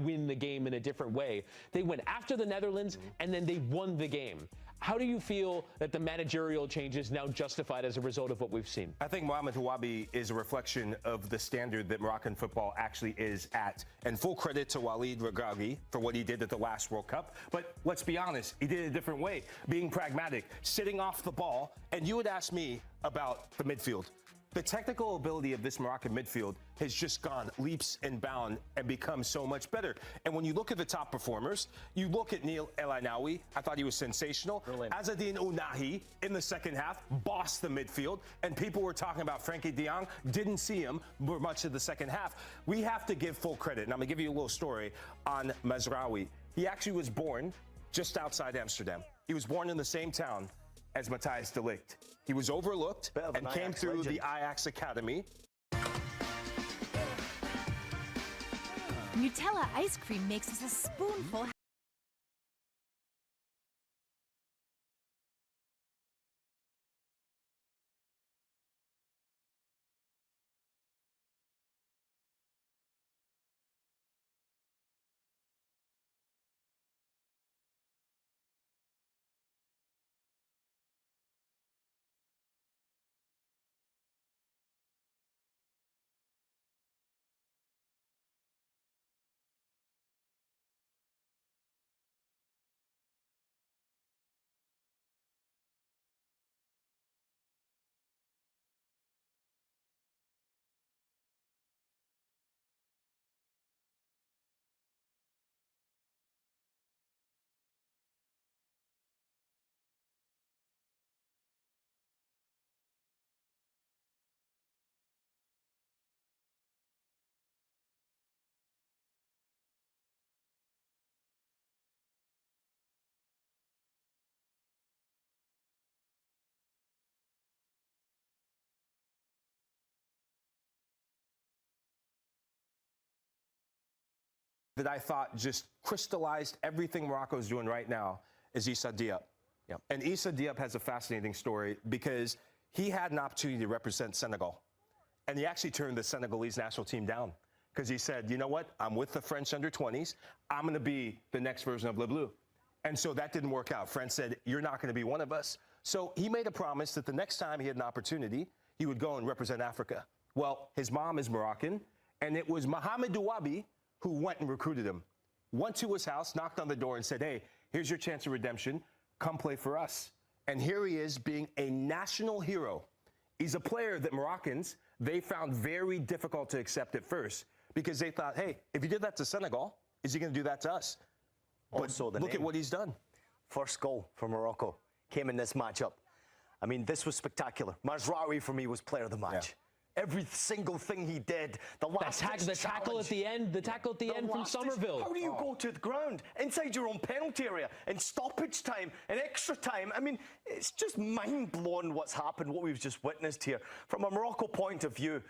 win the game in a different way. They went after the Netherlands, and then they won the game. How do you feel that the managerial change is now justified as a result of what we've seen? I think Mohamed Houabi is a reflection of the standard that Moroccan football actually is at. And full credit to Walid Regragui for what he did at the last World Cup. But let's be honest, he did it a different way, being pragmatic, sitting off the ball. And you would ask me about the midfield. The technical ability of this Moroccan midfield has just gone leaps and bounds and become so much better. And when you look at the top performers, you look at Neil El Ainaoui. I thought he was sensational. Brilliant. Azzedine Ounahi in the second half bossed the midfield. And people were talking about Frankie de Jong. Didn't see him for much of the second half. We have to give full credit. And I'm going to give you a little story on Mazraoui. He actually was born just outside Amsterdam. He was born in the same town as Matthijs de Ligt. He was overlooked and came through the Ajax Academy. Nutella ice cream makes us a spoonful. That I thought just crystallized everything Morocco's doing right now is Issa Diop. Yep. And Issa Diop has a fascinating story because he had an opportunity to represent Senegal. And he actually turned the Senegalese national team down because he said, you know what, I'm with the French under-20s. I'm going to be the next version of Le Bleu. And so that didn't work out. France said, you're not going to be one of us. So he made a promise that the next time he had an opportunity, he would go and represent Africa. Well, his mom is Moroccan, and it was Mohamed Houabi who went and recruited him, went to his house, knocked on the door and said, hey, here's your chance of redemption. Come play for us. And here he is being a national hero. He's a player that Moroccans, they found very difficult to accept at first because they thought, hey, if he did that to Senegal, is he going to do that to us? Also, But look at what he's done. First goal for Morocco came in this matchup. I mean, this was spectacular. Mazraoui, for me, was player of the match. Yeah. Every single thing he did. The tackle at the end, from Somerville. How do you go to the ground inside your own penalty area in stoppage time, in extra time? I mean, it's just mind-blowing what's happened, what we've just witnessed here. From a Morocco point of view,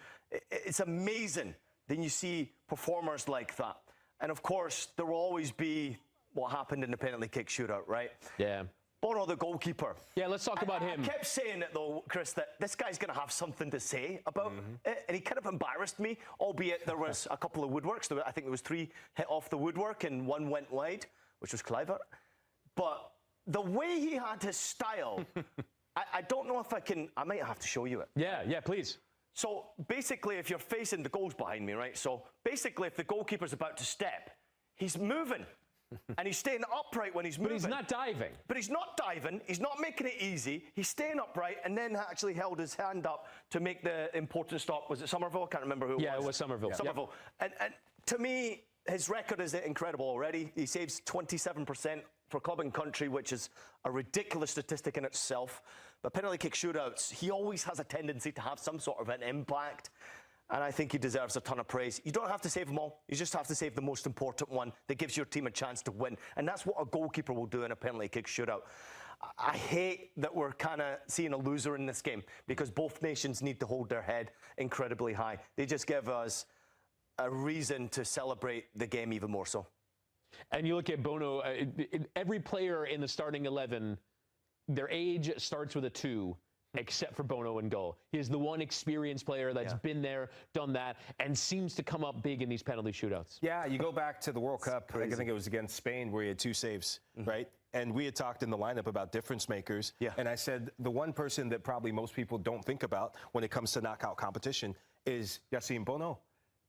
it's amazing that you see performers like that. And of course, there will always be what happened in the penalty kick shootout, right? Yeah. Bono, the goalkeeper. Yeah, let's talk about him. I kept saying it, though, Chris, that this guy's going to have something to say about it, and he kind of embarrassed me, albeit there was a couple of woodworks. I think there was 3 hit off the woodwork, and 1 went wide, which was clever. But the way he had his style, I don't know if I might have to show you it. Yeah, please. So, basically, if you're facing the goals behind me, right? So, basically, if the goalkeeper's about to step, he's moving. And he's staying upright when he's moving. But he's not diving. But he's not diving. He's not making it easy. He's staying upright and then actually held his hand up to make the important stop. Was it Somerville? I can't remember who it was. Yeah, it was Somerville. Somerville. Yep. And to me, his record is incredible already. He saves 27% for club and country, which is a ridiculous statistic in itself. But penalty kick shootouts, he always has a tendency to have some sort of an impact. And I think he deserves a ton of praise. You don't have to save them all. You just have to save the most important one that gives your team a chance to win. And that's what a goalkeeper will do in a penalty kick shootout. I hate that we're kind of seeing a loser in this game because both nations need to hold their head incredibly high. They just give us a reason to celebrate the game even more so. And you look at Bono, every player in the starting 11, their age starts with a 2. except for Bono in goal. He is the one experienced player that's been there, done that, and seems to come up big in these penalty shootouts. Yeah, you go back to the World Cup, I think it was against Spain, where he had 2 saves, right? And we had talked in the lineup about difference makers. Yeah. And I said the one person that probably most people don't think about when it comes to knockout competition is Yassine Bono.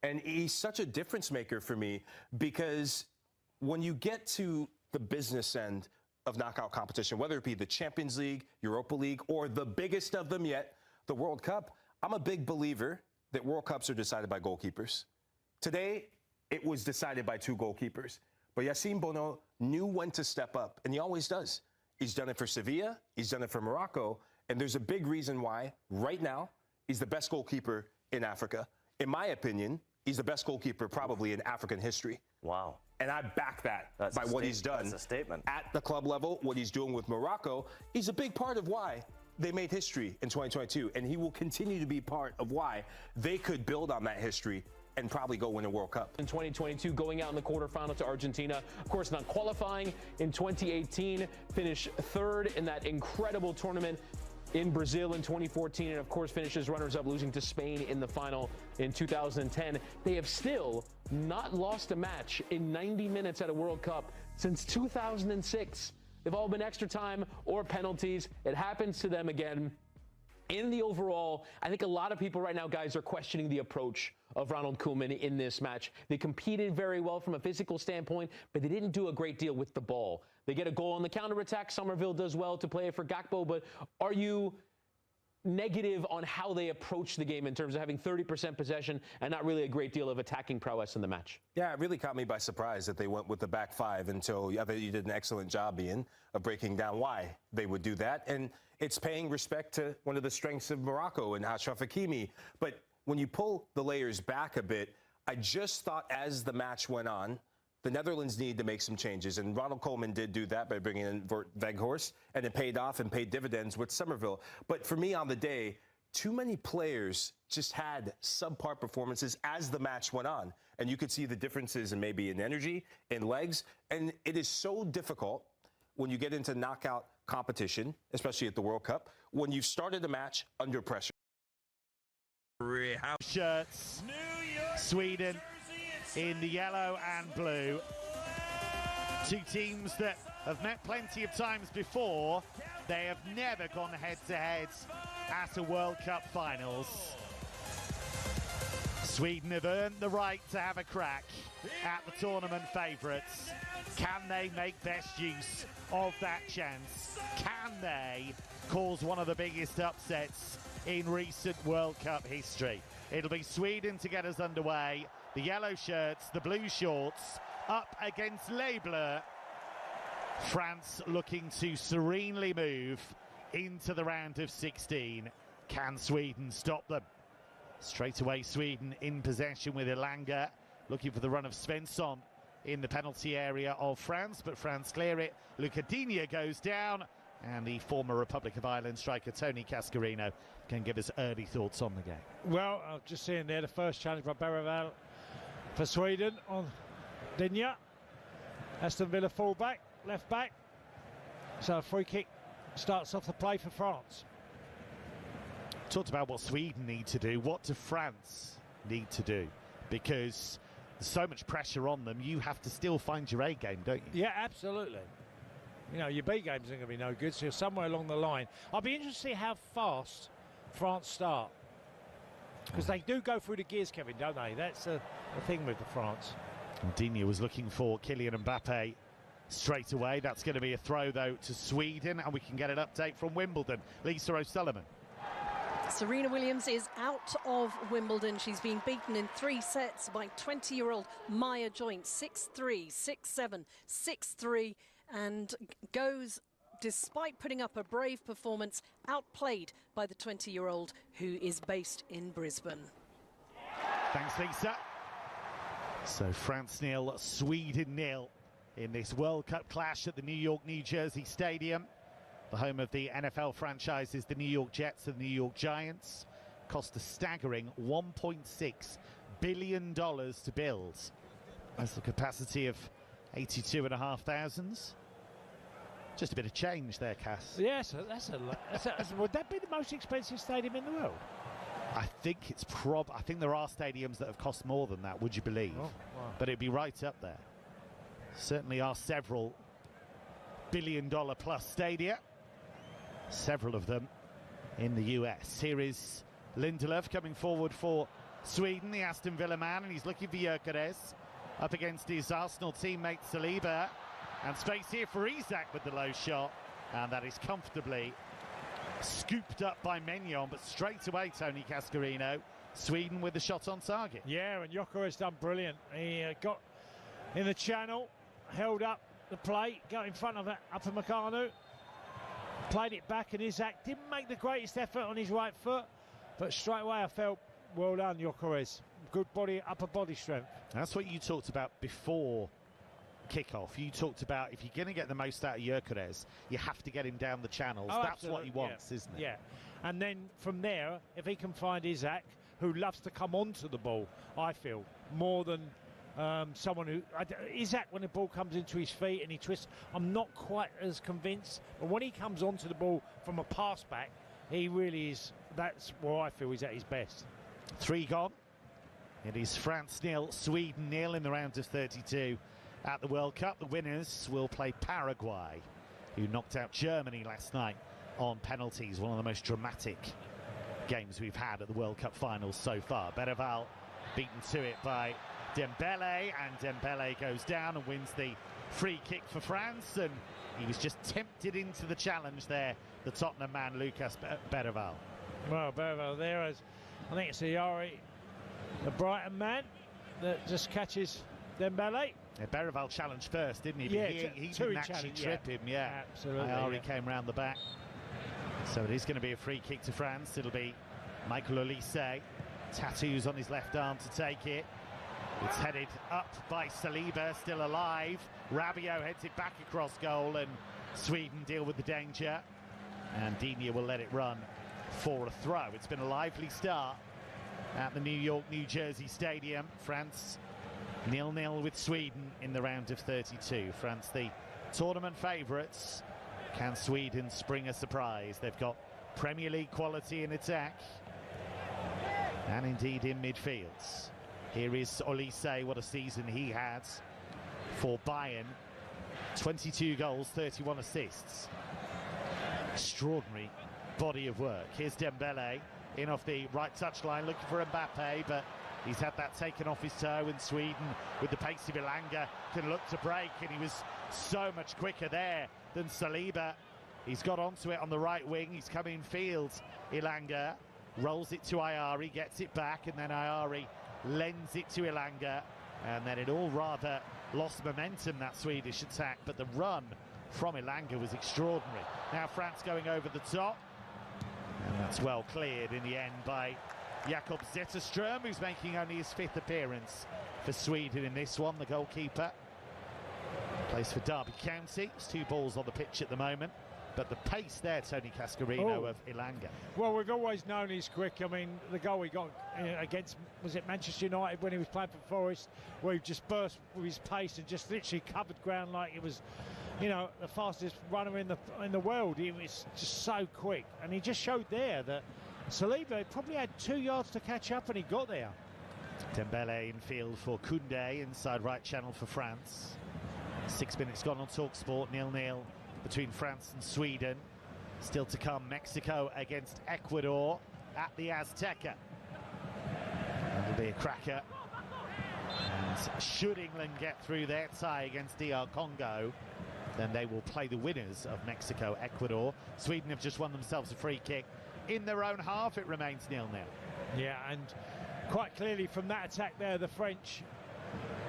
And he's such a difference maker for me, because when you get to the business end of knockout competition, whether it be the Champions League, Europa League, or the biggest of them yet, the World Cup, I'm a big believer that World Cups are decided by goalkeepers. Today, it was decided by 2 goalkeepers. But Yassine Bono knew when to step up, and he always does. He's done it for Sevilla, he's done it for Morocco, and there's a big reason why, right now, he's the best goalkeeper in Africa. In my opinion, he's the best goalkeeper probably in African history. Wow. And I back that by what he's done. That's a statement. At the club level, what he's doing with Morocco, he's a big part of why they made history in 2022, and he will continue to be part of why they could build on that history and probably go win a World Cup. In 2022, going out in the quarterfinal to Argentina, of course not qualifying in 2018, finished 3rd in that incredible tournament in Brazil in 2014, and of course finishes runners-up, losing to Spain in the final in 2010. They have still not lost a match in 90 minutes at a World Cup since 2006. They've all been extra time or penalties. It happens to them again. In the overall, I think a lot of people right now, guys, are questioning the approach of Ronald Koeman in this match. They competed very well from a physical standpoint, but they didn't do a great deal with the ball. They get a goal on the counterattack. Somerville does well to play it for Gakpo, but are you negative on how they approach the game in terms of having 30% possession and not really a great deal of attacking prowess in the match? Yeah, it really caught me by surprise that they went with the back 5 until I think you did an excellent job, Ian, of breaking down why they would do that. And it's paying respect to one of the strengths of Morocco and Achraf Hakimi. But when you pull the layers back a bit, I just thought as the match went on, the Netherlands needed to make some changes, and Ronald Koeman did do that by bringing in Weghorst, and it paid off and paid dividends with Somerville. But for me on the day, too many players just had subpar performances as the match went on, and you could see the differences in maybe in energy, in legs, and it is so difficult when you get into knockout competition, especially at the World Cup, when you've started a match under pressure. Shirts, Sweden in the yellow and blue. 2 teams that have met plenty of times before. They have never gone head-to-head at a World Cup finals. Sweden have earned the right to have a crack at the tournament favourites. Can they make best use of that chance? Can they cause one of the biggest upsets in recent World Cup history? It'll be Sweden to get us underway. The yellow shirts, the blue shorts, up against Les Bleus. France looking to serenely move into the round of 16. Can Sweden stop them? Straight away, Sweden in possession with Elanga, looking for the run of Svensson in the penalty area of France, but France clear it. Luca Digne goes down, and the former Republic of Ireland striker Tony Cascarino can give us early thoughts on the game. Well, I've just seen there the first challenge by Berreval for Sweden on Digne. Aston Villa full-back, left-back. So a free kick starts off the play for France. Talked about what Sweden need to do. What do France need to do? Because there's so much pressure on them, you have to still find your A game, don't you? Yeah, absolutely. You know, your B games aren't going to be no good, so you're somewhere along the line. I'll be interested to see how fast France start. Because they do go through the gears, Kevin, don't they? That's the thing with the France. And Digne was looking for Kylian Mbappe straight away. That's going to be a throw, though, to Sweden, and we can get an update from Wimbledon. Lisa O'Sullivan. Serena Williams is out of Wimbledon. She's been beaten in 3 sets by 20-year-old Maya Joint, 6-3, 6-7, 6-3, and goes, despite putting up a brave performance, outplayed by the 20-year-old who is based in Brisbane. Thanks, Lisa. So France 0, Sweden 0 in this World Cup clash at the New York, New Jersey Stadium. The home of the NFL franchises, the New York Jets and the New York Giants. Cost a staggering $1.6 billion to build. That's the capacity of 82,500. Just a bit of change there, Cass. Yes, would that be the most expensive stadium in the world? I think it's I think there are stadiums that have cost more than that, would you believe? Oh, wow. But it'd be right up there. Certainly are several billion-dollar-plus stadia. Several of them in the US. Here is Lindelöf coming forward for Sweden, the Aston Villa man, and he's looking for Gyökeres up against his Arsenal teammate Saliba. And space here for Isak with the low shot, and that is comfortably scooped up by Mignon, but straight away Tony Cascarino, Sweden with the shot on target. Yeah, and Gyökeres done brilliant. He got in the channel, held up the play, got in front of it, Upamecano, played it back, and Isak didn't make the greatest effort on his right foot, but straight away I felt, well done, Gyökeres. Good body, upper body strength. That's what you talked about before kick-off. You talked about if you're going to get the most out of Gyökeres, you have to get him down the channels. Oh, that's absolutely. what he wants, isn't it? Yeah, and then from there, if he can find Isak, who loves to come onto the ball, I feel, more than someone who... Isak, when the ball comes into his feet and he twists, I'm not quite as convinced, but when he comes onto the ball from a pass back, he really is... That's where I feel he's at his best. 3 gone. It is France 0, Sweden 0 in the round of 32. At the World Cup, the winners will play Paraguay, who knocked out Germany last night on penalties. One of the most dramatic games we've had at the World Cup finals so far. Berval beaten to it by Dembele, and Dembele goes down and wins the free kick for France, and he was just tempted into the challenge there, the Tottenham man, Lucas Berval. Well, Berval there, as I think it's Ayari, the Brighton man, that just catches Dembele. Yeah, Berval challenged first, didn't he? Yeah, he didn't actually trip him. Yeah, absolutely. Ayari came round the back. So it is going to be a free kick to France. It'll be Michael Olise. Tattoos on his left arm to take it. It's headed up by Saliba, still alive. Rabiot heads it back across goal, and Sweden deal with the danger. And Digne will let it run for a throw. It's been a lively start at the New York, New Jersey Stadium. France 0-0 with Sweden in the round of 32. France, the tournament favourites. Can Sweden spring a surprise? They've got Premier League quality in attack and indeed in midfield. Here is Olise, what a season he has for Bayern. 22 goals, 31 assists. Extraordinary body of work. Here's Dembele in off the right touchline, looking for Mbappe, but he's had that taken off his toe, and Sweden, with the pace of Ilanga, can look to break, and he was so much quicker there than Saliba. He's got onto it on the right wing. He's come in field. Ilanga rolls it to Ayari, gets it back, and then Ayari lends it to Ilanga, and then it all rather lost momentum, that Swedish attack, but the run from Ilanga was extraordinary. Now France going over the top, and that's well cleared in the end by Jakob Zetterström, who's making only his 5th appearance for Sweden in this one, the goalkeeper. Plays for Derby County. There's 2 balls on the pitch at the moment, but the pace there, Tony Cascarino, of Ilanga. Well, we've always known he's quick. I mean, the goal he got against, was it Manchester United when he was playing for Forest, where he just burst with his pace and just literally covered ground like it was, you know, the fastest runner in the world. He was just so quick, and he just showed there that Saliba probably had 2 yards to catch up, and he got there. Dembele in field for Koundé, inside right channel for France. 6 minutes gone on TalkSport, 0-0 between France and Sweden. Still to come, Mexico against Ecuador at the Azteca. That'll be a cracker. And should England get through their tie against DR Congo, then they will play the winners of Mexico, Ecuador. Sweden have just won themselves a free kick in their own half. It remains 0-0. Yeah, and quite clearly from that attack there, the French,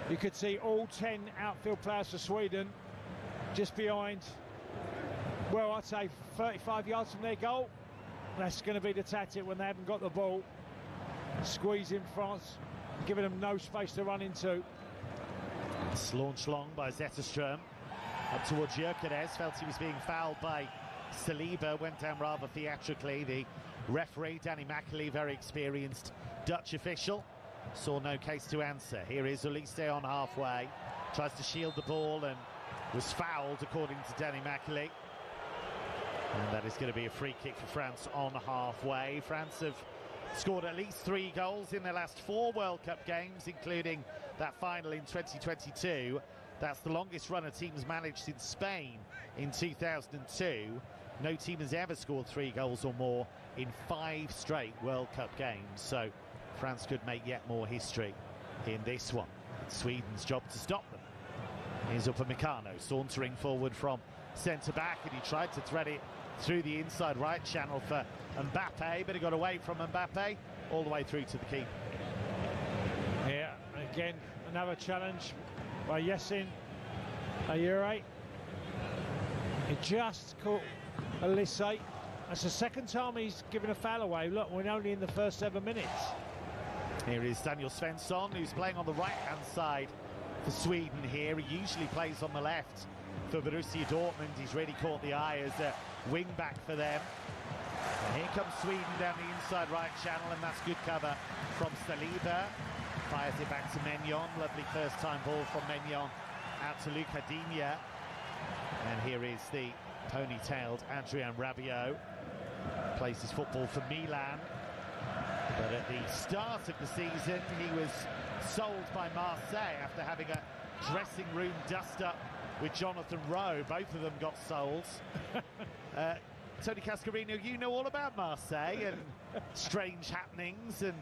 you could see all 10 outfield players for Sweden just behind, well, I'd say 35 yards from their goal. That's going to be the tactic when they haven't got the ball. Squeezing France, giving them no space to run into. It's launched long by Zetterström. Up towards Gyökeres, felt he was being fouled by Saliba, went down rather theatrically. The referee, Danny McAlee, very experienced Dutch official, saw no case to answer. Here is Olise on halfway, tries to shield the ball, and was fouled, according to Danny Macaulay. And that is going to be a free kick for France on halfway. France have scored at least 3 goals in their last 4 World Cup games, including that final in 2022. That's the longest run a team has managed since Spain in 2002. No team has ever scored 3 goals or more in 5 straight World Cup games. So France could make yet more history in this one. It's Sweden's job to stop them. Here's Upamecano sauntering forward from centre-back, and he tried to thread it through the inside right channel for Mbappe, but he got away from Mbappe all the way through to the keeper. Yeah, again, another challenge by Yassin Ayure. He just caught Elise. That's the second time he's given a foul away. Look, we're only in the first 7 minutes. Here is Daniel Svensson, who's playing on the right-hand side for Sweden here. He usually plays on the left for Borussia Dortmund. He's really caught the eye as a wing-back for them. And here comes Sweden down the inside right channel, and that's good cover from Saliba. Fires it back to Maignan. Lovely first-time ball from Maignan out to Luca Digne. And here is the ponytailed Adrien Rabiot. Plays his football for Milan. But at the start of the season, he was sold by Marseille after having a dressing room dust-up with Jonathan Rowe. Both of them got sold. Tony Cascarino, you know all about Marseille and strange happenings and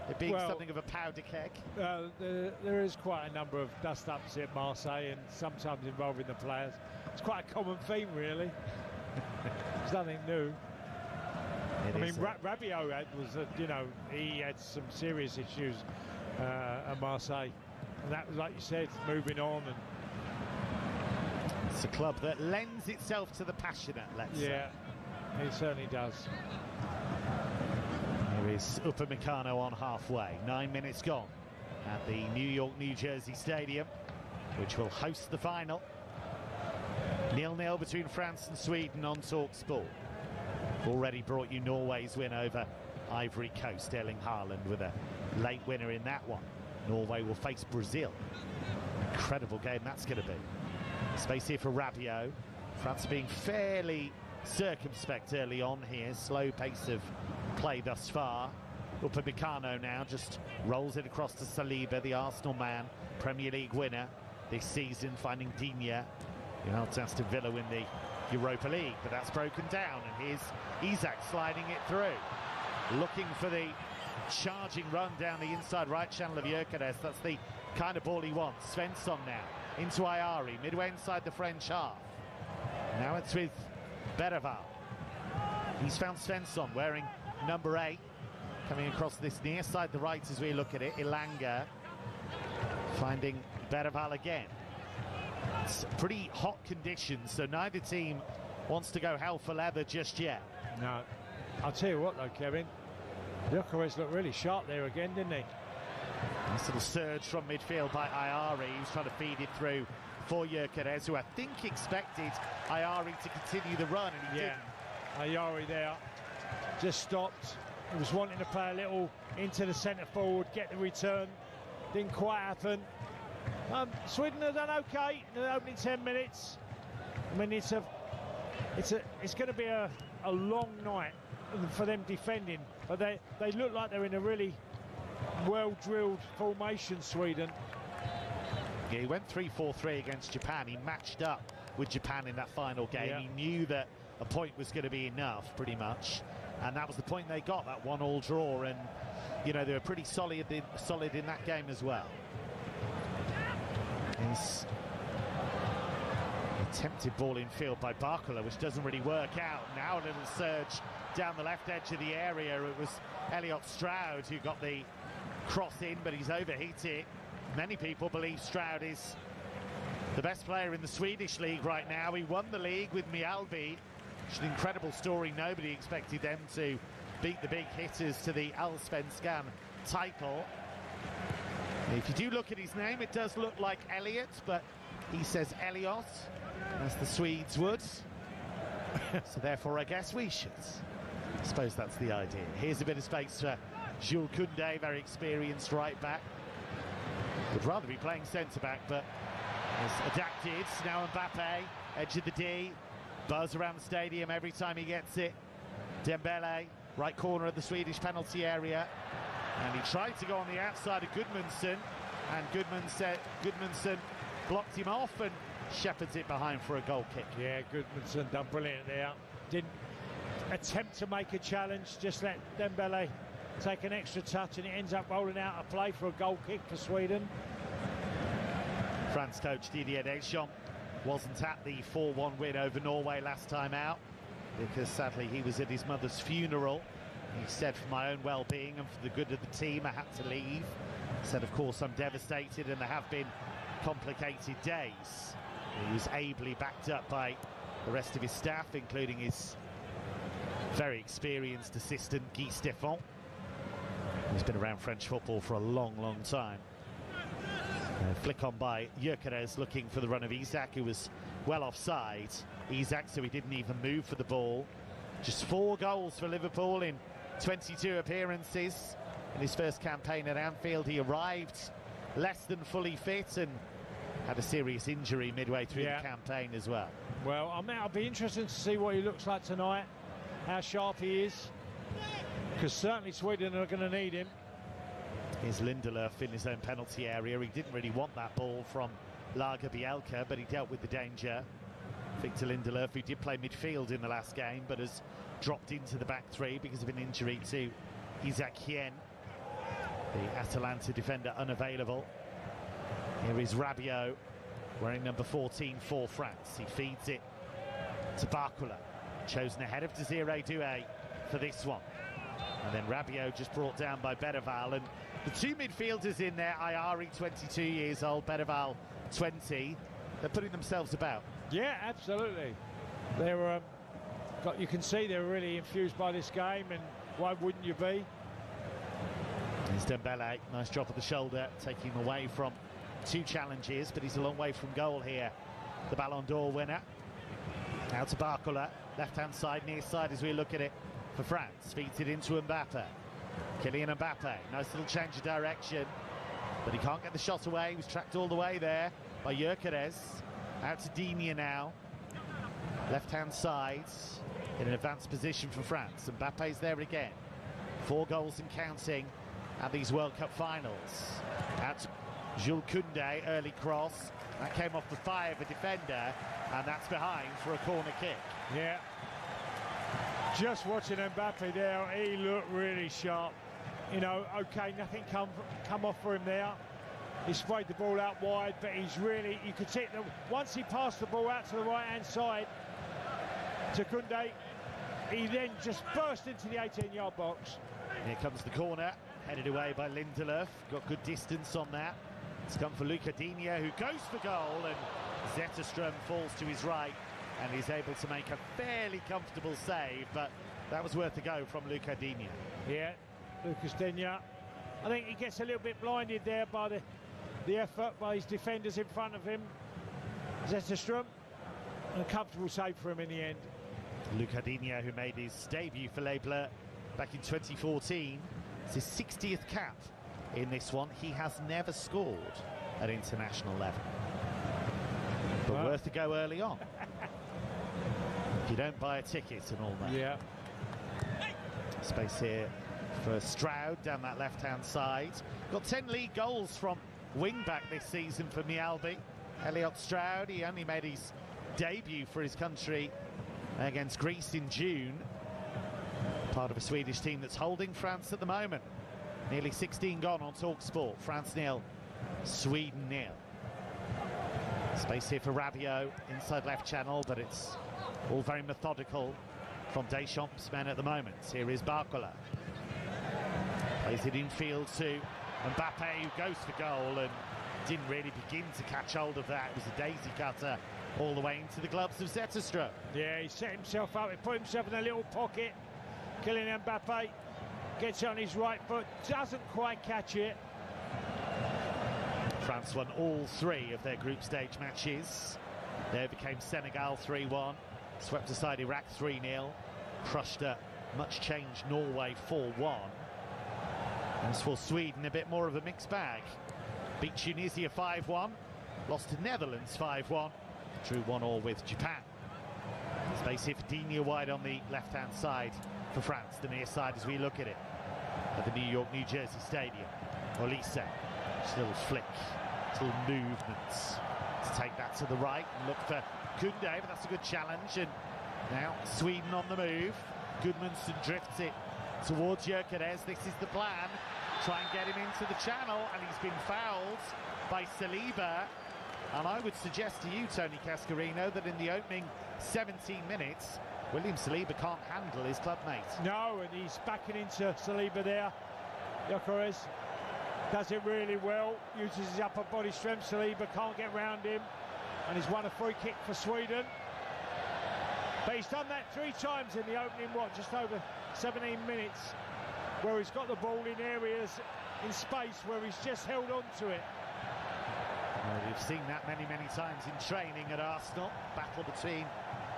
it being something of a powder keg. There is quite a number of dust-ups at Marseille, and sometimes involving the players. It's quite a common theme, really. It's nothing new. Rabiot he had some serious issues at Marseille. And that was, like you said, moving on. And it's a club that lends itself to the passionate, let's say. Yeah, it certainly does. Here is Upamecano on halfway. 9 minutes gone at the New York, New Jersey Stadium, which will host the final. 0-0 between France and Sweden on TalkSport. Already brought you Norway's win over Ivory Coast. Erling Haaland with a late winner in that one. Norway will face Brazil. Incredible game that's going to be. Space here for Rabiot. France being fairly circumspect early on here. Slow pace of play thus far. Upamecano now just rolls it across to Saliba, the Arsenal man, Premier League winner this season, finding Digne. You know, Aston Villa win the Europa League, but that's broken down, and here's Isak sliding it through, looking for the charging run down the inside right channel of Gyökeres. That's the kind of ball he wants. Svensson now into Ayari, midway inside the French half. Now it's with Bergvall. He's found Svensson wearing number 8, coming across this near side the right as we look at it. Ilanga finding Bergvall again. It's pretty hot conditions, so neither team wants to go hell for leather just yet. No, I'll tell you what though, Kevin, Gyökeres looked really sharp there again, didn't he? Nice little surge from midfield by Ayari. He was trying to feed it through for Gyökeres, who I think expected Ayari to continue the run, and he didn't. Ayari there just stopped. He was wanting to play a little into the centre forward, get the return. Didn't quite happen. Sweden have done okay in the opening 10 minutes. I mean, it's going to be a long night for them defending, but they look like they're in a really well-drilled formation, Sweden. Yeah, he went 3-4-3 against Japan. He matched up with Japan in that final game. Yeah. He knew that a point was going to be enough, pretty much, and that was the point they got, that 1-1 draw, and you know, they were pretty solid in that game as well. His attempted ball in field by Barcola, which doesn't really work out. Now a little surge down the left edge of the area. It was Elliot Stroud who got the cross in, but he's overheated. Many people believe Stroud is the best player in the Swedish league right now. He won the league with Mjällby, which is an incredible story. Nobody expected them to beat the big hitters to the Allsvenskan title. If you do look at his name, it does look like Elliot, but he says Elliot, as the Swedes would. So therefore, I guess we should. I suppose that's the idea. Here's a bit of space for Jules Koundé, very experienced right back. Would rather be playing centre back, but Has adapted. Now Mbappe, edge of the D. Buzz around the stadium every time he gets it. Dembele, right corner of the Swedish penalty area. And he tried to go on the outside of Gudmundsson. And Gudmundsson blocked him off and shepherds it behind for a goal kick. Yeah, Gudmundsson done brilliant there. Didn't attempt to make a challenge, just let Dembele take an extra touch, and it ends up rolling out a play for a goal kick for Sweden. France coach Didier Deschamps wasn't at the 4-1 win over Norway last time out because sadly he was at his mother's funeral. He said, for my own well-being and for the good of the team, I had to leave. He said, of course, I'm devastated and there have been complicated days. He was ably backed up by the rest of his staff, including his very experienced assistant, Guy Stéphane. He's been around French football for a long, long time. Flick on by Gyökeres looking for the run of Isak, who was well offside. Isak, so he didn't even move for the ball. Just 4 goals for Liverpool in 22 appearances. In his first campaign at Anfield, he arrived less than fully fit and had a serious injury midway through the campaign as well. Well, I'll be interested to see what he looks like tonight, how sharp he is, because certainly Sweden are going to need him. Here's Lindelöf in his own penalty area. He didn't really want that ball from Lager Bielka, but he dealt with the danger. Victor Lindelöf, who did play midfield in the last game, but has dropped into the back three because of an injury to Isaac Hien, the Atalanta defender, unavailable. Here is Rabiot, wearing number 14 for France. He feeds it to Barcola, chosen ahead of Desiree Doué for this one. And then Rabiot just brought down by Berreval. And the 2 midfielders in there, Ayari, 22 years old, Berreval, 20. They're putting themselves about. Yeah, absolutely. They were, you can see they're really infused by this game, and why wouldn't you be? There's Dembele, nice drop of the shoulder, taking him away from 2 challenges, but he's a long way from goal here. The Ballon d'Or winner. Now to Barcola, left-hand side, near side as we look at it for France. Feeds it into Mbappe. Kylian Mbappe, nice little change of direction, but he can't get the shot away. He was tracked all the way there by Gyökeres. Out to Digne now. Left-hand side, in an advanced position for France. Mbappe's there again. 4 goals and counting at these World Cup finals. Out to Jules Koundé, early cross. That came off the thigh of a defender, and that's behind for a corner kick. Yeah. Just watching Mbappe there, he looked really sharp. You know, okay, nothing come off for him there. He sprayed the ball out wide, but he's really, you could see that once he passed the ball out to the right-hand side to Koundé, he then just burst into the 18-yard box. Here comes the corner, headed away by Lindelöf. Got good distance on that. It's come for Luca Digne, who goes for goal, and Zetterström falls to his right and he's able to make a fairly comfortable save, but that was worth a go from Luca Digne. Yeah, Lucas Digne. I think he gets a little bit blinded there by the effort by his defenders in front of him. Zetterström, and a comfortable save for him in the end. Luca Digne, who made his debut for Les Bleus back in 2014. It's his 60th cap in this one. He has never scored at international level. But well, worth a go early on. If you don't buy a ticket and all that. Yeah. Space here for Stroud down that left-hand side. Got 10 league goals from wing-back this season for Mjällby. Elliot Stroud, he only made his debut for his country against Greece in June. Part of a Swedish team that's holding France at the moment. Nearly 16 gone on TalkSport. France 0, Sweden 0. Space here for Rabiot, inside left channel, but it's all very methodical from Deschamps' men at the moment. Here is Barcola. Plays it infield to Mbappe, who goes for goal and didn't really begin to catch hold of that. It was a daisy cutter all the way into the gloves of Zetterström. Yeah, he set himself up, he put himself in a little pocket. Kylian Mbappe gets on his right foot, doesn't quite catch it. France won all 3 of their group stage matches. They overcame Senegal 3-1, swept aside Iraq 3-0, crushed a much-changed Norway 4-1. As for Sweden, a bit more of a mixed bag. Beat Tunisia 5-1, lost to Netherlands 5-1, drew 1-1 with Japan. Space here for Digne wide on the left-hand side for France, the near side as we look at it, at the New York, New Jersey Stadium. Olise, just a little flick, little movements to take that to the right and look for Kunde, but that's a good challenge. And now Sweden on the move. Gudmundsson drifts it towards Gyökeres. This is the plan. Try and get him into the channel, and he's been fouled by Saliba. And I would suggest to you, Tony Cascarino, that in the opening 17 minutes, William Saliba can't handle his clubmate. No, and he's backing into Saliba there. Gyökeres does it really well, uses his upper body strength. Saliba can't get round him, and he's won a free kick for Sweden. But he's done that 3 times in the opening, just over 17 minutes, where he's got the ball in areas in space where he's just held on to it. Well, we've seen that many times in training at Arsenal. Battle between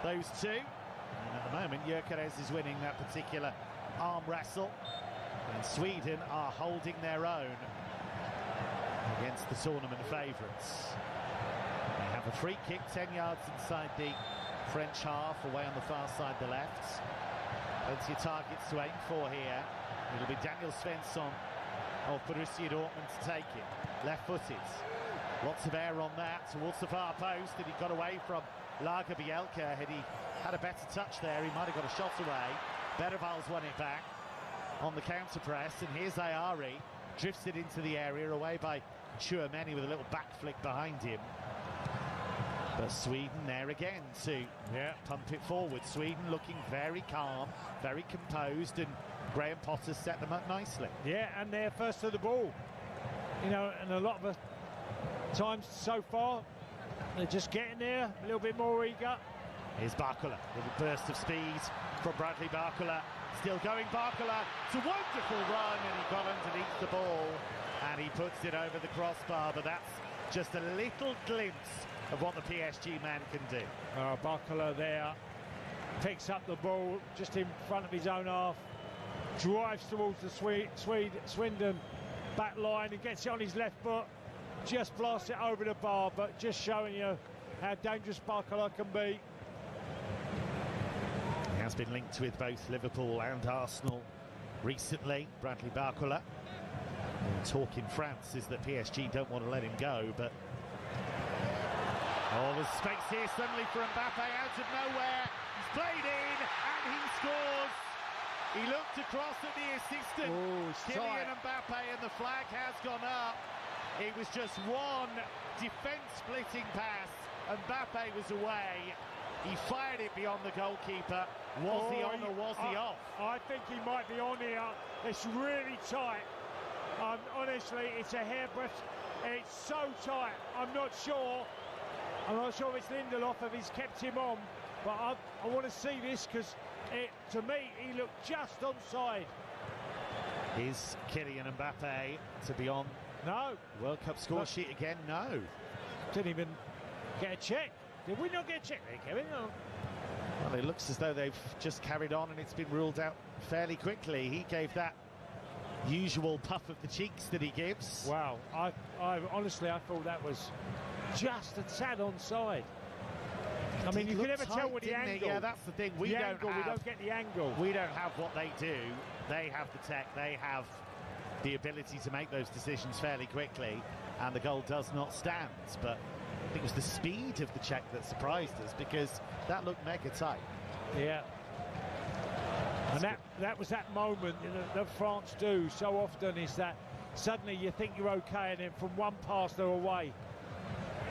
those two. And at the moment, Gyökeres is winning that particular arm wrestle. And Sweden are holding their own against the tournament favourites. They have a free kick 10 yards inside the French half, away on the far side, the left. Plenty of targets to aim for here. It'll be Daniel Svensson of Borussia Dortmund to take it. Left-footed. Lots of air on that towards the far post, and he got away from Lagerbielke. Had he had a better touch there, he might have got a shot away. Berval's won it back on the counter press, and here's Ayari, drifts it into the area, away by Chouameni with a little back flick behind him. But Sweden there again to pump it forward. Sweden looking very calm, very composed, and Graham Potter set them up nicely. Yeah, and they're first to the ball. You know, and a lot of times so far, they're just getting there, a little bit more eager. Here's Barcola, with a burst of speed from Bradley Barcola. Still going, Barcola. It's a wonderful run, and he got underneath the ball, and he puts it over the crossbar, but that's just a little glimpse of what the PSG man can do. Barcola there picks up the ball just in front of his own half, drives towards the Swindon back line and gets it on his left foot, just blasts it over the bar, but just showing you how dangerous Barcola can be. He has been linked with both Liverpool and Arsenal recently, Bradley Barcola. The talk in France is that PSG don't want to let him go, but there's space here suddenly for Mbappe out of nowhere. He's played in and he scores. He looked across at the assistant, Kylian Mbappe, and the flag has gone up. It was just one defence-splitting pass. Mbappe was away. He fired it beyond the goalkeeper. Was he on or was he off? I think he might be on here. It's really tight. Honestly, it's a hairbreadth. It's so tight. I'm not sure if it's Lindelof, if he's kept him on, but I want to see this because to me he looked just onside. Is Kylian Mbappe to be on? No. World Cup score sheet again? No. Didn't even get a check. Did we not get a check there, Kevin? No. Well, it looks as though they've just carried on and it's been ruled out fairly quickly. He gave that usual puff of the cheeks that he gives. Wow. I honestly, I thought that was just a tad onside. I mean, you can never tell with the angle. Yeah, that's the thing. We don't get the angle. We don't have what they do. They have the tech. They have the ability to make those decisions fairly quickly, and the goal does not stand. But I think it was the speed of the check that surprised us, because that looked mega tight. Yeah. And that was that moment that France do so often, is that suddenly you think you're okay, and then from one pass they're away.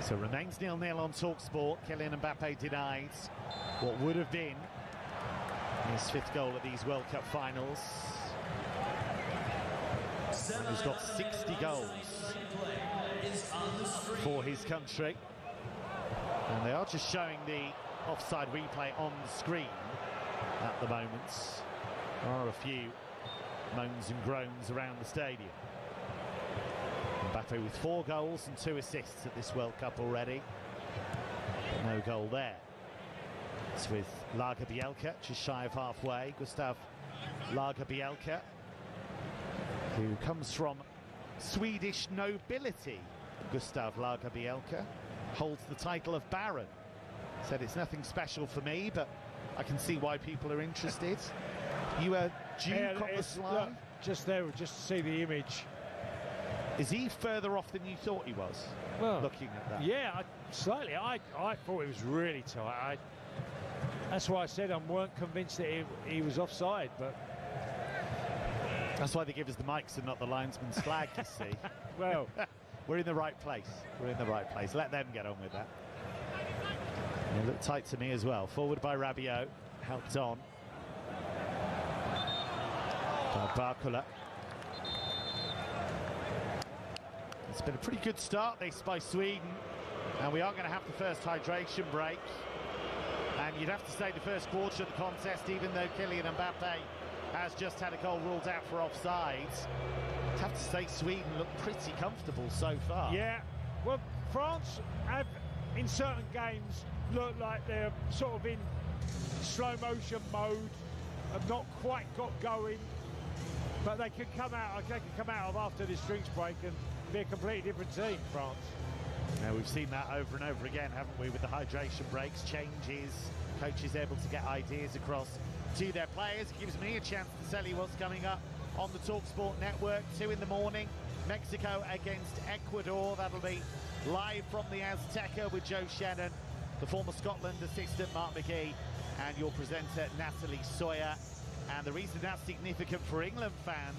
So remains 0-0 on TalkSport. Kylian Mbappe denies what would have been his 5th goal at these World Cup finals. He's got 60 goals for his country. And they are just showing the offside replay on the screen at the moment. There are a few moans and groans around the stadium. Mbappe with 4 goals and 2 assists at this World Cup already. No goal there. It's with Lagerbielke, just shy of halfway. Gustav Lagerbielke, who comes from Swedish nobility, Gustav Lagerbielke, holds the title of Baron. Said it's nothing special for me, but I can see why people are interested. You are Duke on the slide. Look, just there, just to see the image. Is he further off than you thought he was? Well, looking at that. Yeah, slightly. I thought it was really tight. That's why I said I weren't convinced that he was offside, but that's why they give us the mics and not the linesman's flag, you see. Well, we're in the right place. We're in the right place. Let them get on with that. It looked tight to me as well. Forward by Rabiot, helped on by Barcola. It's been a pretty good start, this, by Sweden. And we are going to have the first hydration break. And you'd have to say the first quarter of the contest, even though Kylian Mbappe has just had a goal ruled out for offsides, I'd have to say Sweden look pretty comfortable so far. Yeah, well, France have, in certain games, looked like they're sort of in slow motion mode, have not quite got going, but they can come out of after this drinks break and be a completely different team, France. Now, we've seen that over and over again, haven't we, with the hydration breaks, changes, coaches able to get ideas across to their players. It gives me a chance to tell you what's coming up on the TalkSport network. 2 in the morning, Mexico against Ecuador. That'll be live from the Azteca with Joe Shannon, the former Scotland assistant Mark McGee, and your presenter Natalie Sawyer. And the reason that's significant for England fans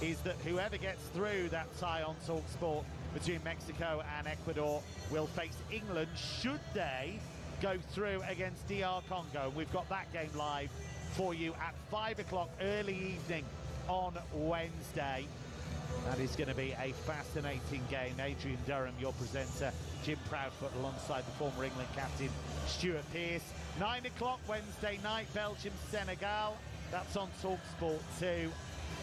is that whoever gets through that tie on TalkSport between Mexico and Ecuador will face England should they go through against DR Congo. We've got that game live for you at 5 o'clock early evening on Wednesday. That is going to be a fascinating game. Adrian Durham, your presenter, Jim Proudfoot alongside the former England captain Stuart Pearce. 9 o'clock Wednesday night, Belgium-Senegal. That's on TalkSport 2.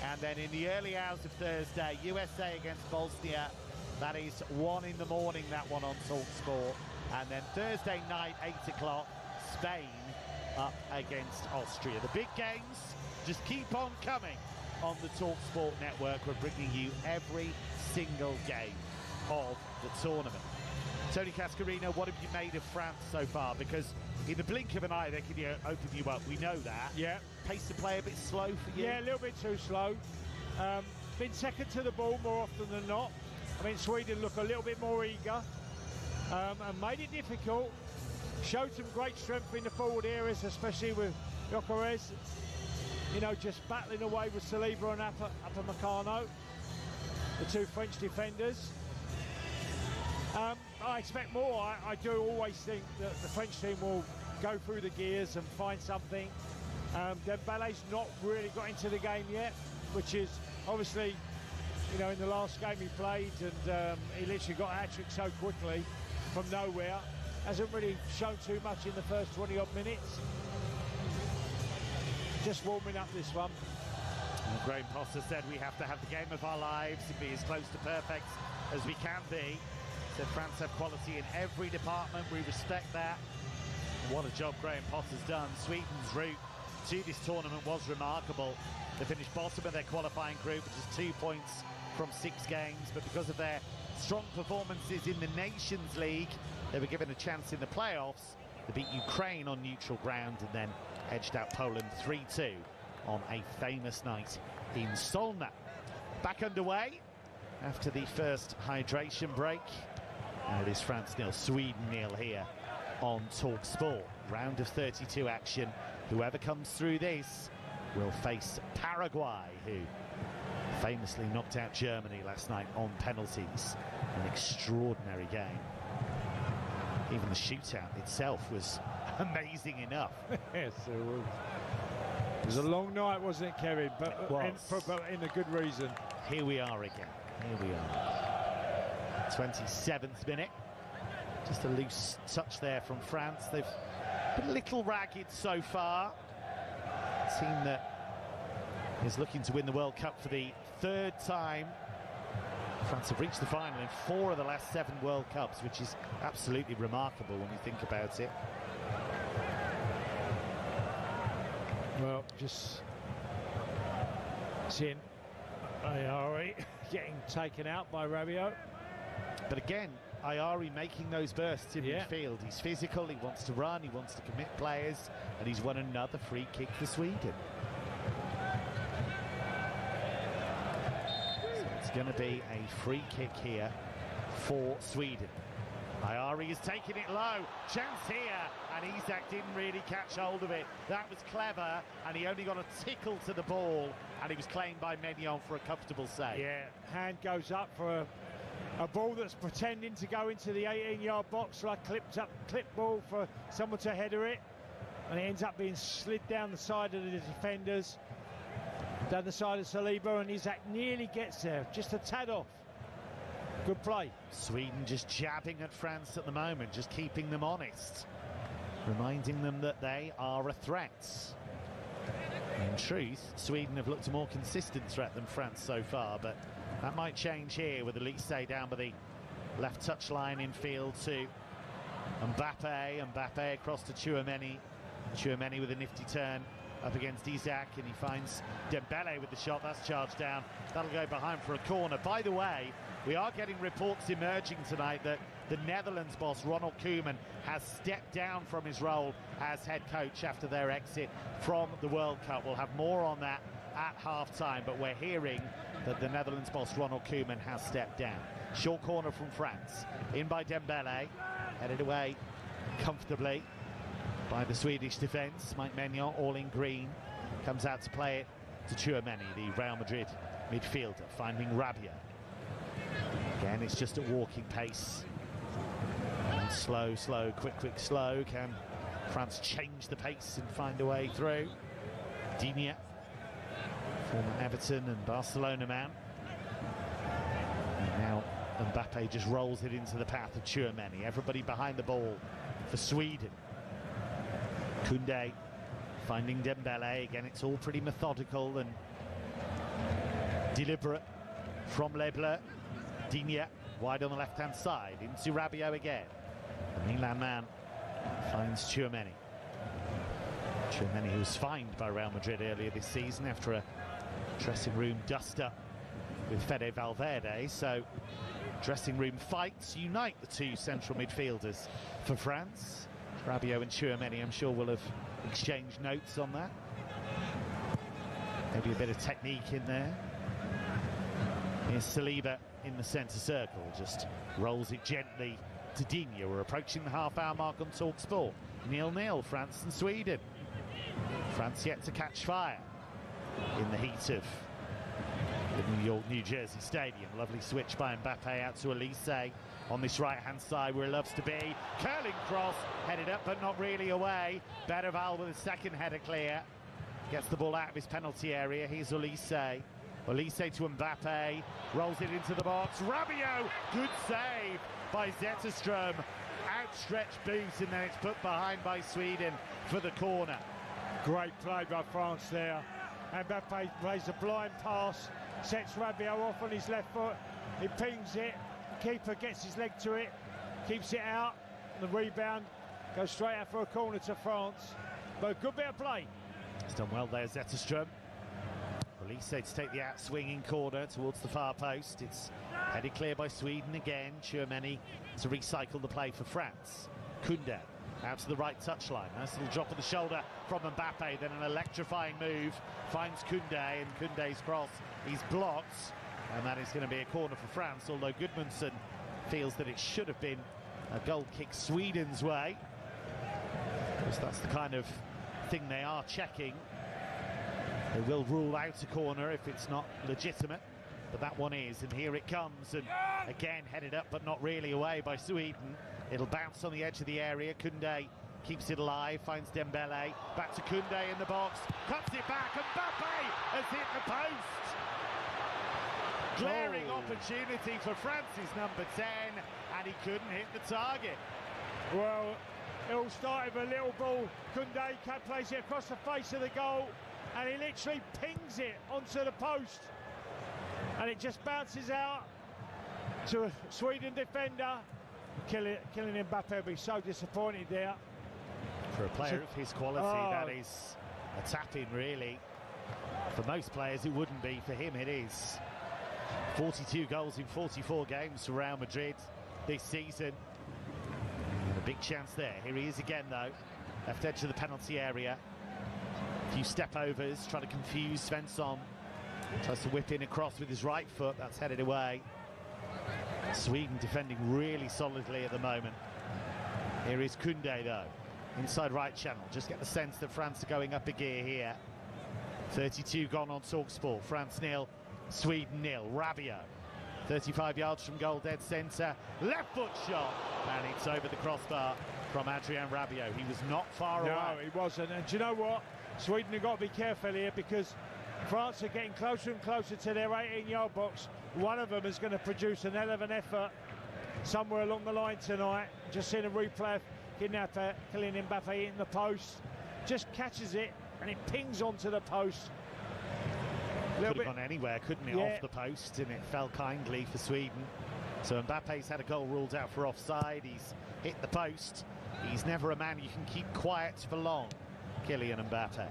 And then in the early hours of Thursday, USA against Bosnia. That is 1 in the morning, that one on TalkSport. And then Thursday night, 8 o'clock, Spain up against Austria. The big games just keep on coming on the TalkSport network. We're bringing you every single game of the tournament. Tony Cascarino, what have you made of France so far? Because in the blink of an eye, they can open you up. We know that. Yeah. Pace of play a bit slow for you? Yeah, a little bit too slow. Been second to the ball more often than not. I mean, Sweden look a little bit more eager and made it difficult. Showed some great strength in the forward areas, especially with Gyökeres, you know, just battling away with Saliba and Upamecano, the two French defenders. I expect more. I do always think that the French team will go through the gears and find something. Dembele's not really got into the game yet, which is obviously, you know, in the last game he played, and he literally got a hat-trick so quickly from nowhere. Hasn't really shown too much in the first 20-odd minutes. Just warming up this one. And Graham Potter said we have to have the game of our lives and be as close to perfect as we can be. Said France have quality in every department. We respect that. What a job Graham Potter's done. Sweden's route to this tournament was remarkable. They finished bottom of their qualifying group, which is 2 points from 6 games. But because of their strong performances in the Nations League, they were given a chance in the playoffs. They beat Ukraine on neutral ground and then edged out Poland 3-2 on a famous night in Solna. Back underway after the first hydration break. And it is France 0, Sweden 0 here on TalkSport. Round of 32 action. Whoever comes through this will face Paraguay, who famously knocked out Germany last night on penalties. An extraordinary game. Even the shootout itself was amazing enough. Yes, it was. It was a long night, wasn't it, Kevin? But in a good reason. Here we are again. Here we are. 27th minute. Just a loose touch there from France. They've been a little ragged so far. A team that is looking to win the World Cup for the 3rd time. France have reached the final in 4 of the last 7 World Cups, which is absolutely remarkable when you think about it. Well, just seeing Ayari getting taken out by Rabiot. But again, Ayari making those bursts in midfield. He's physical, he wants to run, he wants to commit players, and he's won another free kick for Sweden. So it's going to be a free kick here for Sweden. Ayari is taking it low, chance here, and Isak didn't really catch hold of it. That was clever, and he only got a tickle to the ball, and he was claimed by Maignan for a comfortable save. Yeah, hand goes up for a ball that's pretending to go into the 18-yard box, like clip ball for someone to header it, and it ends up being slid down the side of the defenders, down the side of Saliba, and Isak nearly gets there, just a tad off. Good play. Sweden just jabbing at France at the moment, just keeping them honest, reminding them that they are a threat. In truth, Sweden have looked a more consistent threat than France so far, but that might change here with Elise down by the left touchline in field to Mbappe. Mbappe across to Tchouaméni. Tchouaméni with a nifty turn up against Isak, and he finds Dembele with the shot. That's charged down. That'll go behind for a corner. By the way, we are getting reports emerging tonight that the Netherlands boss, Ronald Koeman, has stepped down from his role as head coach after their exit from the World Cup. We'll have more on that at half-time, but we're hearing that the Netherlands boss, Ronald Koeman, has stepped down. Short corner from France. In by Dembele. Headed away comfortably by the Swedish defence. Mike Maignan, all in green, comes out to play it to Tchouaméni, the Real Madrid midfielder, finding Rabiot. Again, it's just at walking pace. And slow, quick, slow. Can France change the pace and find a way through? Digne, former Everton and Barcelona man. And now Mbappe just rolls it into the path of Tchouaméni. Everybody behind the ball for Sweden. Koundé finding Dembele. Again, it's all pretty methodical and deliberate from Les Bleus. Digne wide on the left-hand side into Rabiot again. The Milan man finds Tchouaméni. Tchouaméni, who was fined by Real Madrid earlier this season after a dressing room dust-up with Fede Valverde. So dressing room fights unite the two central midfielders for France. Rabiot and Tchouaméni, I'm sure, will have exchanged notes on that. Maybe a bit of technique in there. Here's Saliba in the centre circle, just rolls it gently to Digne. We're approaching the half-hour mark on TalkSport. 0-0, France and Sweden. France yet to catch fire in the heat of the New York, New Jersey Stadium. Lovely switch by Mbappe out to Elise on this right-hand side where he loves to be. Curling cross, headed up but not really away. Berval with a second header clear. Gets the ball out of his penalty area. Here's Elise. Elise to Mbappe, rolls it into the box. Rabiot, good save by Zetterström. Outstretched boot, and then it's put behind by Sweden for the corner. Great play by France there. Mbappe plays a blind pass, sets Rabiot off on his left foot. He pings it, the keeper gets his leg to it, keeps it out. The rebound goes straight out for a corner to France. But a good bit of play. He's done well there, Zetterström. Elise to take the out-swinging corner towards the far post. It's headed clear by Sweden again. Tchouaméni to recycle the play for France. Koundé out to the right touchline. Nice little drop of the shoulder from Mbappe, then an electrifying move. Finds Koundé, and Koundé's cross is blocked. And that is going to be a corner for France, although Gudmundsson feels that it should have been a goal kick Sweden's way. Because that's the kind of thing they are checking. They will rule out a corner if it's not legitimate, but that one is, and here it comes, and again headed up but not really away by Sweden. It'll bounce on the edge of the area. Koundé keeps it alive, finds Dembele, back to Koundé in the box, cuts it back, and Mbappe has hit the post. Glaring opportunity for France's number 10, and he couldn't hit the target. Well, it all started with a little ball. Koundé plays it across the face of the goal, and he literally pings it onto the post, and it just bounces out to a Sweden defender. Killing Mbappe will be so disappointed there. For a player of his quality, that is a tap-in, really. For most players, it wouldn't be. For him, it is. 42 goals in 44 games for Real Madrid this season. And a big chance there. Here he is again, though. Left edge of the penalty area. A few step overs, trying to confuse Svensson. Tries to whip in across with his right foot. That's headed away. Sweden defending really solidly at the moment. Here is Koundé, though. Inside right channel. Just get the sense that France are going up a gear here. 32 gone on TalkSport. France 0, Sweden 0. Rabiot, 35 yards from goal, dead centre. Left foot shot. And it's over the crossbar from Adrien Rabiot. He was not far away. No, he wasn't. And do you know what? Sweden have got to be careful here because France are getting closer and closer to their 18-yard box. One of them is going to produce an hell of an effort somewhere along the line tonight. Just seen a replay of Kylian Mbappe hitting the post. Just catches it and it pings onto the post. Could have gone anywhere, couldn't it? Off the post, and it fell kindly for Sweden. So Mbappe's had a goal ruled out for offside. He's hit the post. He's never a man you can keep quiet for long, Kylian Mbappe.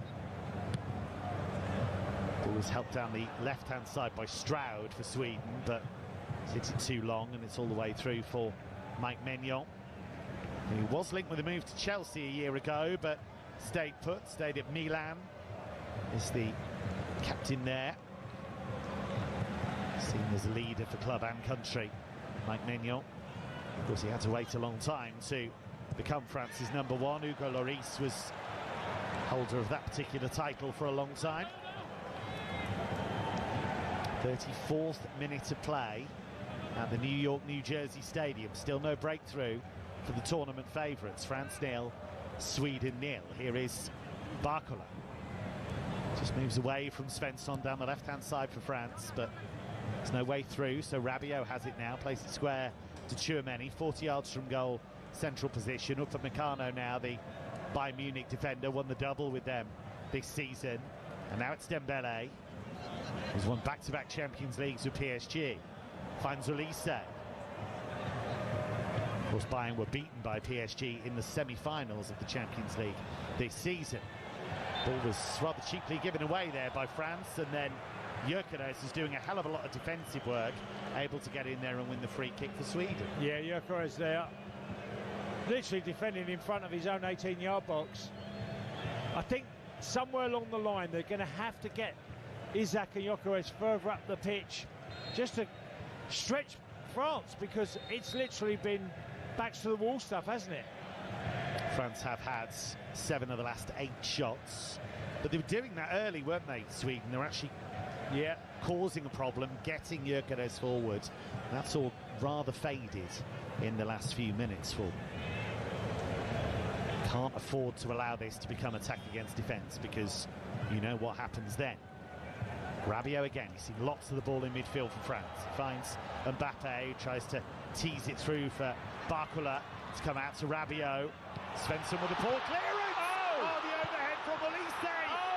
Ball was helped down the left-hand side by Stroud for Sweden, but hit it too long, and it's all the way through for Mike Maignan. He was linked with a move to Chelsea a year ago, but stayed put, stayed at Milan. Is the captain there. Seen as a leader for club and country, Mike Maignan. Of course, he had to wait a long time to become France's number one. Hugo Lloris was holder of that particular title for a long time. 34th minute of play at the New York, New Jersey Stadium. Still no breakthrough for the tournament favourites. France 0, Sweden 0. Here is Barcola. Just moves away from Svensson down the left-hand side for France, but there's no way through, so Rabiot has it now, plays it square to Tchouameni, 40 yards from goal, central position. Up for Meccano now, the Bayern Munich defender, won the double with them this season. And now it's Dembele, who's won back-to-back Champions Leagues with PSG. Finds Olise. Of course, Bayern were beaten by PSG in the semi-finals of the Champions League this season. Ball was rather cheaply given away there by France, and then Gyökeres is doing a hell of a lot of defensive work, able to get in there and win the free kick for Sweden. Yeah, Gyökeres there, literally defending in front of his own 18-yard box. I think somewhere along the line they're going to have to get Isaac and Gyökeres further up the pitch just to stretch France, because it's literally been backs to the wall stuff, hasn't it? France have had 7 of the last 8 shots, but they were doing that early, weren't they, Sweden? They were actually causing a problem, getting Gyökeres forward. That's all rather faded in the last few minutes for. Can't afford to allow this to become attack against defence, because you know what happens then. Rabiot again, you see lots of the ball in midfield for France. He finds Mbappe, who tries to tease it through for Barcola. It's come out to Rabiot. Svensson with the ball clearance! Oh, the overhead from Olise!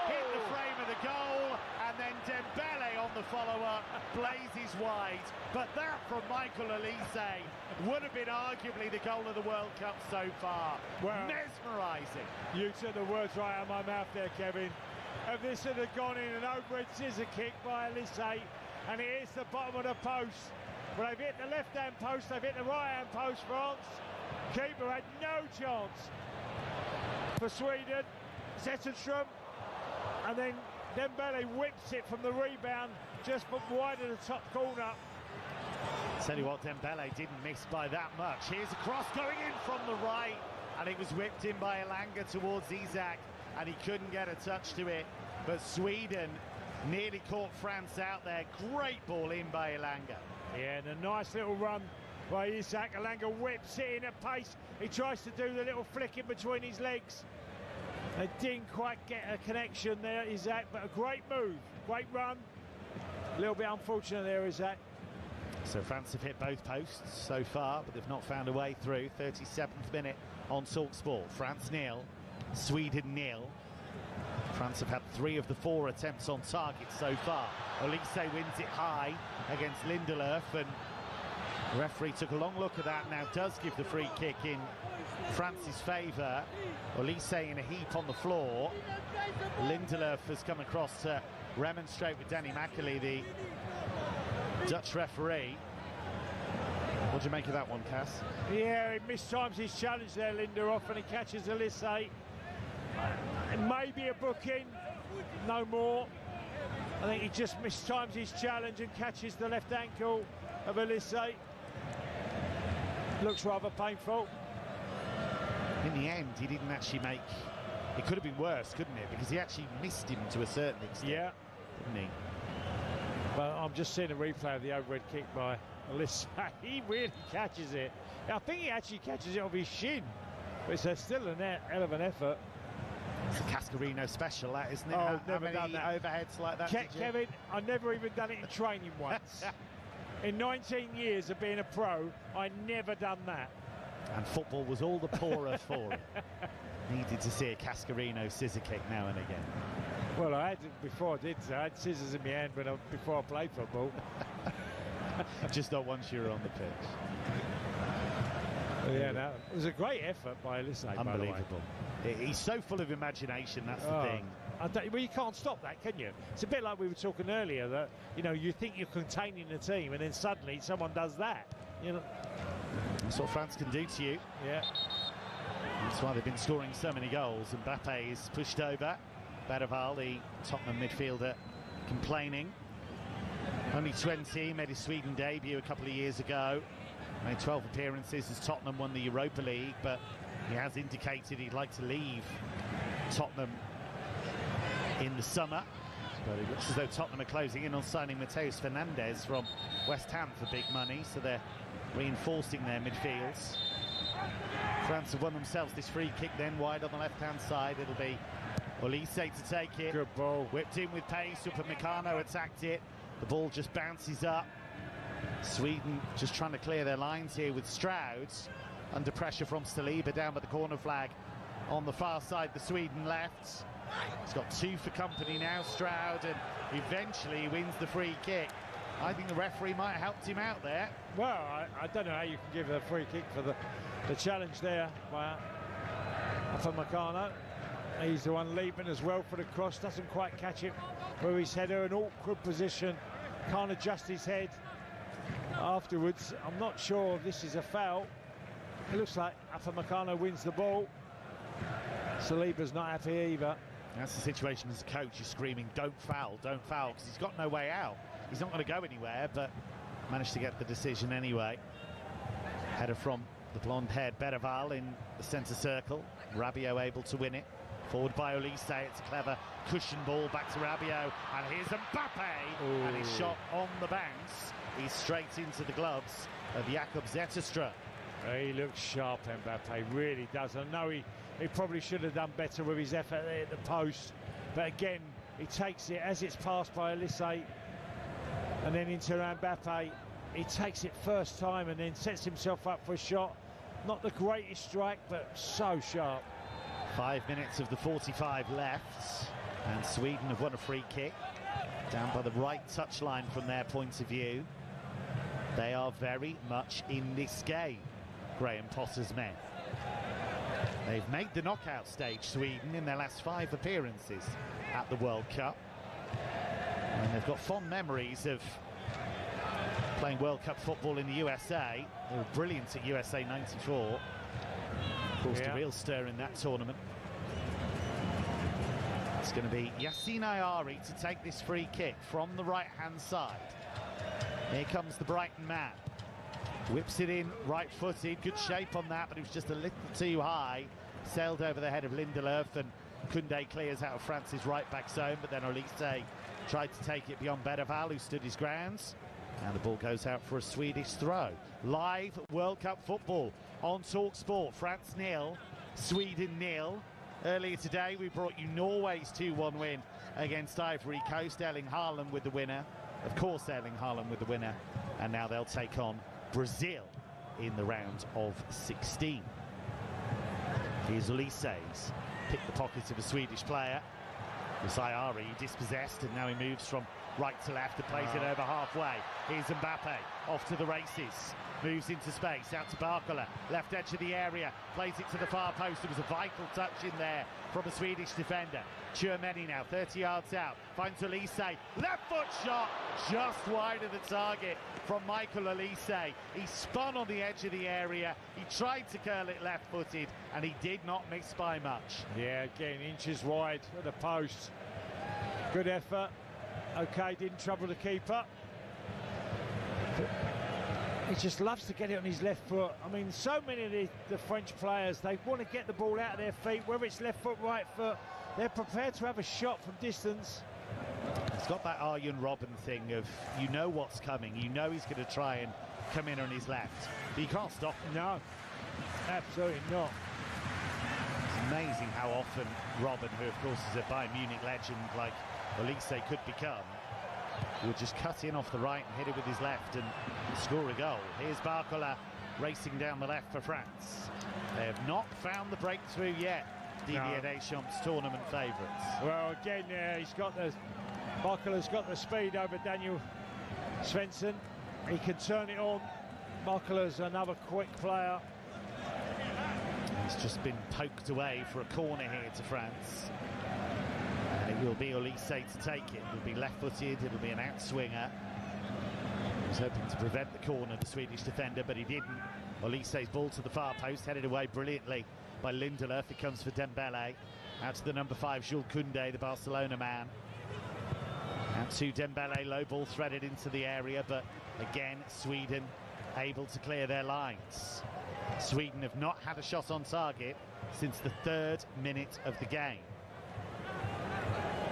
Hit the frame of the goal, and then Dembele on the follow-up, blazes wide. But that from Michael Olise would have been arguably the goal of the World Cup so far. Well, mesmerising. You took the words right out of my mouth there, Kevin. If this had gone in an overhead scissor kick by Olise, and it hits the bottom of the post, but they've hit the left-hand post, they've hit the right-hand post, France. Keeper had no chance for Sweden. Zetterstrom, and then Dembele whips it from the rebound just from wide of the top corner. Tell you what, Dembele didn't miss by that much. Here's a cross going in from the right, and it was whipped in by Elanga towards Isaac, and he couldn't get a touch to it. But Sweden nearly caught France out there. Great ball in by Elanga. Yeah, and a nice little run by Isaac. Elanga whips it in at pace. He tries to do the little flick in between his legs. They didn't quite get a connection there, Isaac, but a great move, great run. A little bit unfortunate there, Isaac. So France have hit both posts so far, but they've not found a way through. 37th minute on TalkSport. France 0, Sweden 0. France have had 3 of the 4 attempts on target so far. Olise wins it high against Lindelöf, and the referee took a long look at that, now does give the free kick in France's favour. Olise in a heap on the floor. Lindelöf has come across to remonstrate with Danny Macaulay, the Dutch referee. What do you make of that one, Cass? Yeah, he mistimes his challenge there, Lindelof, and he catches Elise. Maybe a booking, no more. I think he just mistimes his challenge and catches the left ankle of Elise. Looks rather painful. In the end, he didn't actually make... It could have been worse, couldn't it? Because he actually missed him to a certain extent. Yeah. Didn't he? But I'm just seeing a replay of the overhead kick by Elise. He really catches it. I think he actually catches it off his shin. But it's still a hell of an effort. It's a Cascarino special, that, isn't it? Oh, How never many done that. overheads like that? Kevin, I've never even done it in training once. In 19 years of being a pro, I never done that. And football was all the poorer for it. Needed to see a Cascarino scissor kick now and again. Well, I had it before I had scissors in my hand before I played football. Just not once you were on the pitch. Yeah, no, it was a great effort by Elise. Unbelievable. He's so full of imagination, that's the thing. Well, you can't stop that, can you? It's a bit like we were talking earlier that, you know, you think you're containing the team and then suddenly someone does that. You know, that's what France can do to you. Yeah. That's why they've been scoring so many goals. And Mbappe is pushed over. Bergvall, the Tottenham midfielder, complaining. Only 20, made his Sweden debut a couple of years ago. Made 12 appearances as Tottenham won the Europa League, but he has indicated he'd like to leave Tottenham in the summer. But it looks as though Tottenham are closing in on signing Mateus Fernandes from West Ham for big money, so they're reinforcing their midfields. France have won themselves this free kick then, wide on the left-hand side. It'll be Olise to take it. Good ball. Whipped in with pace, Upamecano attacked it. The ball just bounces up. Sweden just trying to clear their lines here with Stroud. Under pressure from Saliba down by the corner flag. On the far side, the Sweden left. He's got 2 for company now, Stroud, and eventually he wins the free kick. I think the referee might have helped him out there. Well, I don't know how you can give a free kick for the challenge there by Upamecano. He's the one leaping as well for the cross, doesn't quite catch it with his header, an awkward position, can't adjust his head afterwards. I'm not sure if this is a foul. It looks like Upamecano wins the ball. Saliba's not happy either. That's the situation as a coach, you're screaming, don't foul, because he's got no way out. He's not going to go anywhere, but managed to get the decision anyway. Header from the blonde-haired Bergvall in the centre circle. Rabiot able to win it. Forward by Olise, it's a clever cushion ball back to Rabiot, and here's Mbappe, and his shot on the bounce. He's straight into the gloves of Jakob Zetterstrom. He looks sharp, Mbappe, really does. I know he probably should have done better with his effort there at the post, but again, he takes it as it's passed by Olise, and then into Mbappe. He takes it first time and then sets himself up for a shot. Not the greatest strike, but so sharp. 5 minutes of the 45 left, and Sweden have won a free kick down by the right touchline from their point of view. They are very much in this game, Graham Potter's men. They've made the knockout stage, Sweden, in their last 5 appearances at the World Cup. And they've got fond memories of playing World Cup football in the USA. They were brilliant at USA 94. Caused a real stir in that tournament. It's going to be Yassine Ayari to take this free kick from the right-hand side. Here comes the Brighton man. Whips it in, right-footed, good shape on that, but it was just a little too high. Sailed over the head of Lindelof, and Koundé clears out of France's right-back zone, but then Olise tried to take it beyond Bergvall, who stood his grounds. And the ball goes out for a Swedish throw. Live World Cup football on TalkSport. France 0, Sweden 0. Earlier today, we brought you Norway's 2-1 win against Ivory Coast. Erling Haaland with the winner. Of course, Erling Haaland with the winner. And now they'll take on Brazil in the round of 16. Here's Olise's. Picked the pocket of a Swedish player. Ayari dispossessed, and now he moves from right to left and plays it over halfway. Here's Mbappe off to the races. Moves into space, out to Barcola, left edge of the area, plays it to the far post. There was a vital touch in there from a Swedish defender. Tchouameni now, 30 yards out, finds Olise, left foot shot, just wide of the target from Michael Olise. He spun on the edge of the area, he tried to curl it left-footed, and he did not miss by much. Yeah, again, inches wide at the post. Good effort. Okay, didn't trouble the keeper. He just loves to get it on his left foot. I mean, so many of the French players, they want to get the ball out of their feet, whether it's left foot, right foot. They're prepared to have a shot from distance. He's got that Arjen Robben thing of, you know what's coming. You know he's going to try and come in on his left. But you can't stop him. No, absolutely not. It's amazing how often Robben, who of course is a Bayern Munich legend like Olise could become, will just cut in off the right and hit it with his left and score a goal. Here's Barcola racing down the left for France. They have not found the breakthrough yet, Didier Deschamps' tournament favourites. Well, again, Barcola's got the speed over Daniel Svensson. He can turn it on. Barcola's another quick player. He's just been poked away for a corner here to France. And it will be Olise to take it. It'll be left-footed, it'll be an outswinger. He was hoping to prevent the corner, the Swedish defender, but he didn't. Olise's ball to the far post, headed away brilliantly by Lindelof. It comes for Dembele. Out to the number 5, Jules Koundé, the Barcelona man. Out to Dembele, low ball threaded into the area, but again, Sweden able to clear their lines. Sweden have not had a shot on target since the 3rd minute of the game.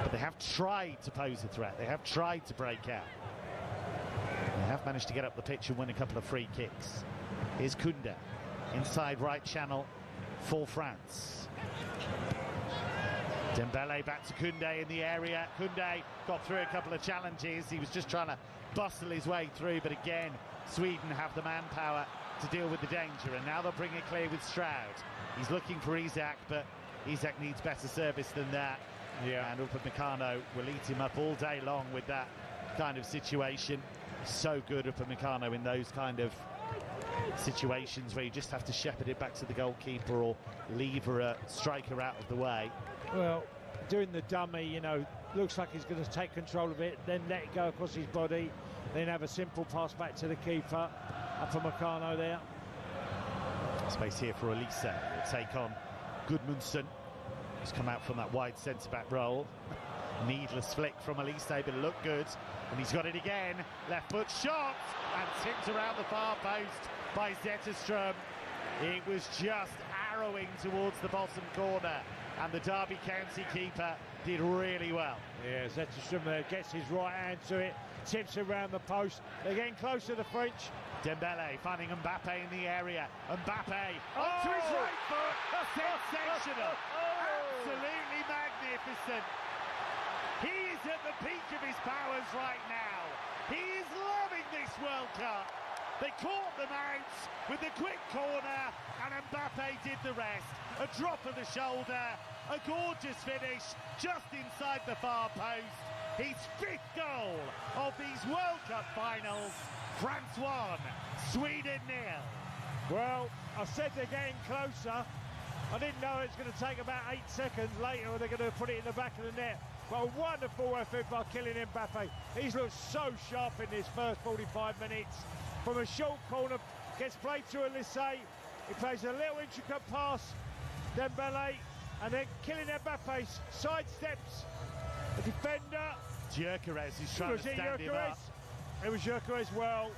But they have tried to pose a threat. They have tried to break out. They have managed to get up the pitch and win a couple of free kicks. Here's Koundé, inside right channel for France. Dembele back to Koundé in the area. Koundé got through a couple of challenges. He was just trying to bustle his way through, but again, Sweden have the manpower to deal with the danger, and now they'll bring it clear with Stroud. He's looking for Isak, but Isak needs better service than that. Yeah. And Upamecano will eat him up all day long with that kind of situation. So good, Upamecano, in those kind of situations where you just have to shepherd it back to the goalkeeper or lever a striker out of the way. Well, doing the dummy, looks like he's going to take control of it, then let it go across his body, then have a simple pass back to the keeper. Upamecano there. Space here for Olise. He'll take on Gudmundsson, who's come out from that wide centre-back role. Needless flick from Olise, but it looked good. And he's got it again. Left foot shot and tipped around the far post by Zetterström. It was just arrowing towards the bottom corner, and the Derby County keeper did really well. Yeah, Zetterström there gets his right hand to it, tips around the post. They're getting close to the French. Dembele finding Mbappe in the area. Mbappe onto his right foot. Sensational. Absolutely magnificent. He is at the peak of his powers right now. He is loving this World Cup. They caught them out with the quick corner, and Mbappe did the rest. A drop of the shoulder, a gorgeous finish just inside the far post. His 5th goal of these World Cup finals. France 1, Sweden 0. Well, I said they're getting closer. I didn't know it's going to take about 8 seconds later, or they're going to put it in the back of the net. But a wonderful effort by Kylian Mbappe. He's looked so sharp in this first 45 minutes. From a short corner, gets played to Olise. He plays a little intricate pass, Dembele, and then Kylian Mbappe sidesteps the defender. Gyökeres is trying to stand him up. It was Gyökeres well.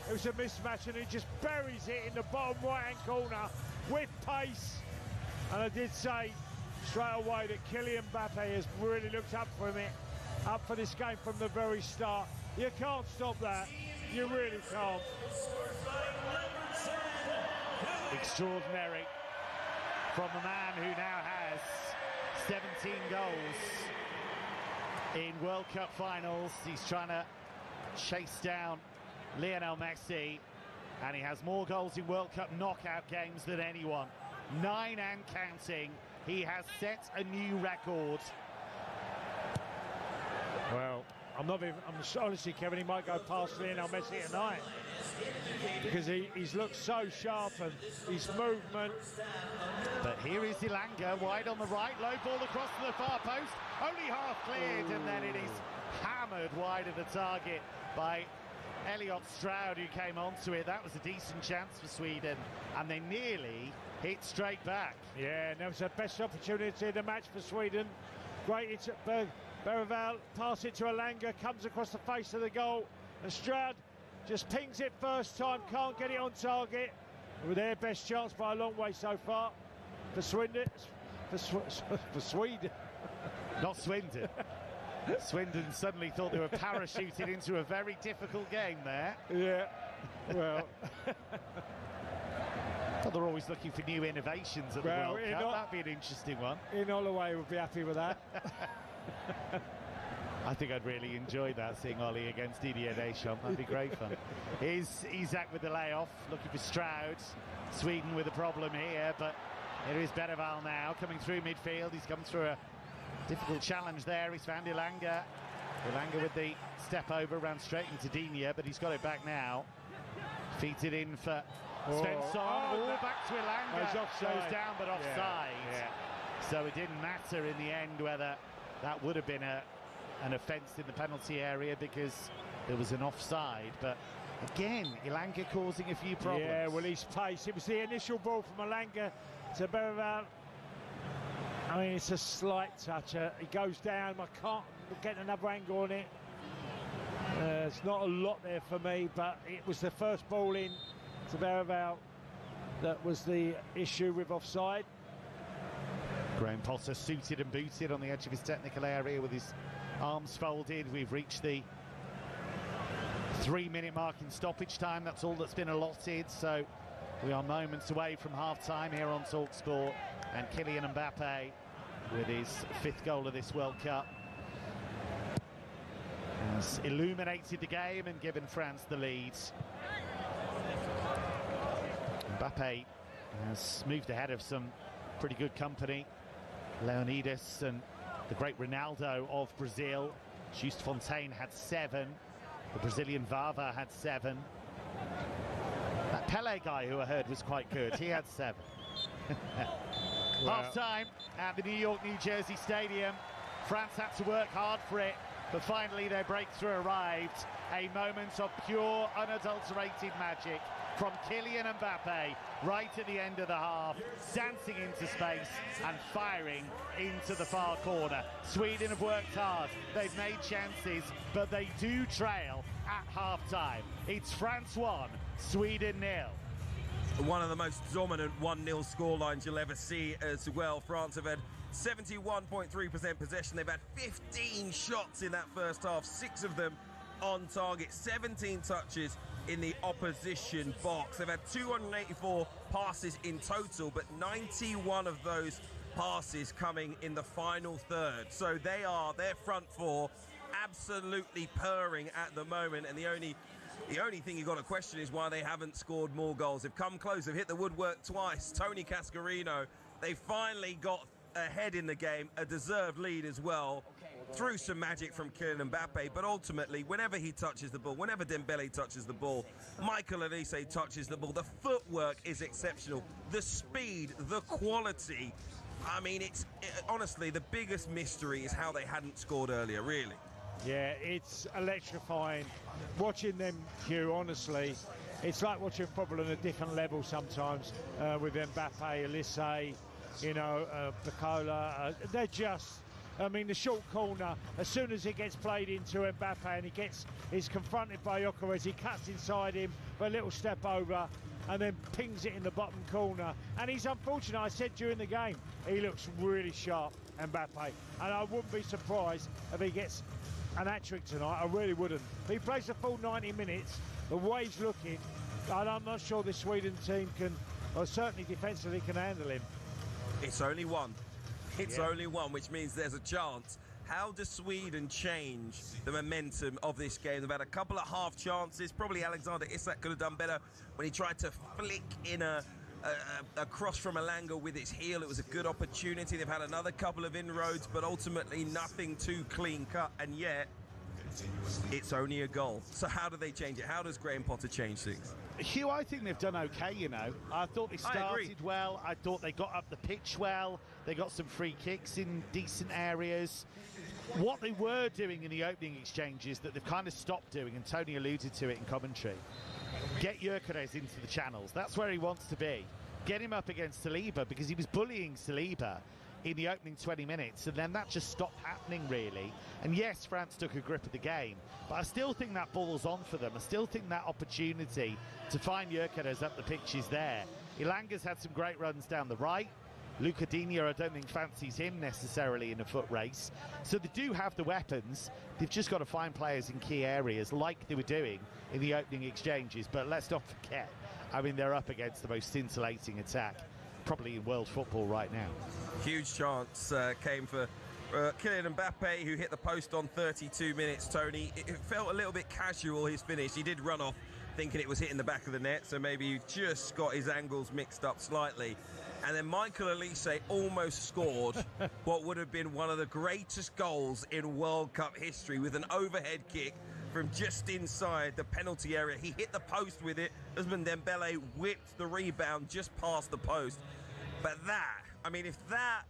It was a mismatch, and he just buries it in the bottom right-hand corner with pace. And I did say straight away that Kylian Mbappe has really looked up for this game from the very start. You can't stop that. You really can't. Extraordinary from a man who now has 17 goals in World Cup finals. He's trying to chase down Lionel Messi, and he has more goals in World Cup knockout games than anyone. 9 and counting. He has set a new record. Well, honestly, Kevin, he might go past me and I'll miss it tonight. Because he's looked so sharp and his movement. But here is Ilanga, wide on the right, low ball across to the far post, only half cleared, and then it is hammered wide of the target by Elliot Stroud, who came onto it. That was a decent chance for Sweden, and they nearly hit straight back. Yeah, and that was the best opportunity of the match for Sweden. Great, it's Berreval, pass it to Ilanga, comes across the face of the goal, and Stroud just pings it first time, can't get it on target. With their best chance by a long way so far for Swindon. For Sweden. Not Swindon. Swindon suddenly thought they were parachuted into a very difficult game there. Yeah, well. Well, they're always looking for new innovations at the World Cup. That'd be an interesting one. In Holloway would be happy with that. I think I'd really enjoy that, seeing Ollie against Didier Deschamps. That'd be great fun. Here's Isak with the layoff, looking for Stroud. Sweden with a problem here, but here is Berreval now, coming through midfield. He's come through a difficult challenge there. He's found Ilanga. Ilanga with the step over, ran straight into Digne, but he's got it back now. Feeds it in for Svensson. Oh, back to Ilanga. Goes down, but offside. Yeah. So it didn't matter in the end whether that would have been an offence in the penalty area, because there was an offside. But again, Ilanga causing a few problems. Yeah, well, his pace. It was the initial ball from Ilanga to Berreval. I mean, it's a slight touch. He goes down. I can't get another angle on it. It's not a lot there for me, but it was the first ball in to Berreval that was the issue with offside. Graham Potter suited and booted on the edge of his technical area with his arms folded. We've reached the 3-minute mark in stoppage time. That's all that's been allotted, so we are moments away from half-time here on TalkSport. And Kylian Mbappe with his 5th goal of this World Cup has illuminated the game and given France the lead. Mbappe has moved ahead of some pretty good company. Leonidas and the great Ronaldo of Brazil. Just Fontaine had 7. The Brazilian Vava had 7. That Pele guy who I heard was quite good, he had 7. Half-time at the New York, New Jersey Stadium. France had to work hard for it, but finally their breakthrough arrived. A moment of pure, unadulterated magic from Kylian Mbappe right at the end of the half, dancing into space and firing into the far corner. Sweden have worked hard, they've made chances, but they do trail at half-time. It's France 1, Sweden 0. One of the most dominant 1-0 scorelines you'll ever see as well. France have had 71.3% possession. They've had 15 shots in that first half, 6 of them on target, 17 touches in the opposition box. They've had 284 passes in total, but 91 of those passes coming in the final third. So their front four absolutely purring at the moment, and the only thing you've got to question is why they haven't scored more goals. They've come close, they've hit the woodwork twice. Tony Cascarino, they finally got ahead in the game, a deserved lead as well, through some magic from Kylian Mbappe, but ultimately, whenever he touches the ball, whenever Dembele touches the ball, Michael Olise touches the ball, the footwork is exceptional, the speed, the quality. I mean, honestly, the biggest mystery is how they hadn't scored earlier, really. Yeah, it's electrifying. Watching them, Hugh, honestly, it's like watching football on a different level sometimes with Mbappe, Olise, Bacola. They're just... I mean, the short corner, as soon as it gets played into Mbappe and he's confronted by Gyökeres, he cuts inside him for a little step over and then pings it in the bottom corner. And he's unfortunate, I said during the game, he looks really sharp, Mbappe. And I wouldn't be surprised if he gets an hat-trick tonight, I really wouldn't. If he plays the full 90 minutes, the way he's looking, and I'm not sure the Sweden team can, or certainly defensively can handle him. It's only one. It's only one, which means there's a chance. How does Sweden change the momentum of this game? They've had a couple of half chances. Probably Alexander Isak could have done better when he tried to flick in a cross from Ilanga with his heel. It was a good opportunity. They've had another couple of inroads, but ultimately nothing too clean cut. And yet, it's only a goal. So how do they change it? How does Graham Potter change things? Hugh, I think they've done okay, you know. I thought they started well. I thought they got up the pitch well. They got some free kicks in decent areas. What they were doing in the opening exchanges that they've kind of stopped doing, and Tony alluded to it in commentary, get Gyökeres into the channels. That's where he wants to be. Get him up against Saliba, because he was bullying Saliba in the opening 20 minutes, and then that just stopped happening, really. And yes, France took a grip of the game, but I still think that ball's on for them. I still think that opportunity to find Gyökeres up the pitch is there. Ilanga's had some great runs down the right. Luca Digne, I don't think fancies him necessarily in a foot race. So they do have the weapons. They've just got to find players in key areas like they were doing in the opening exchanges. But let's not forget, I mean, they're up against the most scintillating attack probably in world football right now. Huge chance came for Kylian Mbappe, who hit the post on 32 minutes, Tony. It felt a little bit casual, his finish. He did run off thinking it was hitting the back of the net, so maybe he just got his angles mixed up slightly. And then Michael Elise almost scored what would have been one of the greatest goals in World Cup history with an overhead kick from just inside the penalty area. He hit the post with it. Ousmane Dembele whipped the rebound just past the post. But that, I mean, if that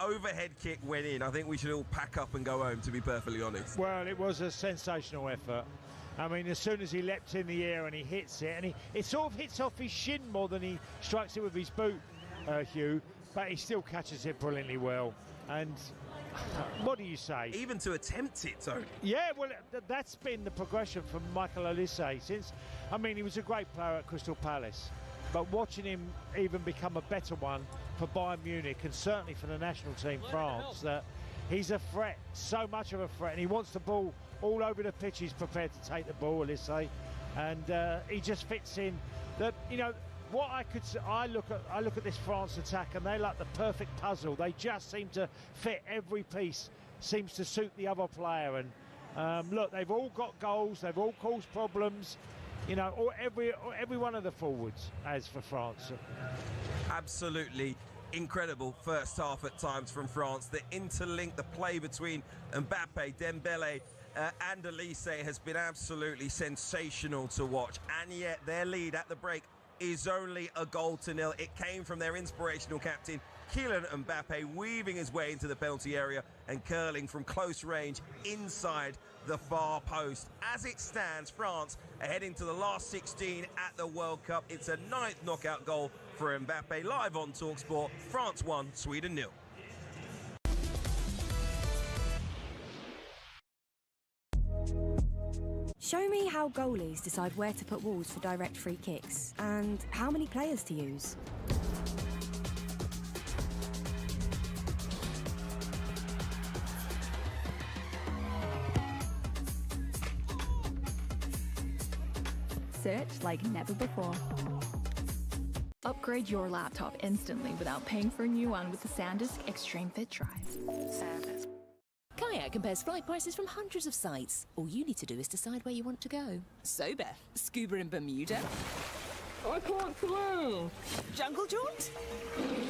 overhead kick went in, I think we should all pack up and go home, to be perfectly honest. Well, it was a sensational effort. I mean, as soon as he leapt in the air and he hits it, and it sort of hits off his shin more than he strikes it with his boot, Hugh, but he still catches it brilliantly well. And what do you say? Even to attempt it, Tony. Yeah, well, that's been the progression from Michael Elise since, I mean, he was a great player at Crystal Palace, but watching him even become a better one for Bayern Munich and certainly for the national team France, that he's a threat, so much of a threat, and he wants the ball all over the pitch. He's prepared to take the ball, Elise, and he just fits in. That, you know, what I look at this France attack, and they're like the perfect puzzle. They just seem to fit, every piece seems to suit the other player. And look, they've all got goals, they've all caused problems, you know, or every one of the forwards as for France. Absolutely incredible first half at times from France. The interlink, the play between Mbappe, Dembele and Elise has been absolutely sensational to watch. And yet their lead at the break is only a goal to nil. It came from their inspirational captain, Kylian Mbappe, weaving his way into the penalty area and curling from close range inside the far post. As it stands, France are heading to the last 16 at the World Cup. It's a 9th knockout goal for Mbappe. Live on TalkSport, France 1, Sweden 0. Show me how goalies decide where to put walls for direct free kicks and how many players to use. Search like never before. Upgrade your laptop instantly without paying for a new one with the SanDisk Extreme Fit Drive. SanDisk. Kayak compares flight prices from hundreds of sites. All you need to do is decide where you want to go. So, Beth, scuba in Bermuda? I can't swim. Jungle jaunt?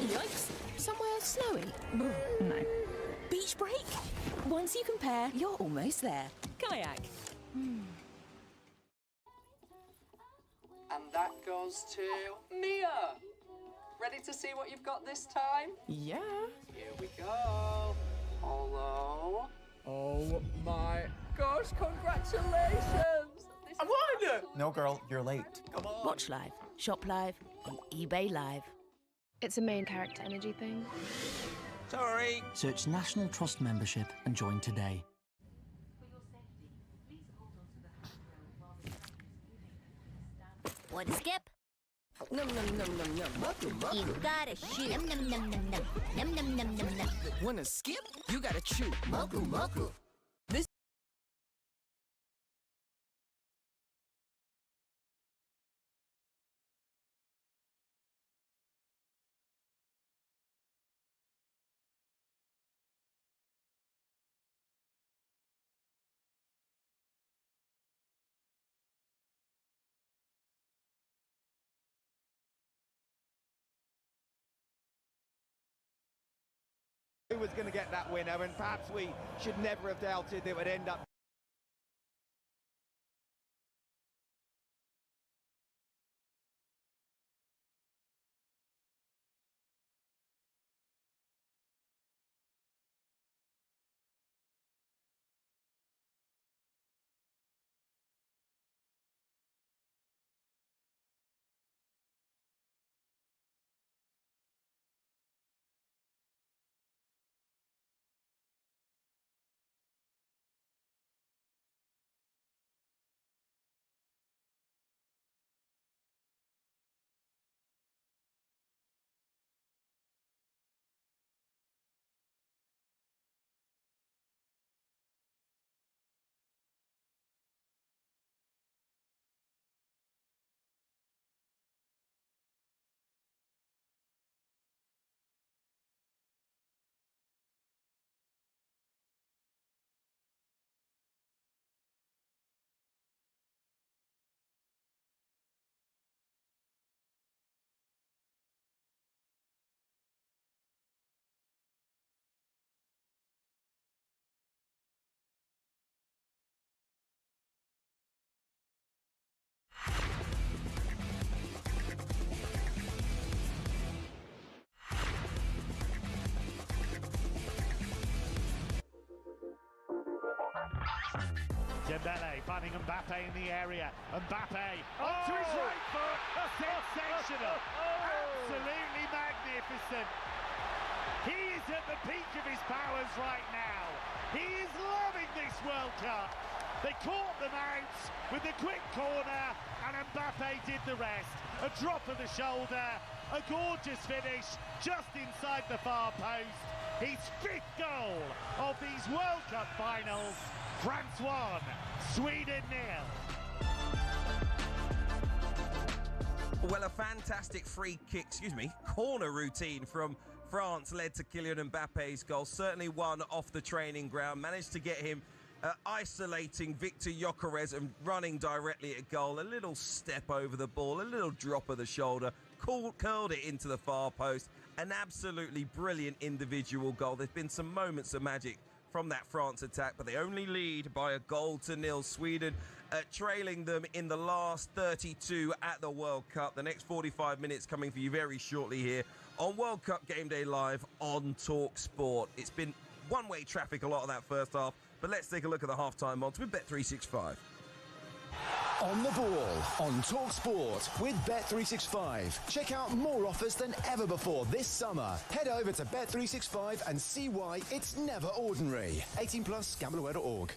Yikes. Somewhere snowy? No. Beach break? Once you compare, you're almost there. Kayak. And that goes to Mia. Ready to see what you've got this time? Yeah. Here we go. Hello. Oh my gosh, congratulations! I won! No, girl, you're late. Come on. Watch live, shop live, and eBay live. It's a main character energy thing. Sorry. Search National Trust membership and join today. Want to skip? Num num num num num. You gotta shoot. Num num num num num. Num num num num num. Wanna skip? You gotta chew. Moku moku. This who was going to get that winner, and perhaps we should never have doubted it would end up Dembele finding Mbappe in the area. Mbappe onto his right foot. Sensational. Absolutely magnificent. He is at the peak of his powers right now. He is loving this World Cup. They caught them out with the quick corner, and Mbappe did the rest. A drop of the shoulder, a gorgeous finish just inside the far post. His 5th goal of these World Cup finals. France 1, Sweden 0. Well, a fantastic corner routine from France led to Kylian Mbappe's goal. Certainly one off the training ground. Managed to get him isolating Victor Gyökeres and running directly at goal. A little step over the ball, a little drop of the shoulder, curled it into the far post. An absolutely brilliant individual goal. There's been some moments of magic from that France attack, but they only lead by a 1-0. Sweden trailing them in the last 32 at the World Cup. The next 45 minutes coming for you very shortly here on World Cup Game Day Live on TalkSport. It's been one-way traffic a lot of that first half, but let's take a look at the halftime odds with Bet365. On the ball on TalkSport with Bet365. Check out more offers than ever before this summer. Head over to Bet365 and see why it's never ordinary. 18 plus, gambleaware.org.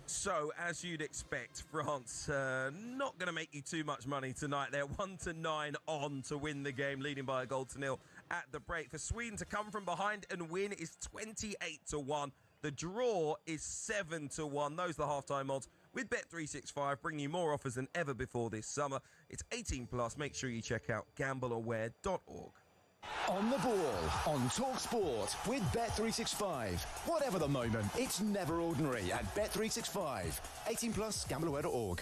So, as you'd expect, France not going to make you too much money tonight. They're 1-9 on to win the game, leading by a 0 at the break. For Sweden to come from behind and win is 28-1. The draw is 7-1. Those are the halftime odds with Bet365, bringing you more offers than ever before this summer. It's 18 plus. Make sure you check out gambleaware.org. On the ball on TalkSport with Bet365. Whatever the moment, it's never ordinary at Bet365. 18 plus, gambleaware.org.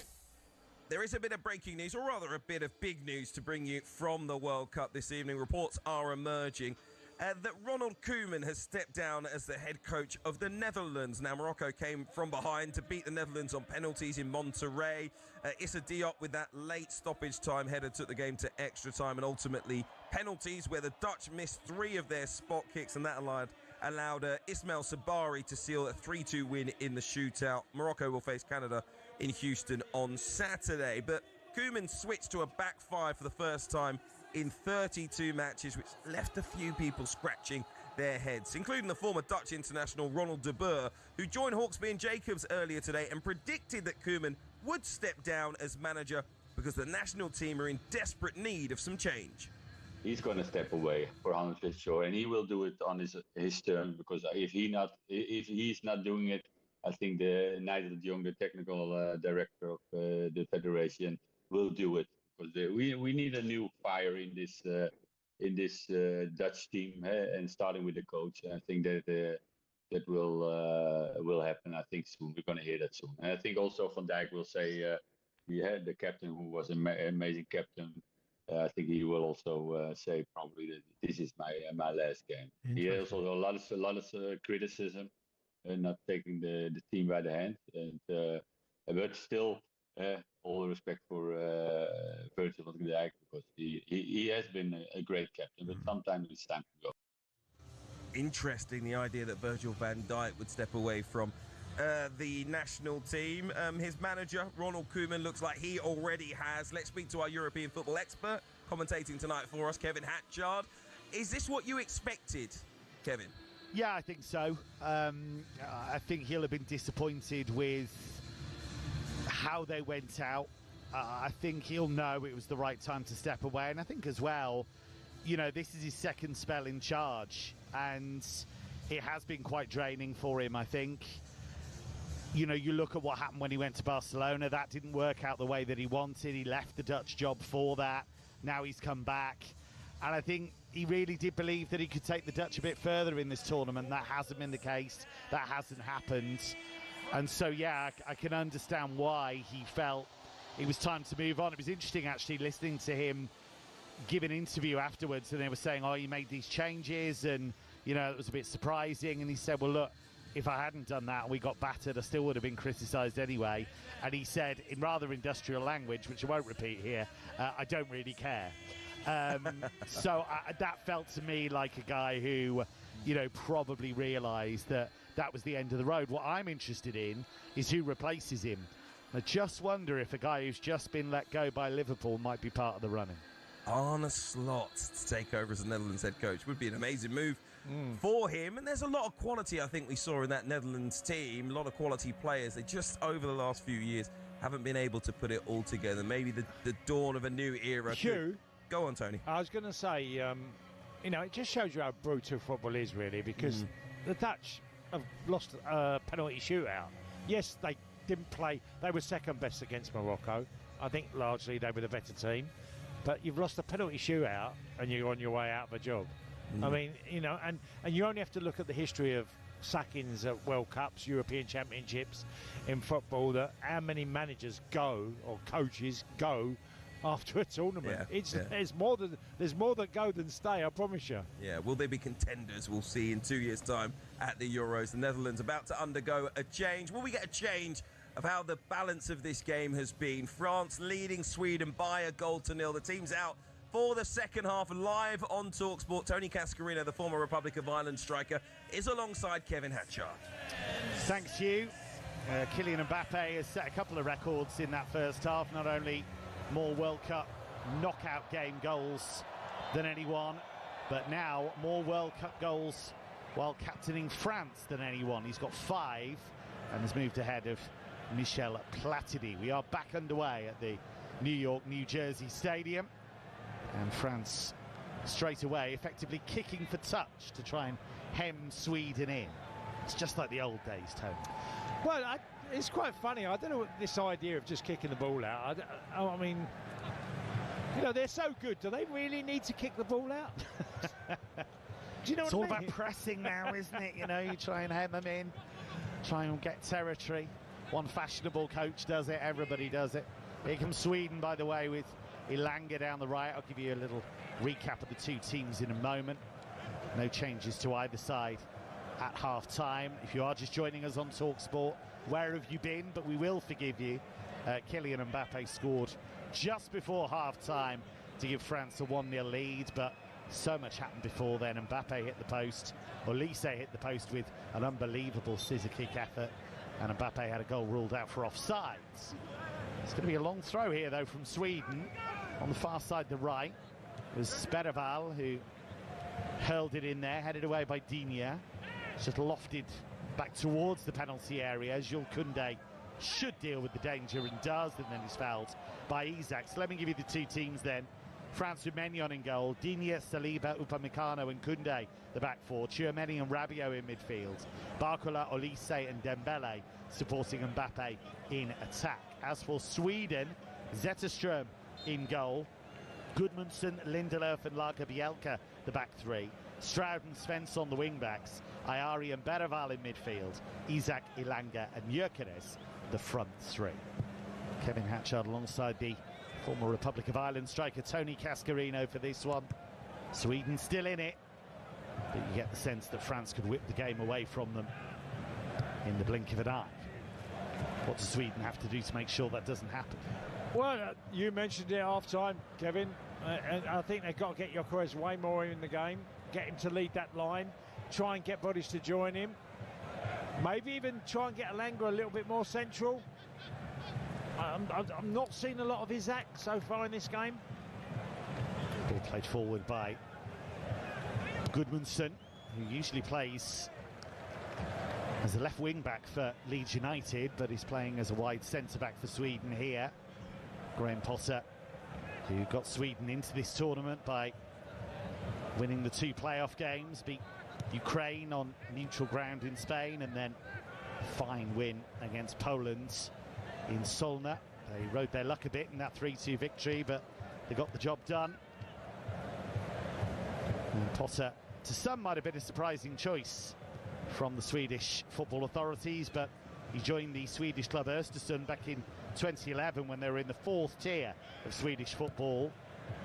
There is a bit of breaking news, or rather a bit of big news to bring you from the World Cup this evening. Reports are emerging that Ronald Koeman has stepped down as the head coach of the Netherlands. Now, Morocco came from behind to beat the Netherlands on penalties in Monterrey. Issa Diop with that late stoppage time header took the game to extra time and ultimately penalties, where the Dutch missed 3 of their spot kicks, and that allowed Ismail Sabari to seal a 3-2 win in the shootout. Morocco will face Canada in Houston on Saturday. But Koeman switched to a back 5 for the first time in 32 matches, which left a few people scratching their heads, including the former Dutch international Ronald de Boer, who joined Hawksby and Jacobs earlier today and predicted that Koeman would step down as manager because the national team are in desperate need of some change. He's going to step away for 100% sure, and he will do it on his terms, because if he's not doing it, I think Nigel de Jong, the technical director of the federation, will do it. Because we need a new fire in this Dutch team, and starting with the coach. I think that will happen. I think soon we're going to hear that soon. And I think also Van Dijk will say he had the captain who was an amazing captain. I think he will also say probably that this is my last game. He has also a lot of criticism and not taking the team by the hand, but still. All respect for Virgil van Dijk, because he has been a great captain, but sometimes it's time to go. Interesting, the idea that Virgil van Dijk would step away from the national team. His manager, Ronald Koeman, looks like he already has. Let's speak to our European football expert, commentating tonight for us, Kevin Hatchard. Is this what you expected, Kevin? Yeah, I think so. I think he'll have been disappointed with how they went out. I think he'll know it was the right time to step away, and I think as well, this is his second spell in charge, and it has been quite draining for him. I think you look at what happened when he went to Barcelona. That didn't work out the way that he wanted. He left the Dutch job for that. Now he's come back, and I think he really did believe that he could take the Dutch a bit further in this tournament. That hasn't been the case. That hasn't happened. And so, yeah, I can understand why he felt it was time to move on. It was interesting, actually, listening to him give an interview afterwards, and they were saying, oh, he made these changes, and, it was a bit surprising. And he said, well, look, if I hadn't done that and we got battered, I still would have been criticised anyway. And he said, in rather industrial language, which I won't repeat here, I don't really care. So that felt to me like a guy who you know, probably realised that that was the end of the road. What I'm interested in is who replaces him. I just wonder if a guy who's just been let go by Liverpool might be part of the running. Arne Slot to take over as the Netherlands head coach would be an amazing move for him. And there's a lot of quality I think we saw in that Netherlands team, a lot of quality players. They just, over the last few years, haven't been able to put it all together. Maybe the dawn of a new era. Hugh, go on, Tony. I was going to say, you know, it just shows you how brutal football is, really, because the Dutch have lost a penalty shootout. Yes, they didn't play. They were second best against Morocco. I think largely they were the better team. But you've lost a penalty shootout and you're on your way out of a job. I mean, you know, and you only have to look at the history of sackings at World Cups, European Championships in football, that how many managers go or coaches go after a tournament. There's more that go than stay, I promise you. Yeah, will they be contenders? We'll see in 2 years' time at the Euros. The Netherlands about to undergo a change. Will we get a change of how the balance of this game has been? France leading Sweden by a 1-0. The team's out for the second half, live on TalkSport. Tony Cascarino, the former Republic of Ireland striker, is alongside Kevin Hatchard. Thanks, Hugh. Kylian Mbappe has set a couple of records in that first half. Not only more World Cup knockout game goals than anyone, but now more World Cup goals while captaining France than anyone. He's got 5 and has moved ahead of Michel Platini. We are back underway at the New York, New Jersey Stadium, and France straight away effectively kicking for touch to try and hem Sweden in. It's just like the old days, Tony. Well, it's quite funny. I don't know what this idea of just kicking the ball out. I mean, you know, they're so good. Do they really need to kick the ball out? Do you know it's what all I mean? about pressing now, isn't it? You know, you try and hem them in, try and get territory. One fashionable coach does it, everybody does it. Here comes Sweden, by the way, with Elanga down the right. I'll give you a little recap of the two teams in a moment. No changes to either side at half-time. If you are just joining us on TalkSport, where have you been? But we will forgive you. Kylian Mbappe scored just before half-time to give France a 1-0 lead, but so much happened before then. Mbappe hit the post, Olise hit the post with an unbelievable scissor kick effort, and Mbappe had a goal ruled out for offsides. It's going to be a long throw here, though, from Sweden. On the far side, the right, was Sperval, who hurled it in there, headed away by Digne. It's just lofted back towards the penalty area. Jules Koundé should deal with the danger and does, and then he's fouled by Isak. So let me give you the two teams then. France with Maignan in goal, Digne, Saliba, Upamecano and Koundé, the back four. Tchouameni and Rabiot in midfield. Barcola, Olise and Dembele supporting Mbappe in attack. As for Sweden, Zetterström in goal, Gudmundsson, Lindelöf and Lagerbielke, the back three. Stroud and Svensson, the wing-backs. Ayari and Bergvall in midfield. Isak, Elanga and Gyökeres, the front three. Kevin Hatchard alongside the former Republic of Ireland striker Tony Cascarino for this one. Sweden still in it, but you get the sense that France could whip the game away from them in the blink of an eye. What does Sweden have to do to make sure that doesn't happen? Well, you mentioned it at half-time, Kevin, and I think they've got to get Gyökeres way more in the game, get him to lead that line, try and get bodies to join him, maybe even try and get Elanga a little bit more central. I'm not seeing a lot of Isak so far in this game. Ball played forward by Gudmundsson, who usually plays as a left wing back for Leeds United, but he's playing as a wide centre back for Sweden here. Graham Potter, who got Sweden into this tournament by winning the 2 playoff games, beat Ukraine on neutral ground in Spain, and then a fine win against Poland in Solna. They rode their luck a bit in that 3-2 victory, but they got the job done. And Potter, to some, might have been a surprising choice from the Swedish football authorities, but he joined the Swedish club Östersund back in 2011 when they were in the 4th tier of Swedish football.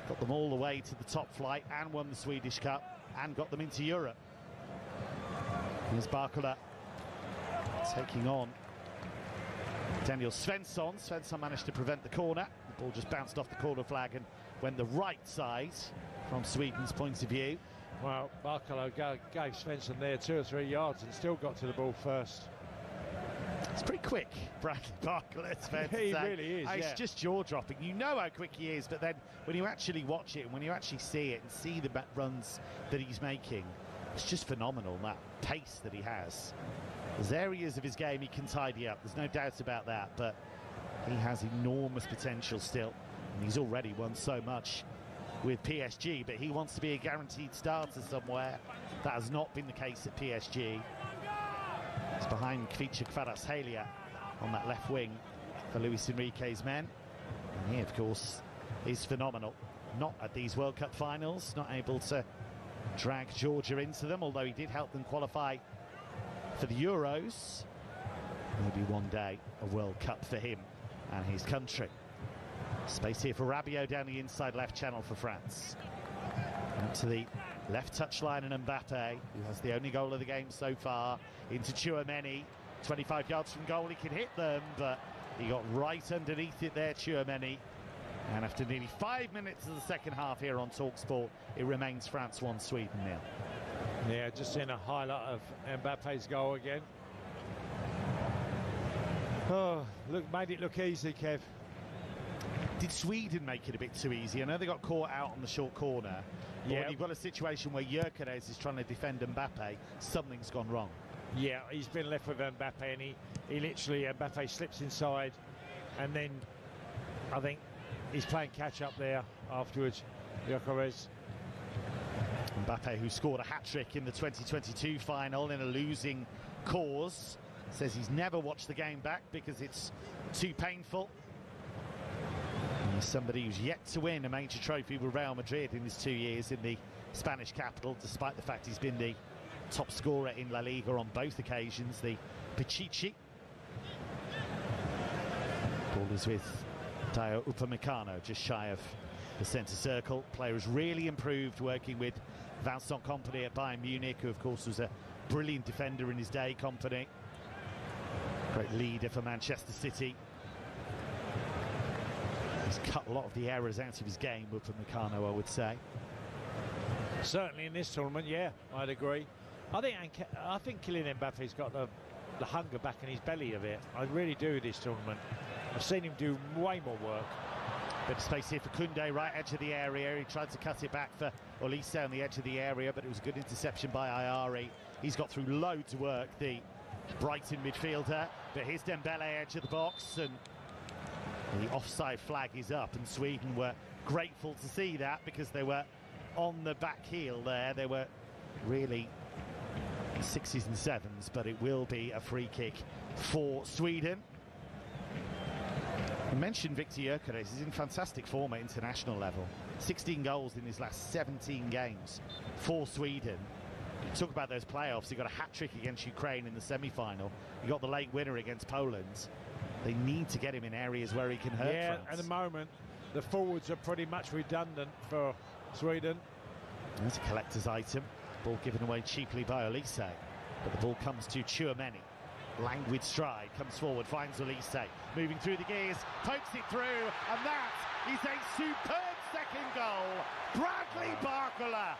Got them all the way to the top flight and won the Swedish Cup and got them into Europe. Here's Barcola taking on Daniel Svensson. Svensson managed to prevent the corner. The ball just bounced off the corner flag and went the right side from Sweden's point of view. Well, Barkala gave Svensson there 2 or 3 yards and still got to the ball first. It's pretty quick, Bradley Barkala, it's fair to He say. really is, It's just jaw-dropping. You know how quick he is, but then when you actually watch it and when you actually see it and see the runs that he's making, it's just phenomenal, that pace that he has. There's areas of his game he can tidy up, there's no doubt about that, but he has enormous potential still, and he's already won so much with PSG, but he wants to be a guaranteed starter somewhere. That has not been the case at PSG. It's behind Kvicha Kvaratskhelia on that left wing for Luis Enrique's men. And he, of course, is phenomenal. Not at these World Cup finals, not able to drag Georgia into them, although he did help them qualify for the Euros. Maybe one day a World Cup for him and his country. Space here for Rabiot down the inside left channel for France. Out to the left touchline and Mbappe, who has the only goal of the game so far, into Tchouameni. 25 yards from goal, he can hit them, but he got right underneath it there, Tchouameni. And after nearly 5 minutes of the second half here on TalkSport, it remains France 1, Sweden 0. Yeah, just seeing a highlight of Mbappe's goal again. Oh, made it look easy, Kev. Did Sweden make it a bit too easy? I know they got caught out on the short corner, but when you've got a situation where Gyökeres is trying to defend Mbappe, something's gone wrong. Yeah, he's been left with Mbappe, and he literally, Mbappe slips inside, and then I think he's playing catch-up there afterwards, Gyökeres. Mbappe, who scored a hat-trick in the 2022 final in a losing cause, says he's never watched the game back because it's too painful. He's somebody who's yet to win a major trophy with Real Madrid in his 2 years in the Spanish capital, despite the fact he's been the top scorer in La Liga on both occasions, the Pichichi. Ball is with Dayot Upamecano, just shy of the centre circle. Player has really improved working with Vincent Kompany at Bayern Munich, who of course was a brilliant defender in his day, Kompany. Great leader for Manchester City. He's cut a lot of the errors out of his game, Upamecano, I would say. Certainly in this tournament, yeah, I'd agree. I think Kylian Mbappe's got the hunger back in his belly a bit. I really do this tournament. I've seen him do way more work. Bit of space here for Koundé, right edge of the area. He tried to cut it back for Olise on the edge of the area, but it was a good interception by Ayari. He's got through loads of work, the Brighton midfielder. But here's Dembele, edge of the box, and the offside flag is up, and Sweden were grateful to see that because they were on the back heel there. They were really 6s and 7s, but it will be a free kick for Sweden. I mentioned Victor Gyökeres. He's in fantastic form at international level. 16 goals in his last 17 games for Sweden. Talk about those playoffs. He got a hat-trick against Ukraine in the semi-final. He got the late winner against Poland. They need to get him in areas where he can hurt France. At the moment, the forwards are pretty much redundant for Sweden. There's a collector's item. Ball given away cheaply by Olise. But the ball comes to Tchouameni. Languid stride, comes forward, finds Olise. Moving through the gears, pokes it through, and that is a superb second goal. Bradley Barkala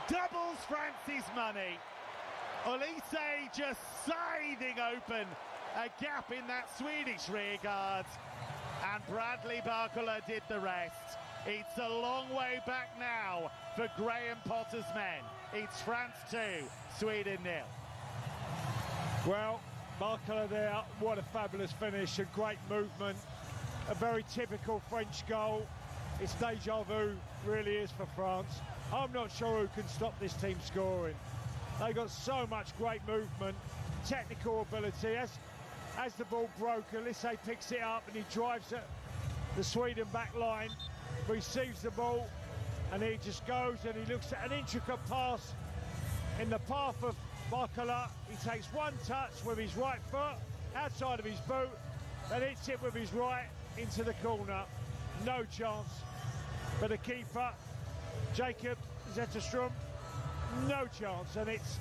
doubles France's money. Olise just siding open a gap in that Swedish rearguard, and Bradley Barkala did the rest. It's a long way back now for Graham Potter's men. It's France 2, Sweden 0. Well, Barkala there, what a fabulous finish, a great movement, a very typical French goal. It's deja vu, really is, for France. I'm not sure who can stop this team scoring. They got so much great movement, technical ability. As the ball broke, Olise picks it up and he drives it. The Sweden back line receives the ball and he just goes and he looks at an intricate pass in the path of Barkala. He takes one touch with his right foot outside of his boot, then hits it with his right into the corner. No chance. But the keeper, Jacob Zetterstrom, no chance, and it's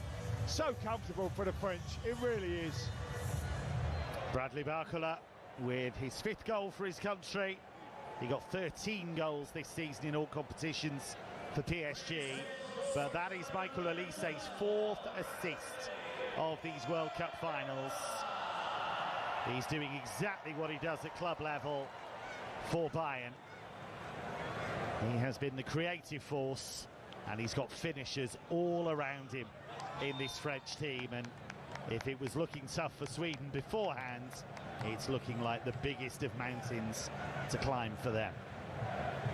so comfortable for the French. It really is. Bradley Barkala with his 5th goal for his country. He got 13 goals this season in all competitions for PSG, but that is Michael Olise's 4th assist of these World Cup finals. He's doing exactly what he does at club level for Bayern. He has been the creative force, and he's got finishers all around him in this French team. And if it was looking tough for Sweden beforehand, it's looking like the biggest of mountains to climb for them.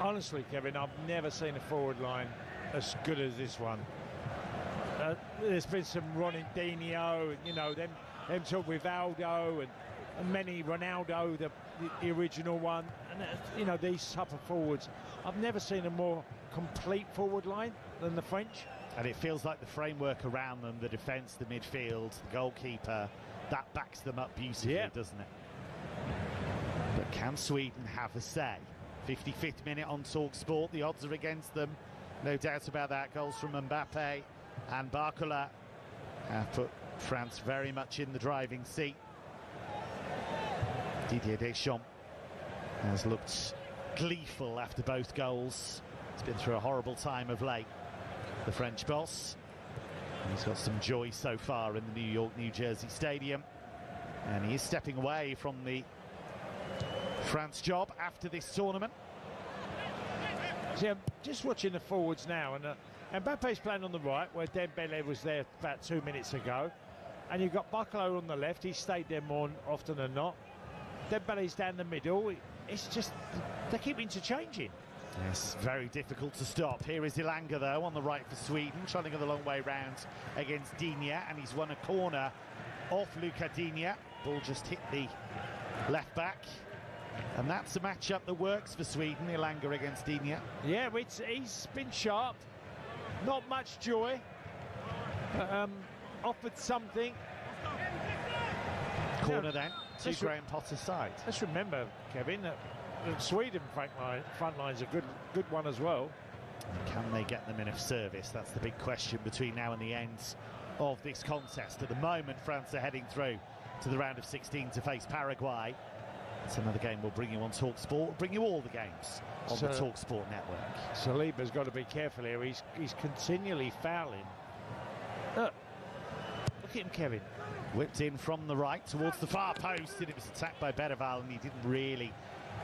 Honestly, Kevin, I've never seen a forward line as good as this one. There's been some Ronaldinho, you know, them talk with Aldo and many Ronaldo, the original one, and you know, these type of forwards. I've never seen a more complete forward line than the French. And it feels like the framework around them, the defence, the midfield, the goalkeeper, that backs them up beautifully, doesn't it? But can Sweden have a say? 55th minute on TalkSport, the odds are against them, no doubt about that. Goals from Mbappe and Barcola have put France very much in the driving seat. Didier Deschamps has looked gleeful after both goals. He's been through a horrible time of late, the French boss. And he's got some joy so far in the New York, New Jersey stadium. And he is stepping away from the France job after this tournament. See, I'm just watching the forwards now, and Mbappe's playing on the right, where Dembele was there about 2 minutes ago. And you've got Barcola on the left. He stayed there more often than not. Dembele's down the middle. It's just, they keep interchanging. Yes, very difficult to stop. Here is Ilanga, though, on the right for Sweden, trying to go the long way round against Digne, and he's won a corner off Luca Digne. Ball just hit the left back. And that's a matchup that works for Sweden, Ilanga against Digne. Yeah, he's been sharp. Not much joy. Offered something. Corner then, to Graham Potter's side. Let's remember, Kevin, that the Sweden front line's a good one as well. Can they get them enough service? That's the big question between now and the end of this contest. At the moment, France are heading through to the round of 16 to face Paraguay. It's another game we'll bring you on TalkSport, bring you all the games on the TalkSport network. Saliba's got to be careful here. He's continually fouling. Look at him, Kevin. Whipped in from the right towards the far post, and it was attacked by Berval, and he didn't really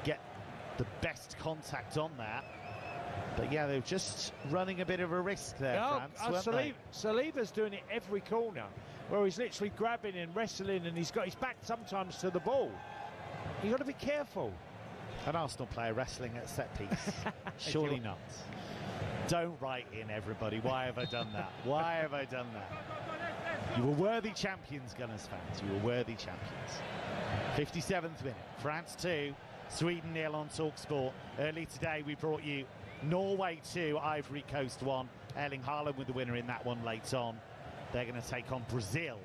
get the best contact on that. But yeah, they're just running a bit of a risk there, France, weren't they? Saliba's doing it every corner, where he's literally grabbing and wrestling, and he's got his back sometimes to the ball. You've got to be careful. An Arsenal player wrestling at set piece. Surely not. Don't write in, everybody. Why have I done that? Why have I done that? You were worthy champions, Gunners fans. You were worthy champions. 57th minute. France 2, Sweden 0 on TalkSport. Early today we brought you Norway 2, Ivory Coast 1. Erling Haaland with the winner in that one late on. They're going to take on Brazil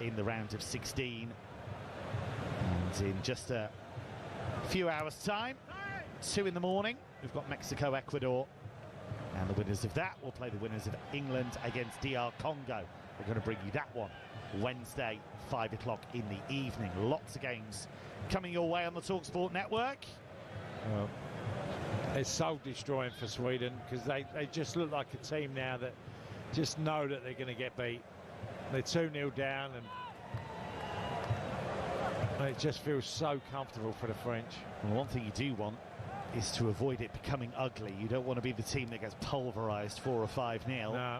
in the round of 16. And in just a few hours' time, 2 in the morning, we've got Mexico, Ecuador. And the winners of that will play the winners of England against DR Congo. We're going to bring you that one Wednesday, 5 o'clock in the evening. Lots of games coming your way on the TalkSport network. Well, it's soul-destroying for Sweden, because they just look like a team now that just know that they're going to get beat. They're 2-0 down, and it just feels so comfortable for the French. Well, one thing you do want is to avoid it becoming ugly. You don't want to be the team that gets pulverised 4 or 5-0. No.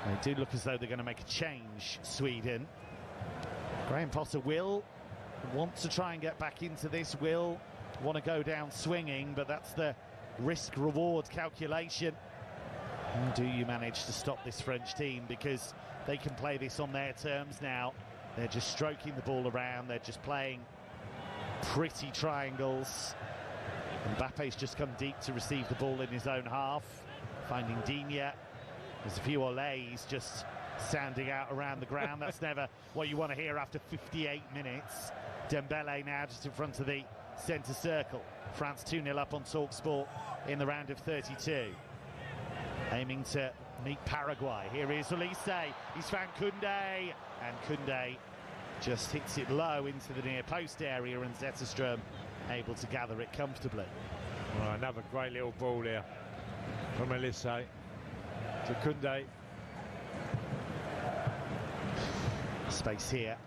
They do look as though they're going to make a change, Sweden. Graham Potter will want to try and get back into this, will want to go down swinging, but that's the risk-reward calculation. How do you manage to stop this French team? Because they can play this on their terms now. They're just stroking the ball around. They're just playing pretty triangles. Mbappe's just come deep to receive the ball in his own half, finding Digne. There's a few olays just sounding out around the ground. That's never what you want to hear after 58 minutes. Dembele now just in front of the centre circle. France 2-0 up on TalkSport in the round of 32. Aiming to meet Paraguay. Here is Olise. He's found Koundé. And Koundé just hits it low into the near post area, and Zetterstrom able to gather it comfortably. Oh, another great little ball there. From Elise to Kunde. Space here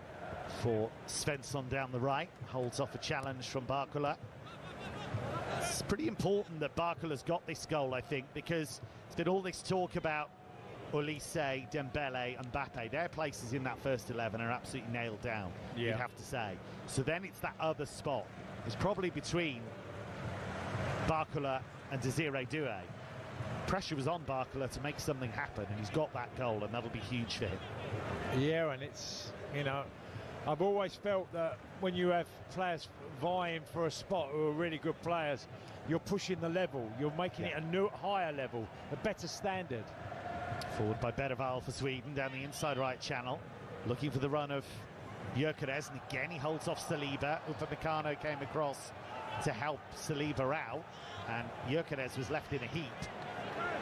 for Svensson down the right. Holds off a challenge from Barcola. It's pretty important that Barcola's got this goal, I think, because there's been all this talk about Ulisse, Dembele and Mbappe. Their places in that first 11 are absolutely nailed down, you'd have to say. So then it's that other spot. It's probably between Barcola and Desiree Doué. Pressure was on Barcola to make something happen, and he's got that goal, and that'll be huge for him. Yeah, and it's, you know, I've always felt that when you have players vying for a spot who are really good players, you're pushing the level, you're making it a new, higher level, a better standard. Forward by Bergvall for Sweden down the inside right channel, looking for the run of Gyökeres, and again he holds off Saliba. Upamecano came across to help Saliba out, and Gyökeres was left in a heap.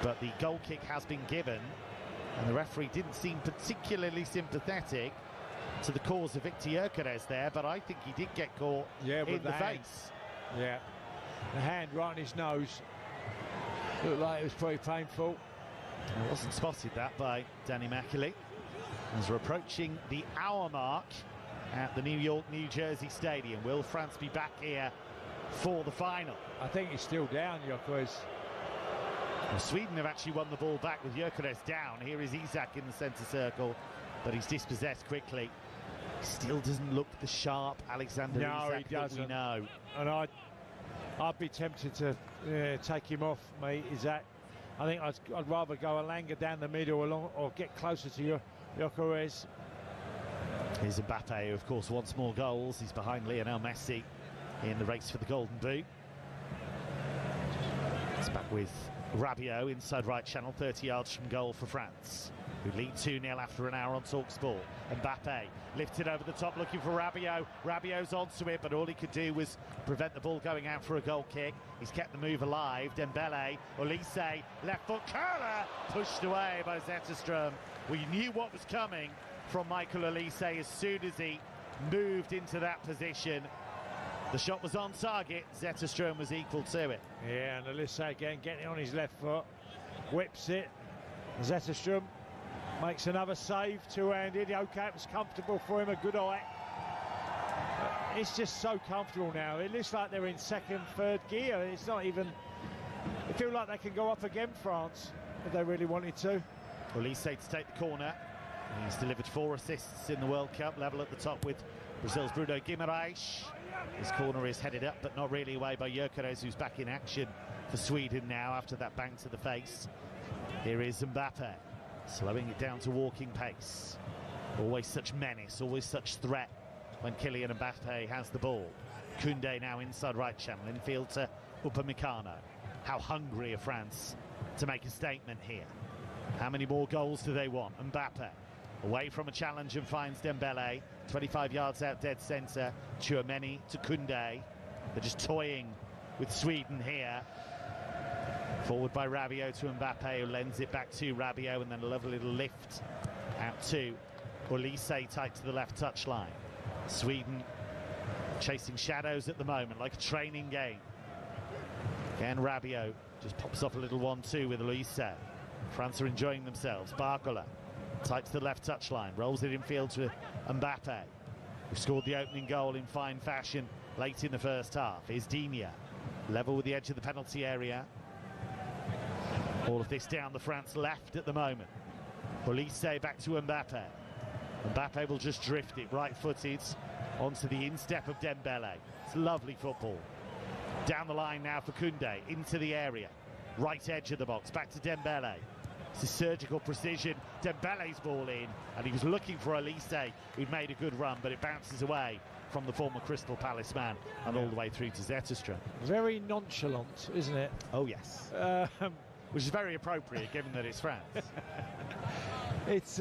But the goal kick has been given, and the referee didn't seem particularly sympathetic to the cause of Victor Gyökeres there, but I think he did get caught in the face. Yeah, the hand right on his nose. Looked like it was pretty painful. It wasn't spotted that by Danny Macaulay. As we're approaching the hour mark at the New York, New Jersey Stadium. Will France be back here for the final? I think he's still down, Gyökeres. Well, Sweden have actually won the ball back with Gyökeres down. Here is Isak in the centre circle, but he's dispossessed quickly. Still doesn't look the sharp Alexander Isak that we know. And I'd be tempted to take him off, mate, Isak. I think I'd rather go Alanga down the middle along, or get closer to Gyökeres. Here's Mbappe, who of course wants more goals. He's behind Lionel Messi in the race for the Golden Boot. It's back with Rabiot inside right channel, 30 yards from goal for France, who lead 2-0 after an hour on TalkSport. Mbappe lifted over the top looking for Rabiot. Rabiot's onto it, but all he could do was prevent the ball going out for a goal kick. He's kept the move alive. Dembele, Ulisse, left foot curler, pushed away by Zetterström. We knew what was coming from Michael Ulisse as soon as he moved into that position. The shot was on target. Zetterström was equal to it. Yeah, and Ulisse again getting on his left foot, whips it. Zetterström makes another save, two-handed. Okay, it was comfortable for him, a good eye. It's just so comfortable now. It looks like they're in second, third gear. It's not even... I feel like they can go up again, France, if they really wanted to. Ulisse to take the corner. He's delivered 4 assists in the World Cup, level at the top with Brazil's Bruno Guimaraes. His corner is headed up, but not really away by Gyökeres, who's back in action for Sweden now after that bang to the face. Here is Mbappe, slowing it down to walking pace. Always such menace, always such threat when Kylian Mbappe has the ball. Kunde now inside right channel, infield to Upamecano. How hungry are France to make a statement here? How many more goals do they want? Mbappe away from a challenge and finds Dembele, 25 yards out dead centre. Tchouameni to Kunde. They're just toying with Sweden here. Forward by Rabiot to Mbappe, who lends it back to Rabiot, and then a lovely little lift out to Ulisse, tight to the left touchline. Sweden chasing shadows at the moment, like a training game. Again, Rabiot just pops off a little 1-2 with Ulisse. France are enjoying themselves. Barcola, tight to the left touchline, rolls it in field to Mbappe, who scored the opening goal in fine fashion late in the first half. Here's Digne, level with the edge of the penalty area. All of this down the France left at the moment. Ulisse back to Mbappe. Mbappe will just drift it right-footed onto the instep of Dembele. It's lovely football. Down the line now for Kunde, into the area. Right edge of the box, back to Dembele. It's a surgical precision. Dembele's ball in, and he was looking for Ulisse, who'd made a good run, but it bounces away from the former Crystal Palace man and all the way through to Zetterström. Very nonchalant, isn't it? Oh, yes. Which is very appropriate, given that it's France. It's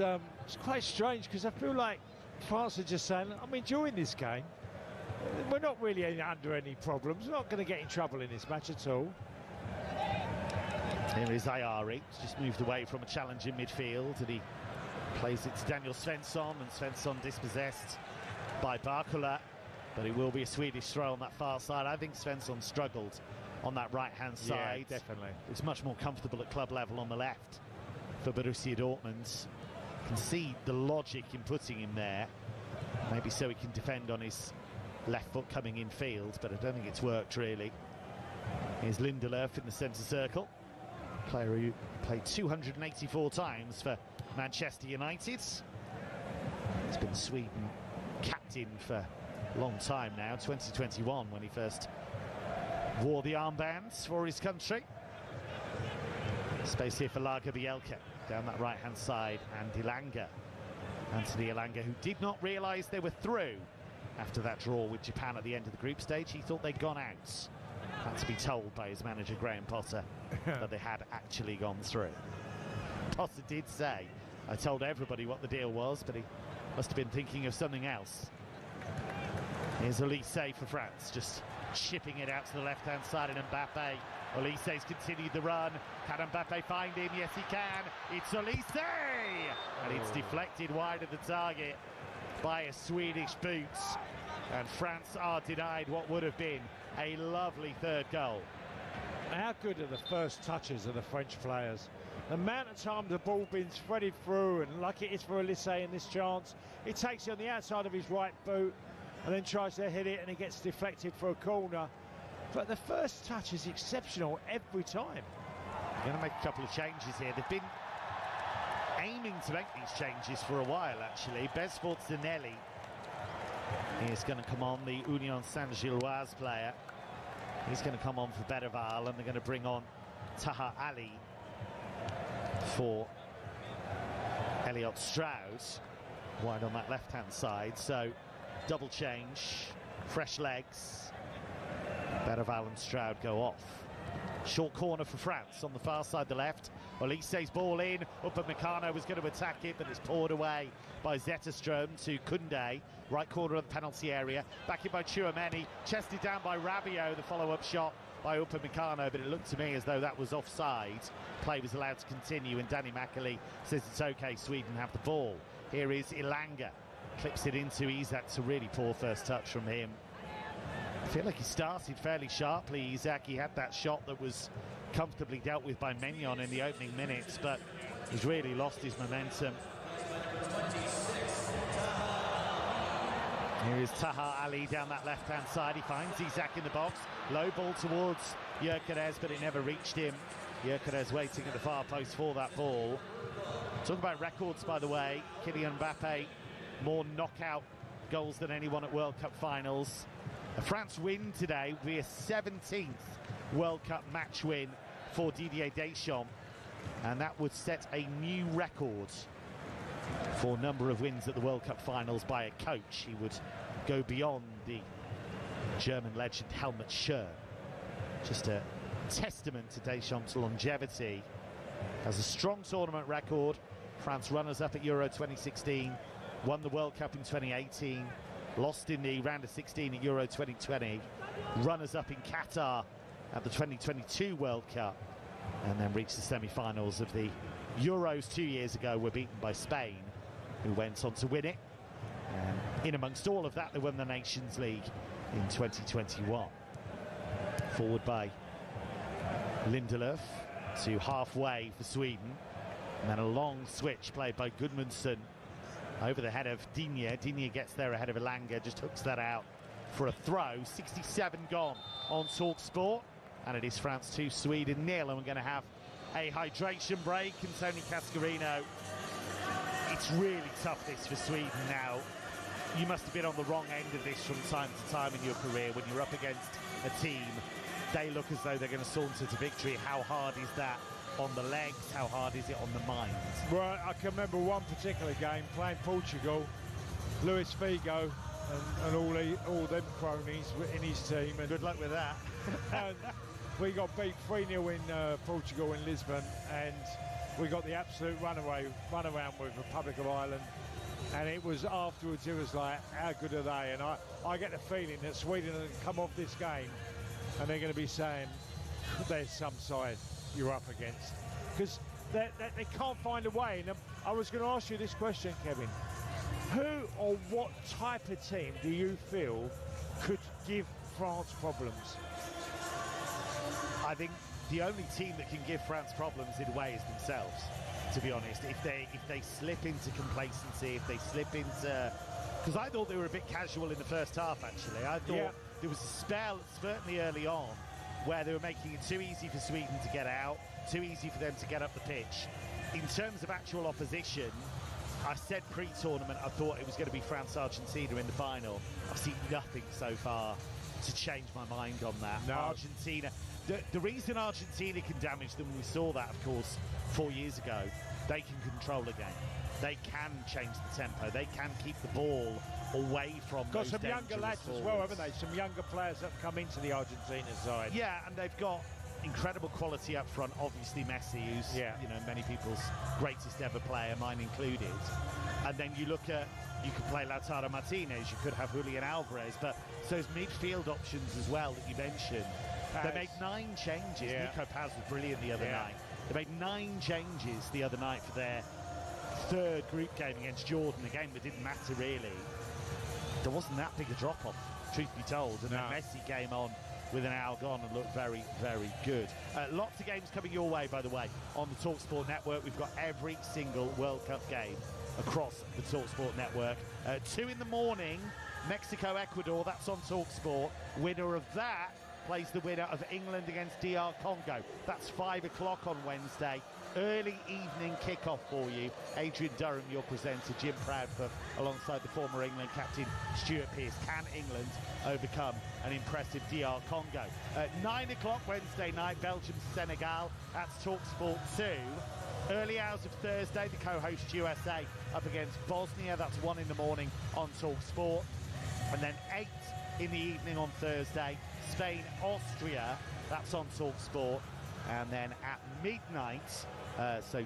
quite strange, because I feel like France are just saying, I'm enjoying this game. We're not really under any problems. We're not going to get in trouble in this match at all. Here is Ayari. He's just moved away from a challenge in midfield, and he plays it to Daniel Svensson, and Svensson dispossessed by Barcola, but it will be a Swedish throw on that far side. I think Svensson struggled on that right-hand side. Yeah, definitely. It's much more comfortable at club level on the left for Borussia Dortmund. Can see the logic in putting him there. Maybe so he can defend on his left foot coming in field, but I don't think it's worked really. Here's Lindelöf in the centre circle. Player who played 284 times for Manchester United. He's been Sweden captain for a long time now, 2021 when he first wore the armbands for his country. Space here for Lager Bielka down that right-hand side, and Elanga. Anthony Elanga, who did not realise they were through after that draw with Japan at the end of the group stage. He thought they'd gone out. Had to be told by his manager Graham Potter that they had actually gone through. Potter did say, I told everybody what the deal was, but he must have been thinking of something else. Here's Olise for France, just chipping it out to the left-hand side, and Mbappe. Olise's continued the run. Can Mbappe find him? Yes, he can. It's Olise! And it's deflected wide of the target by a Swedish boot. And France are denied what would have been a lovely third goal. How good are the first touches of the French players? The amount of time the ball been threaded through, and like it is for Olise in this chance, he takes it on the outside of his right boot and then tries to hit it, and it gets deflected for a corner. But the first touch is exceptional every time. They're going to make a couple of changes here. They've been aiming to make these changes for a while, actually. Bezfort Zanelli is going to come on, the Union Saint-Gilloise player. He's going to come on for Berval, and they're going to bring on Taha Ali for Elliot Strauss, wide on that left-hand side. So double change, fresh legs. Berval and Stroud go off. Short corner for France on the far side, the left. Olise's ball in. Upamecano was going to attack it, but it's poured away by Zetterström to Koundé. Right corner of the penalty area. Back in by Tchouameni. Chested down by Rabiot. The follow-up shot by Upamecano, but it looked to me as though that was offside. Play was allowed to continue, and Danny Macaulay says it's okay, Sweden have the ball. Here is Elanga. Clips it into Isak. It's a really poor first touch from him. I feel like he started fairly sharply, Isak. He had that shot that was comfortably dealt with by Maignan in the opening minutes, but he's really lost his momentum. Here is Taha Ali down that left-hand side. He finds Isak in the box. Low ball towards Gyökeres, but it never reached him. Gyökeres waiting at the far post for that ball. Talking about records, by the way, Kylian Mbappe, more knockout goals than anyone at World Cup finals. A France win today would be a 17th World Cup match win for Didier Deschamps, and that would set a new record for number of wins at the World Cup finals by a coach. He would go beyond the German legend Helmut Schön. Just a testament to Deschamps' longevity. Has a strong tournament record. France runners-up at Euro 2016, won the World Cup in 2018, lost in the round of 16 at Euro 2020, runners-up in Qatar at the 2022 World Cup, and then reached the semi-finals of the Euros 2 years ago, were beaten by Spain, who went on to win it. And in amongst all of that, they won the Nations League in 2021. Forward by Lindelöf to halfway for Sweden, and then a long switch played by Gudmundsson over the head of Digne. Digne gets there ahead of Elanga, just hooks that out for a throw. 67 gone on TalkSport, and it is France 2, Sweden 0, and we're going to have a hydration break. And Tony Cascarino, it's really tough this for Sweden now. You must have been on the wrong end of this from time to time in your career. When you're up against a team, they look as though they're going to saunter to victory. How hard is that on the legs? How hard is it on the mind? Well, I can remember one particular game playing Portugal, Luis Figo and all them cronies in his team. And good luck with that. And we got beat 3-0 in Portugal in Lisbon, and we got the absolute runaround with Republic of Ireland. And it was afterwards, it was like, how good are they? And I get the feeling that Sweden are going to come off this game and they're going to be saying, there's some side you're up against, because they can't find a way. And I was going to ask you this question, Kevin. Who or what type of team do you feel could give France problems? I think the only team that can give France problems in a way is themselves, to be honest. If they slip into complacency, if they slip into... Because I thought they were a bit casual in the first half, actually. I thought there was a spell, certainly early on, where they were making it too easy for Sweden to get out, too easy for them to get up the pitch. In terms of actual opposition, I said pre-tournament I thought it was going to be France-Argentina in the final. I've seen nothing so far to change my mind on that. No. Argentina, the reason Argentina can damage them, we saw that, of course, 4 years ago, they can control a game. They can change the tempo. They can keep the ball away from got those some younger lads forwards. as well, haven't they? Some younger players that have come into the Argentina side. Yeah, and they've got incredible quality up front. Obviously Messi, who's you know, many people's greatest ever player, mine included. And then you look at, you could play Lautaro Martinez, you could have Julian Alvarez, but so those midfield options as well that you mentioned. They made 9 changes. Nico Paz was brilliant the other night. They made 9 changes the other night for their third group game against Jordan, a game that didn't matter really. There wasn't that big a drop-off, truth be told, and then Messi came on with an hour gone and looked very, very good. Lots of games coming your way, by the way, on the TalkSport network. We've got every single World Cup game across the TalkSport network. 2 in the morning, Mexico-Ecuador, that's on TalkSport. Winner of that plays the winner of England against DR Congo. That's 5 o'clock on Wednesday. Early evening kickoff for you. Adrian Durham, your presenter, Jim Proudfoot, alongside the former England captain Stuart Pearce. Can England overcome an impressive DR Congo? 9 o'clock Wednesday night, Belgium-Senegal. That's TalkSport 2. Early hours of Thursday, the co-host USA up against Bosnia. That's 1 in the morning on TalkSport. And then 8 in the evening on Thursday, Spain-Austria. That's on TalkSport. And then at midnight, so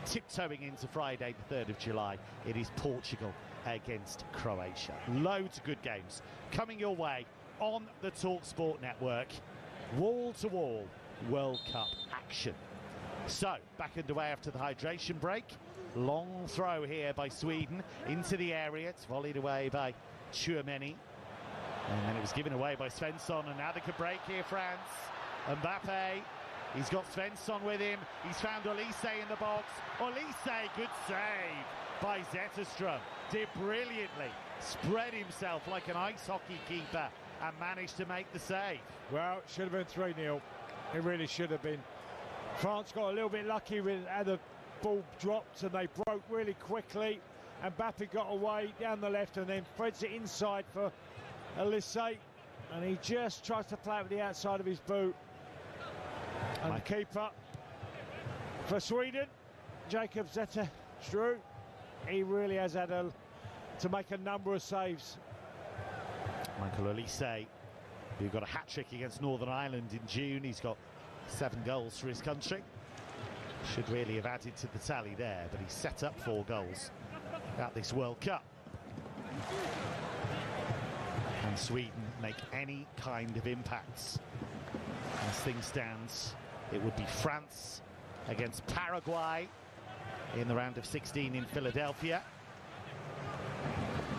tiptoeing into Friday the 3rd of July, it is Portugal against Croatia. Loads of good games coming your way on the TalkSport network. Wall-to-wall World Cup action. So, back underway after the hydration break. Long throw here by Sweden into the area. It's volleyed away by Tchouameni. And then it was given away by Svensson, and now they could break here, France. Mbappe, he's got Svensson with him. He's found Olise in the box. Olise, good save by Zetterström. Did brilliantly. Spread himself like an ice hockey keeper and managed to make the save. Well, it should have been 3-0. It really should have been. France got a little bit lucky with how the ball dropped and they broke really quickly. And Mbappe got away down the left and then threads it inside for Olise. And he just tries to play it with the outside of his boot. And the keeper for Sweden, Jacob Zetterström, he really has had to make a number of saves. Michael Olise, who got a hat-trick against Northern Ireland in June. He's got 7 goals for his country. Should really have added to the tally there, but he's set up 4 goals at this World Cup. And Sweden make any kind of impacts. As things stands, it would be France against Paraguay in the round of 16 in Philadelphia.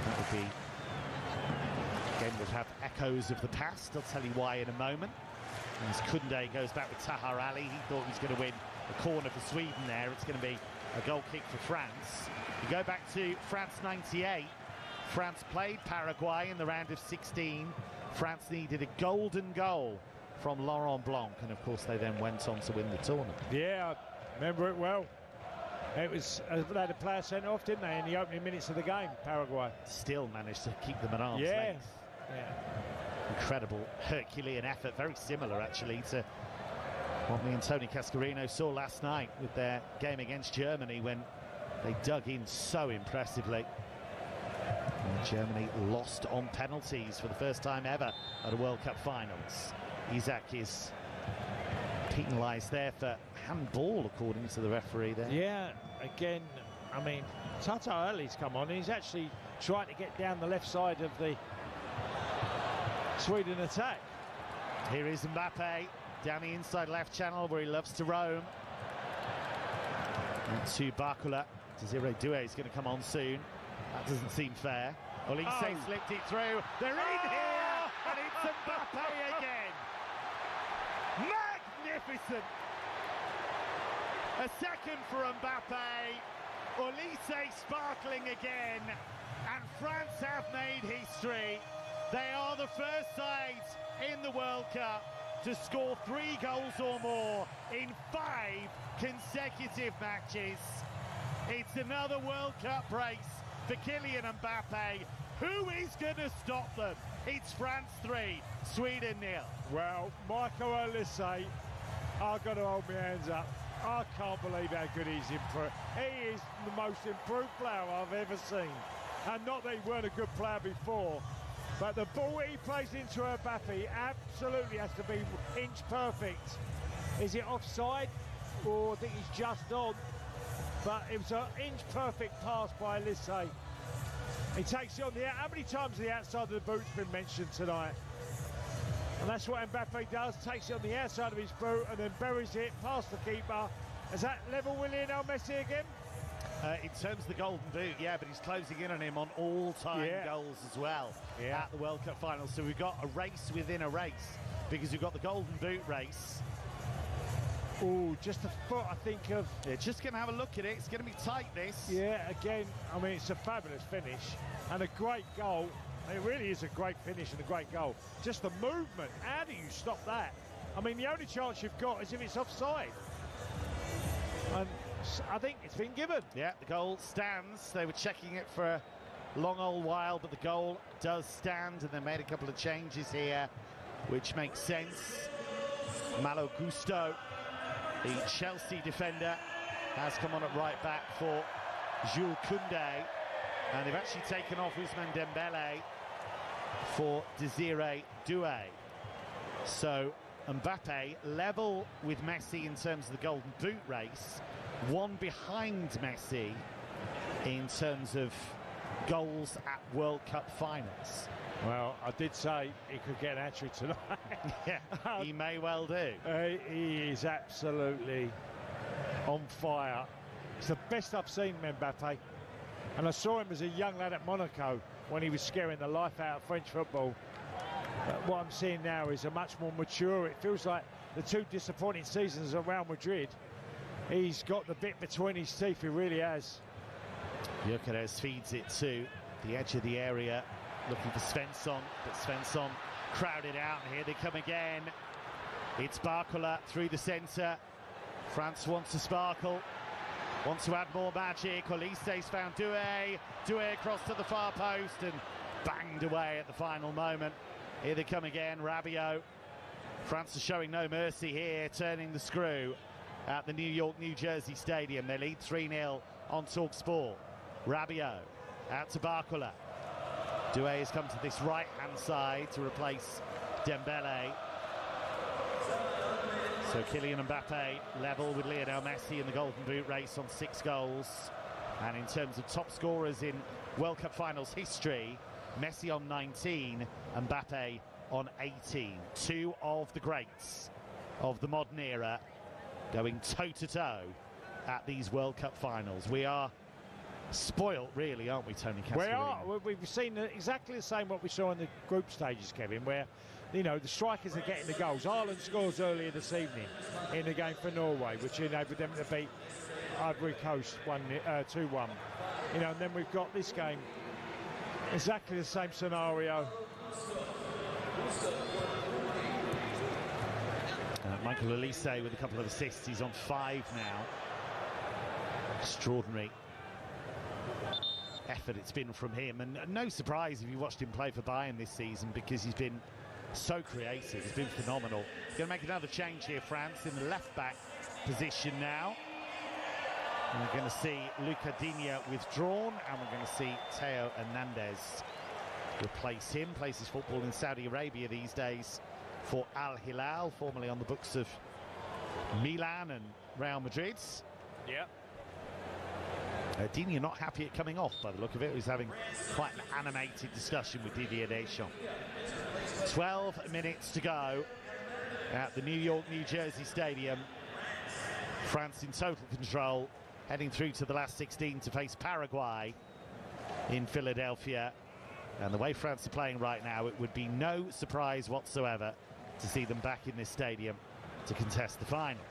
That would be a game that would have echoes of the past. I'll tell you why in a moment. As Koundé goes back with Tahar Ali, he thought he was going to win a corner for Sweden there. It's going to be a goal kick for France. You go back to France 98. France played Paraguay in the round of 16. France needed a golden goal from Laurent Blanc, and of course they then went on to win the tournament. Yeah, I remember it well. It was, they had a player sent off, didn't they, in the opening minutes of the game, Paraguay. Still managed to keep them at arm's length. Incredible Herculean effort, very similar actually to what me and Tony Cascarino saw last night with their game against Germany when they dug in so impressively. And Germany lost on penalties for the first time ever at a World Cup finals. Isaac is penalised there for handball, according to the referee there. Yeah, again, I mean, Tahar Ali's come on. He's actually trying to get down the left side of the Sweden attack. Here is Mbappe down the inside left channel where he loves to roam. And to Barcola. Desiree Doué is going to come on soon. That doesn't seem fair. Olise slipped it through. They're in here, and it's Mbappe again. magnificent. A second for Mbappe. Olise sparkling again. And France have made history. They are the first sides in the World Cup to score 3 goals or more in 5 consecutive matches. It's another World Cup brace for Kylian Mbappe. Who is going to stop them? It's France 3, Sweden 0. Well, Michael Olise, I've got to hold my hands up. I can't believe how good he's improved. He is the most improved player I've ever seen. And not that he weren't a good player before, but the ball he plays into Mbappe absolutely has to be inch perfect. Is it offside? Or I think he's just on. But it was an inch perfect pass by Olise. He takes it on the... How many times the outside of the boot's been mentioned tonight? And that's what Mbappe does, takes it on the outside of his boot and then buries it past the keeper. Is that level with Lionel Messi again? In terms of the Golden Boot, yeah, but he's closing in on him on all-time goals as well at the World Cup final. So we've got a race within a race because we've got the Golden Boot race. Oh, just a foot, I think, of... Yeah, just going to have a look at it. It's going to be tight, this. Yeah, again, I mean, it's a fabulous finish and a great goal. It really is a great finish and a great goal. Just the movement, how do you stop that? I mean, the only chance you've got is if it's offside. And I think it's been given. Yeah, the goal stands. They were checking it for a long old while, but the goal does stand, and they made a couple of changes here, which makes sense. Malo Gusto, the Chelsea defender, has come on at right back for Jules Koundé, and they've actually taken off Ousmane Dembele for Désiré Doué. So Mbappe level with Messi in terms of the Golden Boot race, one behind Messi in terms of goals at World Cup finals. Well, I did say he could get an hat-trick tonight. Yeah, he may well do. He is absolutely on fire. It's the best I've seen Mbappe. And I saw him as a young lad at Monaco when he was scaring the life out of French football. But what I'm seeing now is a much more mature. It feels like the 2 disappointing seasons at Real Madrid. He's got the bit between his teeth, he really has. Gyökeres feeds it to the edge of the area, looking for Svensson, but Svensson crowded out, and here they come again. It's Barcola through the centre. France wants to sparkle, wants to add more magic. Olise's found Doué. Doué across to the far post and banged away at the final moment. Here they come again, Rabiot. France are showing no mercy here, turning the screw at the New York, New Jersey Stadium. They lead 3-0 on TalkSport. Rabiot out to Barcola. Doué has come to this right-hand side to replace Dembele. So Kylian Mbappe level with Lionel Messi in the Golden Boot race on 6 goals. And in terms of top scorers in World Cup finals history, Messi on 19, Mbappe on 18. 2 of the greats of the modern era going toe-to-toe at these World Cup finals. We are spoilt, really, aren't we, Tony Cascarino? We are. We've seen exactly the same what we saw in the group stages, Kevin, where, you know, the strikers are getting the goals. Ireland scores earlier this evening in the game for Norway, which enabled them to beat Ivory Coast 2-1. You know, and then we've got this game, exactly the same scenario. Michael Olise with a couple of assists. He's on 5 now. Extraordinary effort it's been from him, and no surprise if you watched him play for Bayern this season, because he's been so creative. He's been phenomenal. He's going to make another change here, France, in the left-back position now. And we're going to see Luca Digne withdrawn, and we're going to see Theo Hernandez replace him. Plays his football in Saudi Arabia these days for Al Hilal, formerly on the books of Milan and Real Madrid. Yeah. Digne not happy at coming off by the look of it. He's having quite an animated discussion with Didier Deschamps. 12 minutes to go at the New York, New Jersey Stadium. France in total control, heading through to the last 16 to face Paraguay in Philadelphia. And the way France are playing right now, it would be no surprise whatsoever to see them back in this stadium to contest the final.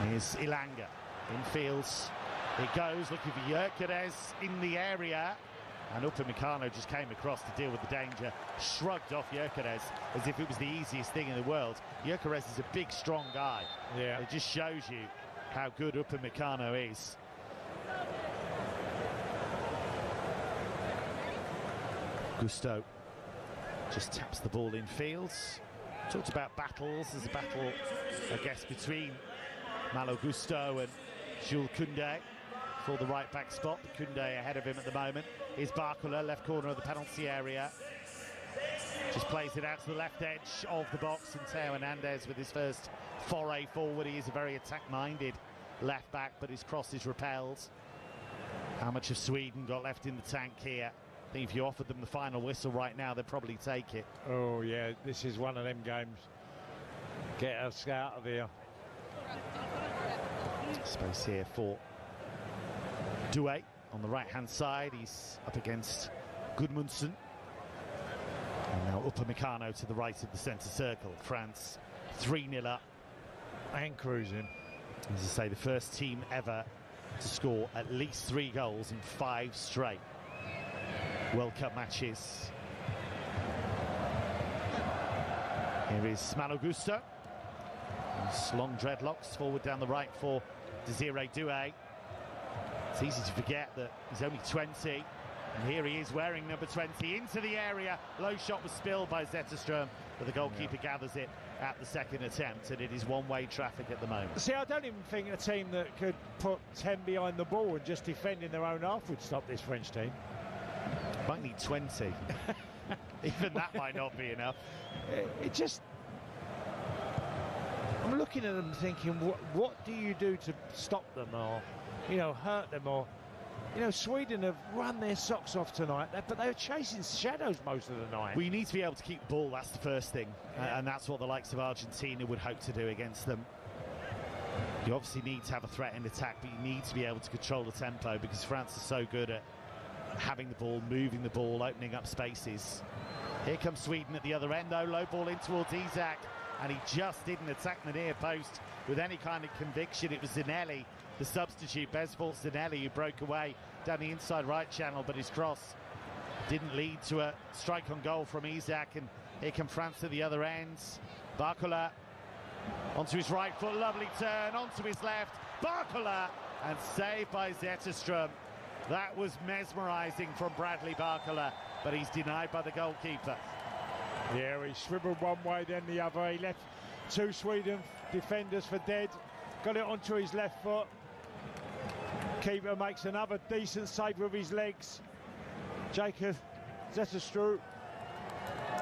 Here's Ilanga in fields. It goes, looking for Gyökeres in the area. And Upamecano just came across to deal with the danger, shrugged off Gyökeres as if it was the easiest thing in the world. Gyökeres is a big, strong guy. Yeah. It just shows you how good Upamecano is. Gusto just taps the ball in fields. Talked about battles. There's a battle, I guess, between Malo Gusto and Jules Koundé for the right back spot. Koundé ahead of him at the moment. Is Barcola, left corner of the penalty area. Just plays it out to the left edge of the box, and Theo Hernandez with his first foray forward. He is a very attack-minded left back, but his cross is repelled. How much have Sweden got left in the tank here? I think if you offered them the final whistle right now, they'd probably take it. Oh yeah, this is one of them games. Get us out of here. Space here for Doué on the right-hand side. He's up against Gudmundsson. And now Upamecano to the right of the centre circle. France 3-0 up. And cruising. As I say, the first team ever to score at least 3 goals in 5 straight World Cup matches. Here is Malo Gusto. His long dreadlocks forward down the right for Désiré Doué. It's easy to forget that he's only 20, and here he is wearing number 20 into the area. Low shot was spilled by Zetterström, but the goalkeeper gathers it at the second attempt, and it is one-way traffic at the moment. See, I don't even think a team that could put 10 behind the ball and just defend in their own half would stop this French team. Might need 20. Even that might not be enough. It just... I'm looking at them thinking, what do you do to stop them or, you know, hurt them or... You know, Sweden have run their socks off tonight, but they were chasing shadows most of the night. We need to be able to keep the ball, that's the first thing. And that's what the likes of Argentina would hope to do against them. You obviously need to have a threat in attack, but you need to be able to control the tempo because France is so good at having the ball, moving the ball, opening up spaces. Here comes Sweden at the other end, though. Low ball in towards Isak, and he just didn't attack the near post with any kind of conviction. It was Zinelli, the substitute, Bezvalt Zinelli, who broke away down the inside right channel, but his cross didn't lead to a strike on goal from Isak. And here come France at the other end. Barcola onto his right foot, lovely turn, onto his left. Barcola, and saved by Zetterström. That was mesmerising from Bradley Barcola, but he's denied by the goalkeeper. Yeah, he swiveled one way, then the other. He left 2 Sweden defenders for dead. Got it onto his left foot. Keeper makes another decent save with his legs. Jacob Zetterström,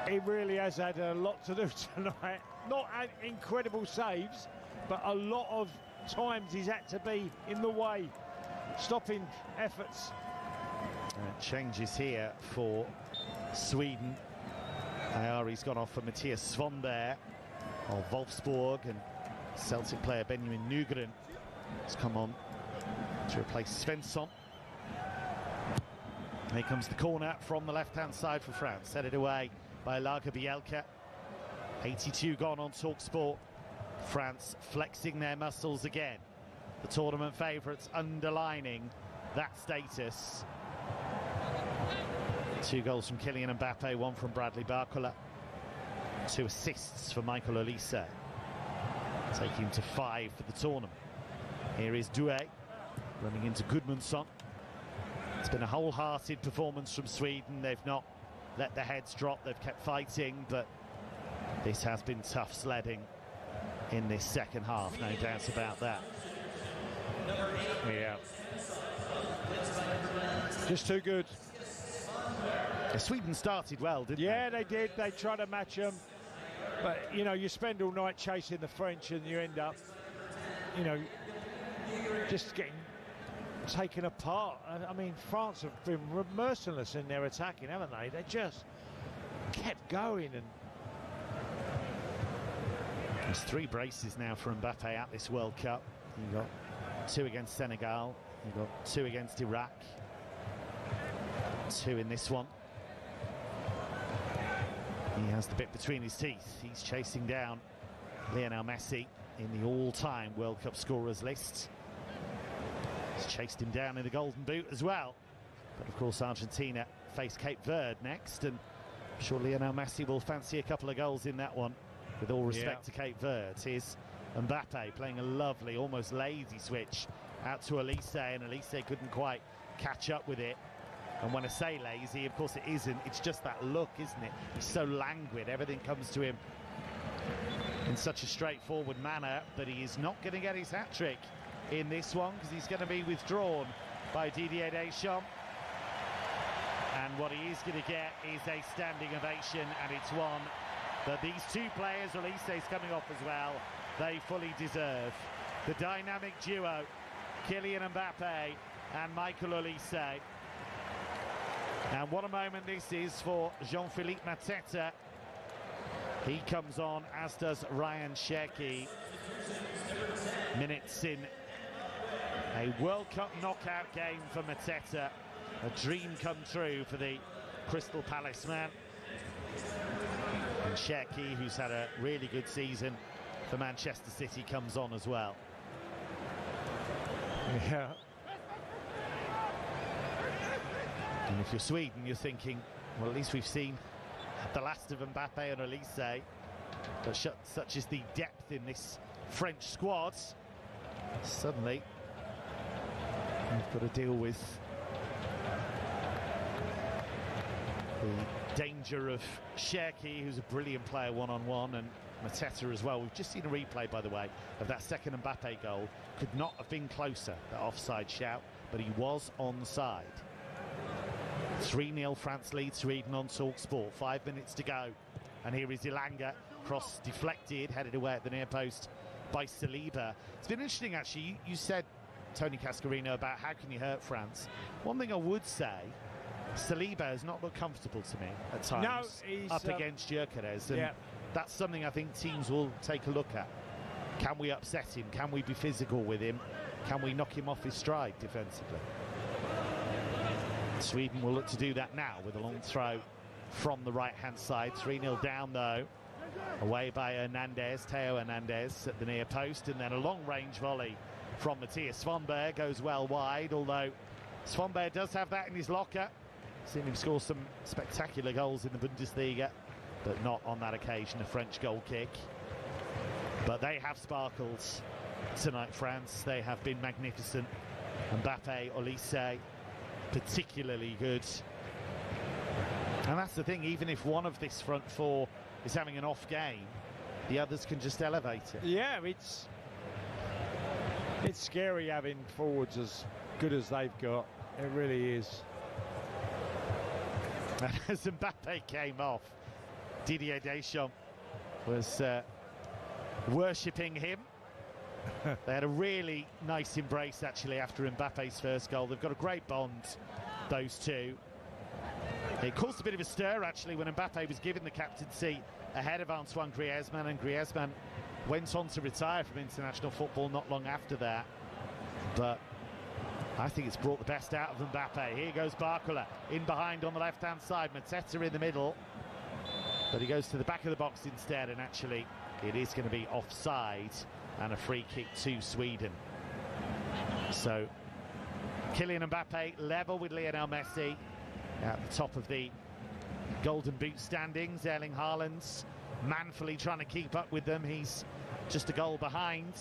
he really has had a lot to do tonight. Not incredible saves, but a lot of times he's had to be in the way, stopping efforts. Changes here for Sweden. Ayari's gone off for Matthias Svonberg of Wolfsburg, and Celtic player Benjamin Nygren has come on to replace Svensson. Here comes the corner from the left-hand side for France, headed away by Lager Bielka. 82 gone on TalkSport. France flexing their muscles again. The tournament favourites underlining that status. 2 goals from Kylian Mbappe, 1 from Bradley Barcola. 2 assists for Michael Olise, taking him to 5 for the tournament. Here is Doué running into Gudmundsson. It's been a wholehearted performance from Sweden. They've not let their heads drop, they've kept fighting, but this has been tough sledding in this second half, no doubt about that. Yeah. Just too good. Sweden started well, didn't they? Yeah, they did. They tried to match them. But, you know, you spend all night chasing the French and you end up, you know, just getting taken apart. I mean, France have been merciless in their attacking, haven't they? They just kept going. And there's 3 braces now for Mbappe at this World Cup. You got 2 against Senegal, you got 2 against Iraq, 2 in this one. He has the bit between his teeth. He's chasing down Lionel Messi in the all-time World Cup scorers list. He's chased him down in the Golden Boot as well. But of course Argentina face Cape Verde next, and I'm sure Lionel Messi will fancy a couple of goals in that one, with all respect to Cape Verde. Here's Mbappe playing a lovely, almost lazy switch out to Elise, and Elise couldn't quite catch up with it. And when I say lazy, of course it isn't, it's just that look, isn't it? He's so languid, everything comes to him in such a straightforward manner, but he is not going to get his hat-trick in this one, because he's going to be withdrawn by Didier Deschamps. And what he is going to get is a standing ovation, and it's one that these two players, Olise is coming off as well, they fully deserve. The dynamic duo, Kylian Mbappe and Michael Olise. And what a moment this is for Jean-Philippe Mateta. He comes on, as does Ryan Cherki. Minutes in a World Cup knockout game for Mateta. A dream come true for the Crystal Palace man. And Cherki, who's had a really good season for Manchester City, comes on as well. Yeah. And if you're Sweden, you're thinking, well, at least we've seen the last of Mbappe and Olise. But such is the depth in this French squad. Suddenly, we've got to deal with the danger of Cherki, who's a brilliant player one-on-one, and Mateta as well. We've just seen a replay, by the way, of that second Mbappe goal. Could not have been closer, that offside shout, but he was onside. 3-0 France leads Sweden on TalkSport. 5 minutes to go. And here is Ilanga. Cross deflected, headed away at the near post by Saliba. It's been interesting, actually. You said, Tony Cascarino, about how can you hurt France. One thing I would say, Saliba has not looked comfortable to me at times. No, he's up against Gyökeres. And that's something I think teams will take a look at. Can we upset him? Can we be physical with him? Can we knock him off his stride defensively? Sweden will look to do that now with a long throw from the right-hand side. 3-0 down, though. Away by Hernandez, Theo Hernandez at the near post, and then a long-range volley from Matthias Svonberg goes well wide, although Svonberg does have that in his locker. Seen him score some spectacular goals in the Bundesliga, but not on that occasion a French goal kick. But they have sparkles tonight, France. They have been magnificent. Mbappe, Olise, particularly good. And that's the thing, even if one of this front four is having an off game, the others can just elevate it. Yeah, it's scary having forwards as good as they've got. It really is. And as Mbappe came off, Didier Deschamps was worshipping him. They had a really nice embrace, actually, after Mbappe's first goal. They've got a great bond, those two. It caused a bit of a stir, actually, when Mbappe was given the captaincy ahead of Antoine Griezmann, and Griezmann went on to retire from international football not long after that. But I think it's brought the best out of Mbappe. Here goes Barcola, in behind on the left-hand side. Mateta in the middle. But he goes to the back of the box instead, and actually it is going to be offside and a free kick to Sweden. So Kylian Mbappe level with Lionel Messi at the top of the Golden Boot standings. Erling Haaland's manfully trying to keep up with them. He's just a goal behind.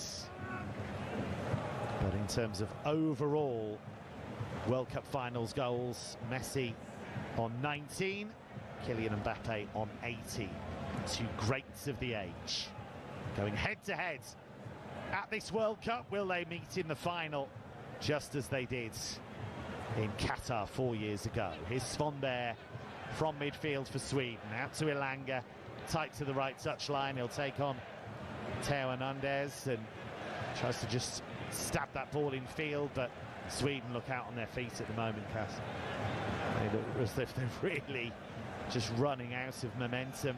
But in terms of overall World Cup finals goals, Messi on 19, Kylian Mbappe on 80. Two greats of the age. Going head-to-head at this World Cup. Will they meet in the final, just as they did in Qatar 4 years ago? Here's Svonberg from midfield for Sweden. Out to Ilanga, tight to the right touchline. He'll take on Theo Hernandez and tries to just stab that ball in field, but Sweden look out on their feet at the moment, Cass. They look as if they're really just running out of momentum.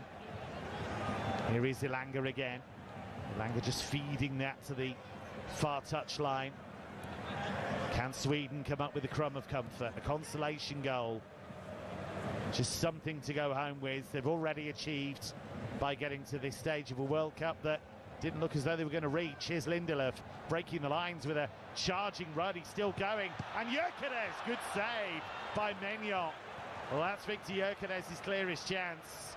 Here is Ilanga again. Ilanga just feeding that to the far touchline. Can Sweden come up with a crumb of comfort? A consolation goal. Just something to go home with. They've already achieved by getting to this stage of a World Cup that Didn't look as though they were going to reach. Here's Lindelöf breaking the lines with a charging run. He's still going. And Gyökeres, good save by Maignan. Well, that's Victor Gyökeres' clearest chance.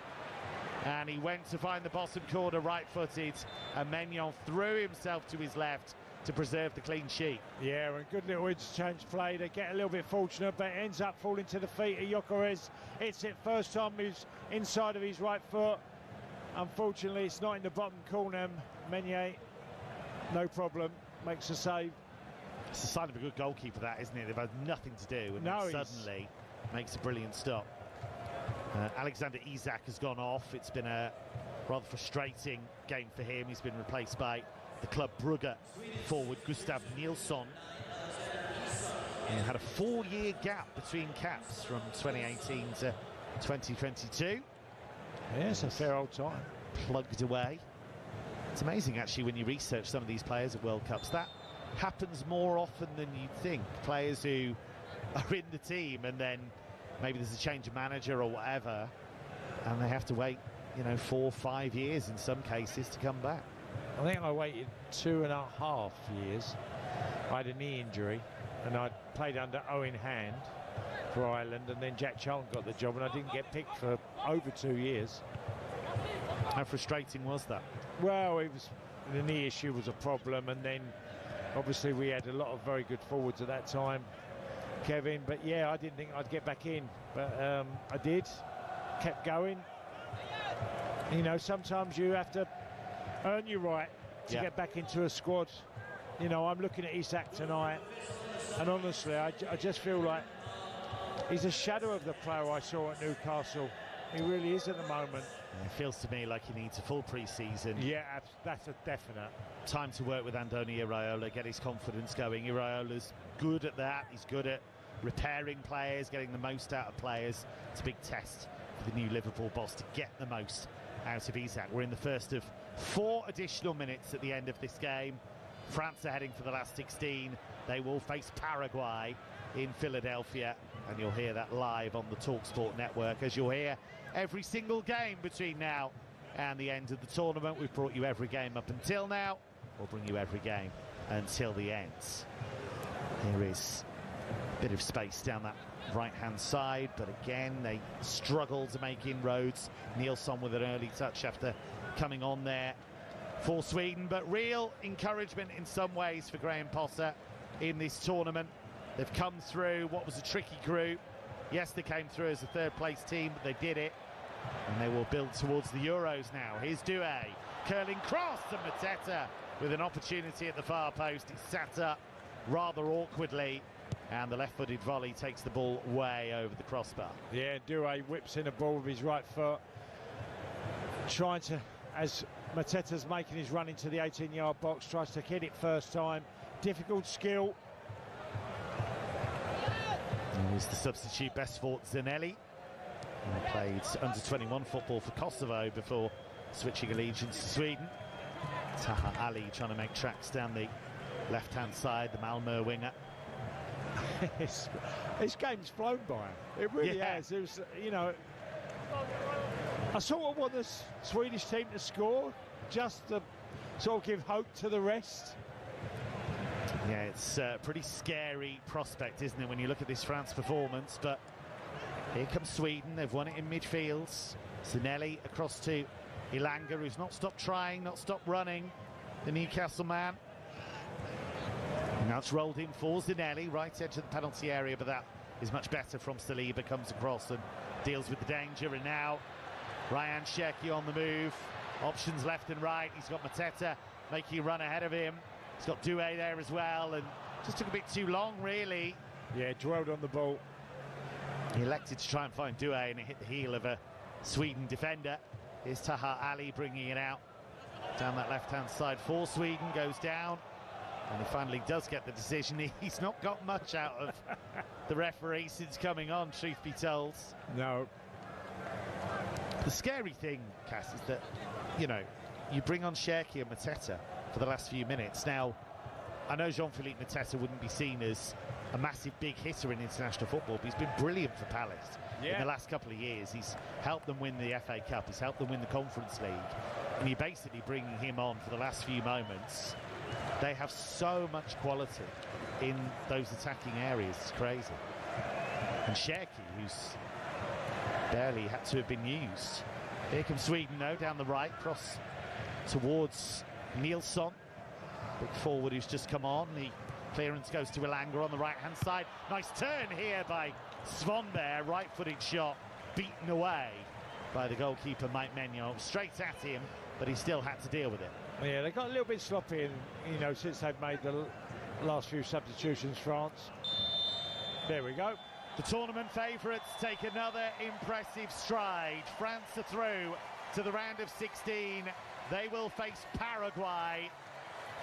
And he went to find the bottom corner right-footed. And Maignan threw himself to his left to preserve the clean sheet. Yeah, and good little interchange play. They get a little bit fortunate, but it ends up falling to the feet of Gyökeres. It's it first time he's inside of his right foot. Unfortunately, it's not in the bottom corner. Meunier, no problem, makes a save. It's a sign of a good goalkeeper, that, isn't it? They've had nothing to do, and then suddenly makes a brilliant stop. Alexander Isak has gone off. It's been a rather frustrating game for him. He's been replaced by the Club Brugge forward Gustav Nilsson. He had a 4-year gap between caps from 2018 to 2022. Yeah, it's a fair old time. Plugged away. It's amazing, actually, when you research some of these players at World Cups. That happens more often than you'd think. Players who are in the team and then maybe there's a change of manager or whatever, and they have to wait, you know, 4 or 5 years in some cases to come back. I think I waited 2.5 years. I had a knee injury, and I played under Owen Hand for Ireland, and then Jack Charlton got the job, and I didn't get picked for over 2 years. How frustrating was that? Well, it was, the knee issue was a problem, and then obviously we had a lot of very good forwards at that time, Kevin, but yeah, I didn't think I'd get back in, but I did, kept going. You know, sometimes you have to earn your right to get back into a squad. You know, I'm looking at Isak tonight, and honestly, I just feel like he's a shadow of the player I saw at Newcastle. He really is at the moment. It feels to me like he needs a full pre-season. Yeah, that's a definite. Time to work with Andoni Iraola, get his confidence going. Iraola's good at that. He's good at repairing players, getting the most out of players. It's a big test for the new Liverpool boss to get the most out of Isak. We're in the first of 4 additional minutes at the end of this game. France are heading for the last 16. They will face Paraguay in Philadelphia, and you'll hear that live on the TalkSport network, as you'll hear every single game between now and the end of the tournament. We've brought you every game up until now. We'll bring you every game until the end. Here is a bit of space down that right-hand side, but again, they struggle to make inroads. Nilsson with an early touch after coming on there for Sweden, but real encouragement in some ways for Graham Potter in this tournament. They've come through what was a tricky group. Yes, they came through as a third-place team, but they did it, and they will build towards the Euros now. Here's Doué, curling cross, and Mateta with an opportunity at the far post. It's sat up rather awkwardly, and the left-footed volley takes the ball way over the crossbar. Yeah, Doué whips in a ball with his right foot, trying to, as Mateta's making his run into the 18-yard box, tries to hit it first time. Difficult skill. Here's the substitute, best for Zanelli. He played under-21 football for Kosovo before switching allegiance to Sweden. Taha Ali trying to make tracks down the left-hand side, the Malmö winger. This game's flown by. It really has. It was, you know, I sort of want the Swedish team to score just to sort of give hope to the rest. Yeah, it's a pretty scary prospect, isn't it, when you look at this France performance? But here comes Sweden. They've won it in midfield. Zanelli across to Ilanga, who's not stopped trying, not stopped running, the Newcastle man. And now it's rolled in for Zanelli, right edge of the penalty area, but that is much better from Saliba, comes across and deals with the danger. And now Ryan Cherki on the move. Options left and right. He's got Mateta making a run ahead of him. He's got Doué there as well, and just took a bit too long, really. Yeah, dwelled on the ball. He elected to try and find Doué, and it hit the heel of a Sweden defender. Here's Taha Ali bringing it out down that left-hand side for Sweden, goes down, and he finally does get the decision. He's not got much out of the referee since coming on, truth be told. No. The scary thing, Cass, is that, you know, you bring on Cherki and Mateta for the last few minutes. Now, I know Jean-Philippe Mateta wouldn't be seen as a massive big hitter in international football, but he's been brilliant for Palace in the last couple of years. He's helped them win the FA Cup, he's helped them win the Conference League, and you're basically bringing him on for the last few moments. They have so much quality in those attacking areas, it's crazy. And Cherki, who's barely had to have been used. Here comes Sweden, though, down the right, cross towards Nilsson. Big forward who's just come on. The clearance goes to Elanga on the right-hand side. Nice turn here by Svon there. Right-footed shot, beaten away by the goalkeeper, Mike Maignan. Straight at him, but he still had to deal with it. Yeah, they got a little bit sloppy, since they've made the last few substitutions, France. There we go. The tournament favourites take another impressive stride. France are through to the round of 16. They will face Paraguay.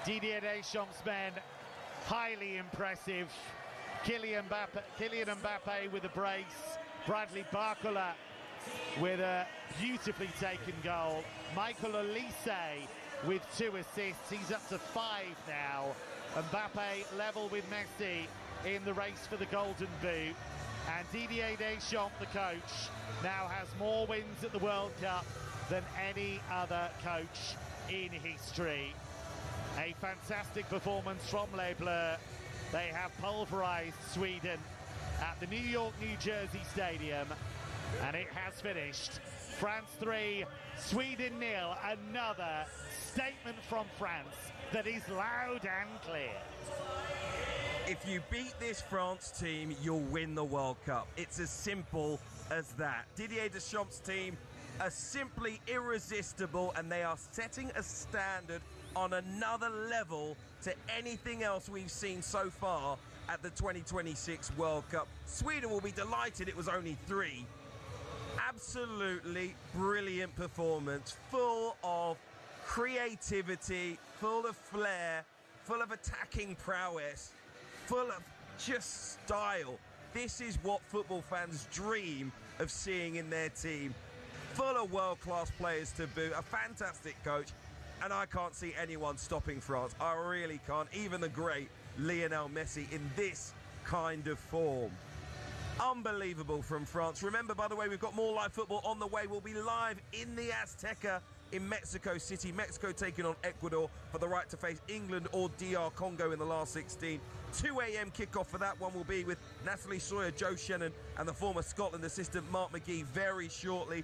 Didier Deschamps' men, highly impressive. Kylian Mbappe with a brace. Bradley Barcola with a beautifully taken goal. Michael Olise with 2 assists. He's up to 5 now. Mbappe level with Messi in the race for the Golden Boot. And Didier Deschamps, the coach, now has more wins at the World Cup than any other coach in history. A fantastic performance from Les Bleus. They have pulverized Sweden at the New York, New Jersey Stadium, and it has finished. France 3, Sweden 0. Another statement from France that is loud and clear. If you beat this France team, you'll win the World Cup. It's as simple as that. Didier Deschamps' team are simply irresistible, and they are setting a standard on another level to anything else we've seen so far at the 2026 World Cup. Sweden will be delighted it was only 3. Absolutely brilliant performance, full of creativity, full of flair, full of attacking prowess, full of just style. This is what football fans dream of seeing in their team. Full of world-class players to boot, a fantastic coach, and I can't see anyone stopping France. I really can't. Even the great Lionel Messi in this kind of form. Unbelievable from France. Remember, by the way, we've got more live football on the way. We'll be live in the Azteca in Mexico City. Mexico taking on Ecuador for the right to face England or DR Congo in the last 16. 2 a.m. kickoff for that one will be with Natalie Sawyer, Joe Shannon, and the former Scotland assistant Mark McGee very shortly.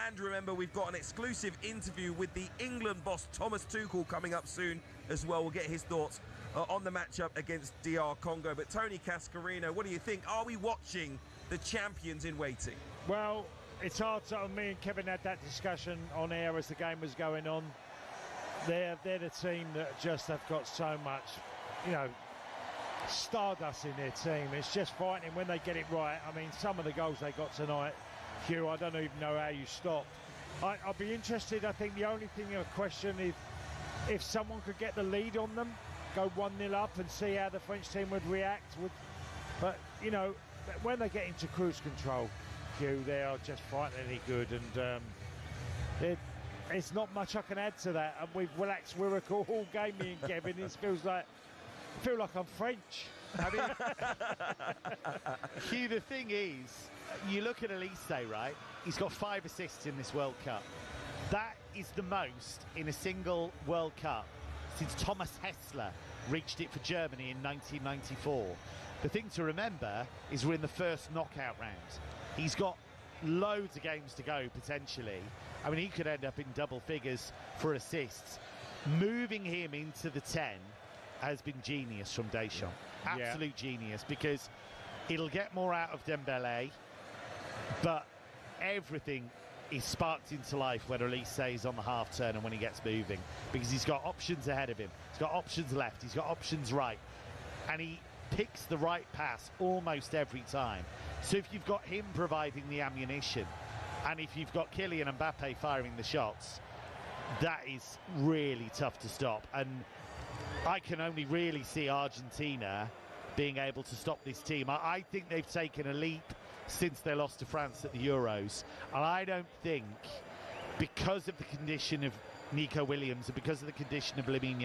And remember, we've got an exclusive interview with the England boss Thomas Tuchel coming up soon as well. We'll get his thoughts on the matchup against DR Congo. But Tony Cascarino, what do you think? Are we watching the champions in waiting? Well, it's hard to. Me and Kevin had that discussion on air as the game was going on. They're the team that just have got so much, stardust in their team. It's just frightening when they get it right. I mean, some of the goals they got tonight, Hugh, I don't even know how you stop. I'll be interested. I think the only thing of question is if someone could get the lead on them, go 1-0 up and see how the French team would react. But, when they get into cruise control, Hugh, they are just frighteningly good. And it's not much I can add to that. And we've relaxed Wirral all game, me and Kevin. It feels like I'm French. I mean, Hugh, the thing is, you look at Olise, right? He's got 5 assists in this World Cup. That is the most in a single World Cup since Thomas Hessler reached it for Germany in 1994. The thing to remember is we're in the first knockout round. He's got loads of games to go, potentially. I mean, he could end up in double figures for assists. Moving him into the 10 has been genius from Deschamps. Absolute genius, because it'll get more out of Dembele, but everything is sparked into life when Olise is on the half turn and when he gets moving, because he's got options ahead of him. He's got options left, he's got options right, and he picks the right pass almost every time. So if you've got him providing the ammunition, and if you've got Kylian Mbappe firing the shots, that is really tough to stop. And I can only really see Argentina being able to stop this team. I think they've taken a leap since they lost to France at the Euros. And I don't think, because of the condition of Nico Williams and because of the condition of Lamine